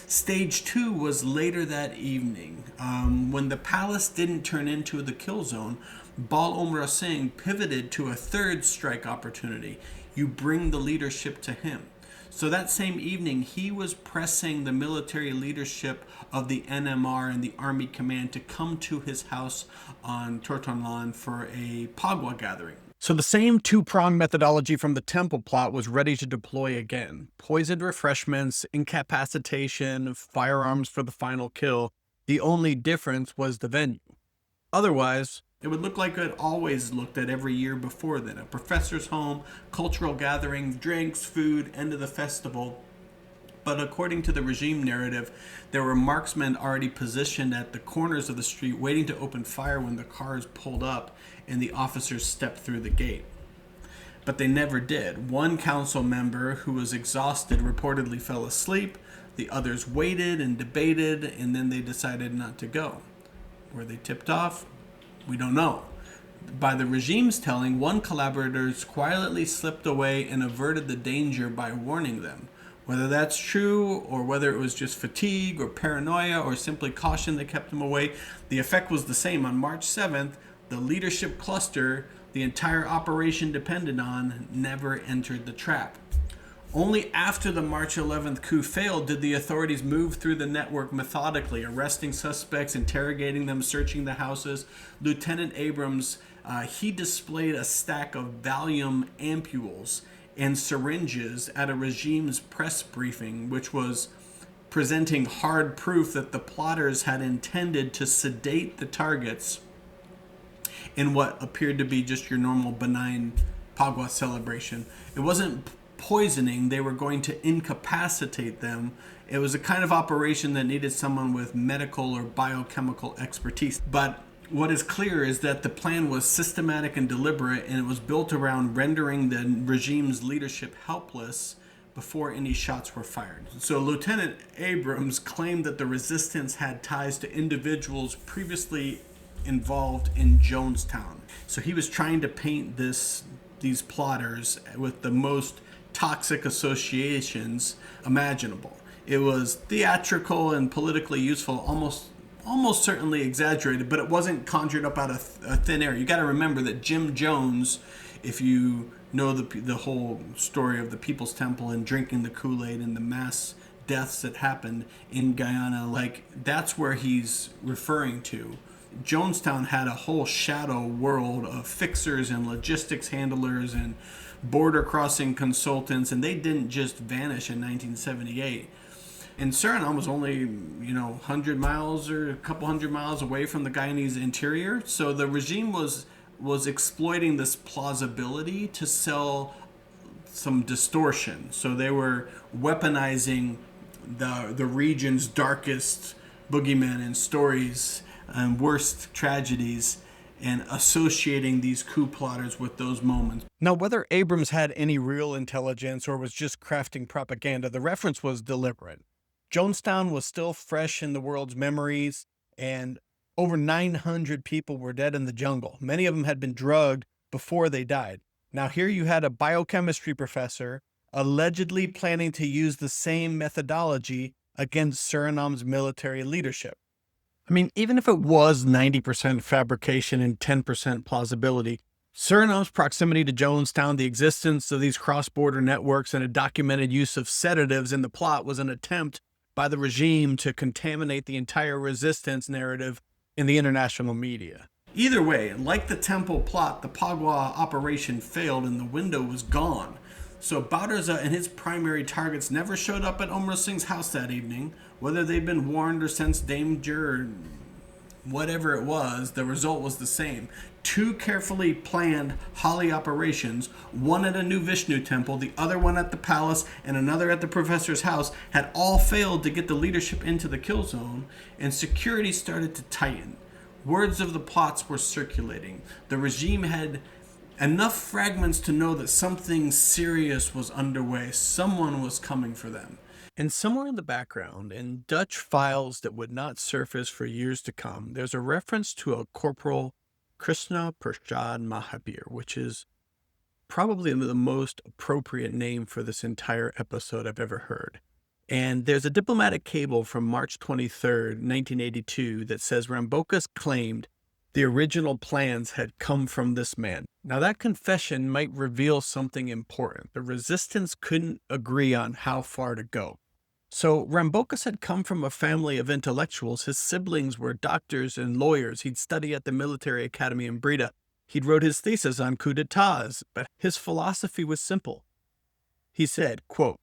Stage 2 was later that evening. When the palace didn't turn into the kill zone, Baal Oemrawsingh pivoted to a third strike opportunity. You bring the leadership to him. So that same evening, he was pressing the military leadership of the NMR and the Army Command to come to his house on Tortonlan for a Phagwa gathering. So the same two-pronged methodology from the temple plot was ready to deploy again. Poisoned refreshments, incapacitation, firearms for the final kill. The only difference was the venue. Otherwise, it would look like it always looked at every year before then. A professor's home, cultural gathering, drinks, food, end of the festival. But according to the regime narrative, there were marksmen already positioned at the corners of the street waiting to open fire when the cars pulled up and the officers stepped through the gate. But they never did. One council member who was exhausted reportedly fell asleep. The others waited and debated, and then they decided not to go. Were they tipped off? We don't know. By the regime's telling, one collaborator quietly slipped away and averted the danger by warning them. Whether that's true, or whether it was just fatigue or paranoia or simply caution that kept him away, the effect was the same. On March 7th, the leadership cluster the entire operation depended on never entered the trap. Only after the March 11th coup failed did the authorities move through the network methodically, arresting suspects, interrogating them, searching the houses. Lieutenant Abrams, he displayed a stack of Valium ampules and syringes at a regime's press briefing, which was presenting hard proof that the plotters had intended to sedate the targets in what appeared to be just your normal benign Phagwa celebration. It wasn't poisoning, they were going to incapacitate them. It was a kind of operation that needed someone with medical or biochemical expertise. But what is clear is that the plan was systematic and deliberate, and it was built around rendering the regime's leadership helpless before any shots were fired. So Lieutenant Abrams claimed that the resistance had ties to individuals previously involved in Jonestown. So he was trying to paint these plotters with the most toxic associations imaginable. It was theatrical and politically useful, almost certainly exaggerated, but it wasn't conjured up out of thin air. You got to remember that Jim Jones, if you know the whole story of the People's Temple and drinking the Kool-Aid and the mass deaths that happened in Guyana, like that's where he's referring to. Jonestown had a whole shadow world of fixers and logistics handlers and border crossing consultants, and they didn't just vanish in 1978. And Suriname was only, 100 miles or a couple hundred miles away from the Guyanese interior. So the regime was exploiting this plausibility to sell some distortion. So they were weaponizing the region's darkest boogeymen and stories and worst tragedies and associating these coup plotters with those moments. Now, whether Abrams had any real intelligence or was just crafting propaganda, the reference was deliberate. Jonestown was still fresh in the world's memories, and over 900 people were dead in the jungle. Many of them had been drugged before they died. Now, here you had a biochemistry professor allegedly planning to use the same methodology against Suriname's military leadership. I mean, even if it was 90% fabrication and 10% plausibility, Suriname's proximity to Jonestown, the existence of these cross-border networks, and a documented use of sedatives in the plot was an attempt by the regime to contaminate the entire resistance narrative in the international media. Either way, like the temple plot, the Phagwa operation failed and the window was gone. So Bauderza and his primary targets never showed up at Oemrawsingh's house that evening. Whether they'd been warned or sensed danger or whatever it was, the result was the same. Two carefully planned Holi operations, one at a new Vishnu temple, the other one at the palace, and another at the professor's house, had all failed to get the leadership into the kill zone, and security started to tighten. Words of the plots were circulating. The regime had enough fragments to know that something serious was underway. Someone was coming for them. And somewhere in the background, in Dutch files that would not surface for years to come, there's a reference to a Corporal Krishna Prasad Mahabir, which is probably the most appropriate name for this entire episode I've ever heard. And there's a diplomatic cable from March 23rd, 1982 that says Rambocus claimed the original plans had come from this man. Now that confession might reveal something important. The resistance couldn't agree on how far to go. So Rambocus had come from a family of intellectuals. His siblings were doctors and lawyers. He'd studied at the military academy in Breda. He'd wrote his thesis on coups d'etats, but his philosophy was simple. He said, quote,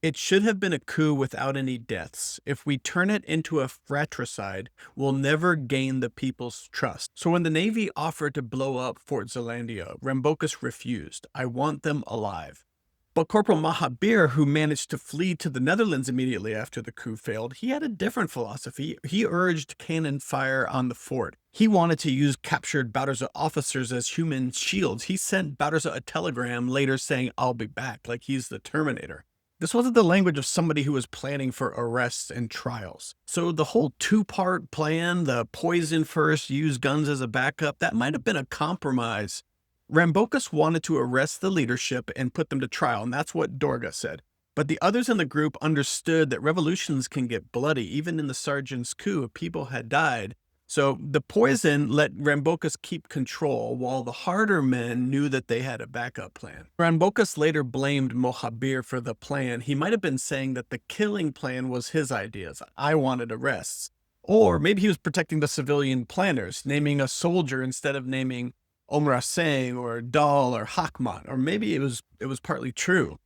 "It should have been a coup without any deaths. If we turn it into a fratricide, we'll never gain the people's trust." So when the Navy offered to blow up Fort Zeelandia, Rambocus refused. "I want them alive." But Corporal Mahabir, who managed to flee to the Netherlands immediately after the coup failed, he had a different philosophy. He urged cannon fire on the fort. He wanted to use captured Bauderza officers as human shields. He sent Bauderza a telegram later saying, "I'll be back," like he's the Terminator. This wasn't the language of somebody who was planning for arrests and trials. So the whole two-part plan, the poison first, use guns as a backup, that might have been a compromise. Rambocus wanted to arrest the leadership and put them to trial, and that's what Dorga said. But the others in the group understood that revolutions can get bloody. Even in the sergeant's coup, people had died. So the poison let Rambocus keep control, while the harder men knew that they had a backup plan. Rambocus later blamed Mahabir for the plan. He might have been saying that the killing plan was his ideas. I wanted arrests. Or maybe he was protecting the civilian planners, naming a soldier instead of naming Oemrawsingh or Daal or Hakmat. Or maybe it was partly true.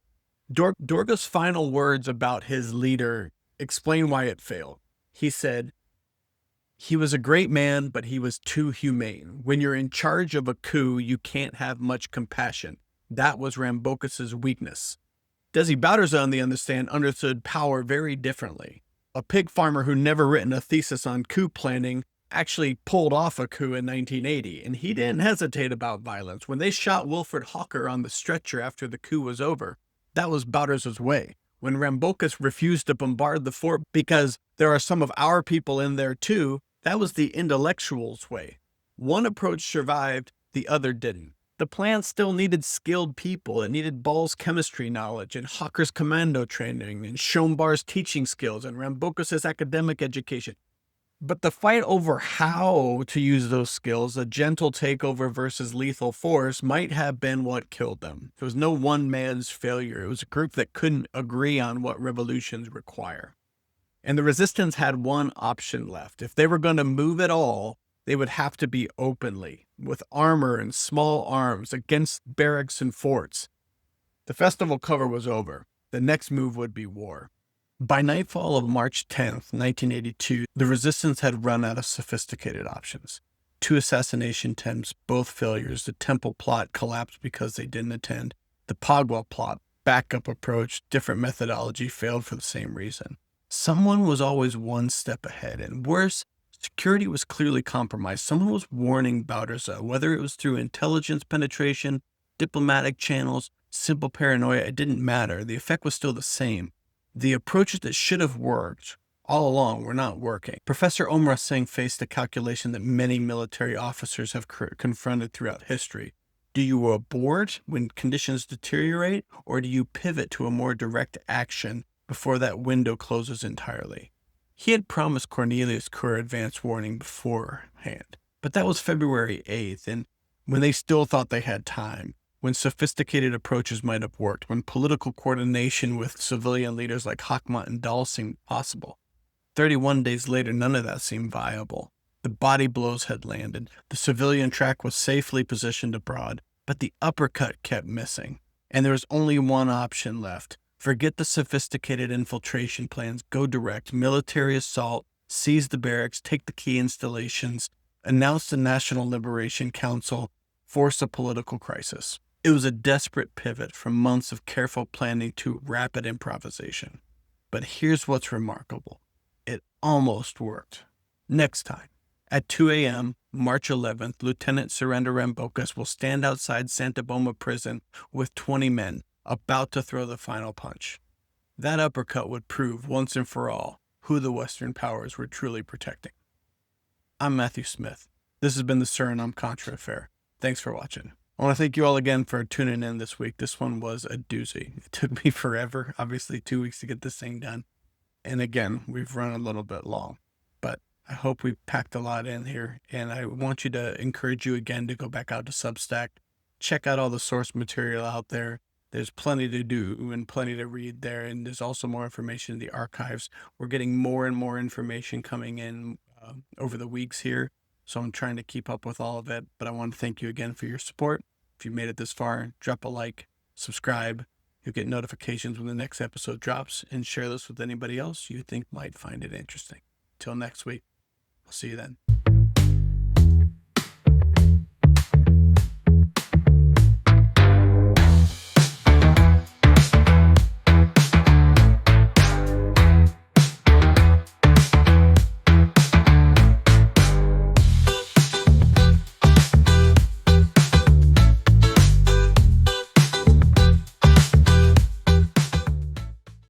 Dorga's final words about his leader explain why it failed. He said, "He was a great man, but he was too humane. When you're in charge of a coup, you can't have much compassion. That was Rambocus's weakness." Desi Bauderza, on the other hand, understood power very differently. A pig farmer who never written a thesis on coup planning actually pulled off a coup in 1980, and he didn't hesitate about violence. When they shot Wilfred Hawker on the stretcher after the coup was over, that was Bauderza's way. When Rambocus refused to bombard the fort because there are some of our people in there too, that was the intellectual's way. One approach survived, the other didn't. The plan still needed skilled people. It needed Ball's chemistry knowledge and Hawker's commando training and Schombar's teaching skills and Rambocus's academic education. But the fight over how to use those skills, a gentle takeover versus lethal force, might have been what killed them. It was no one man's failure. It was a group that couldn't agree on what revolutions require. And the resistance had one option left. If they were going to move at all, they would have to be openly, with armor and small arms against barracks and forts. The festival cover was over. The next move would be war. By nightfall of March 10th, 1982, the resistance had run out of sophisticated options. 2 assassination attempts, both failures. The temple plot collapsed because they didn't attend. The Phagwa plot, backup approach, different methodology, failed for the same reason. Someone was always one step ahead, and worse, security was clearly compromised. Someone was warning Bauderza, whether it was through intelligence penetration, diplomatic channels, simple paranoia, it didn't matter. The effect was still the same. The approaches that should have worked all along were not working. Professor Oemrawsingh faced a calculation that many military officers have confronted throughout history. Do you abort when conditions deteriorate, or do you pivot to a more direct action before that window closes entirely? He had promised Cornelius Kerr advance warning beforehand, but that was February 8th, and when they still thought they had time, when sophisticated approaches might have worked, when political coordination with civilian leaders like Hakmat and Daal seemed possible. 31 days later, none of that seemed viable. The body blows had landed. The civilian track was safely positioned abroad, but the uppercut kept missing. And there was only one option left. Forget the sophisticated infiltration plans. Go direct. Military assault. Seize the barracks. Take the key installations. Announce the National Liberation Council. Force a political crisis. It was a desperate pivot from months of careful planning to rapid improvisation. But here's what's remarkable. It almost worked. Next time, at 2 a.m., March 11th, Lieutenant Surrender Rambocus will stand outside Santa Boma prison with 20 men, about to throw the final punch. That uppercut would prove once and for all who the Western powers were truly protecting. I'm Matthew Smith. This has been the Suriname Contra affair. Thanks for watching. I want to thank you all again for tuning in this week. This one was a doozy. It took me forever, obviously 2 weeks to get this thing done. And again, we've run a little bit long, but I hope we packed a lot in here. And I want you to encourage you again to go back out to Substack, check out all the source material out there. There's plenty to do and plenty to read there. And there's also more information in the archives. We're getting more and more information coming in over the weeks here. So I'm trying to keep up with all of it. But I want to thank you again for your support. If you made it this far, drop a like, subscribe. You'll get notifications when the next episode drops, and share this with anybody else you think might find it interesting. Till next week, I'll see you then.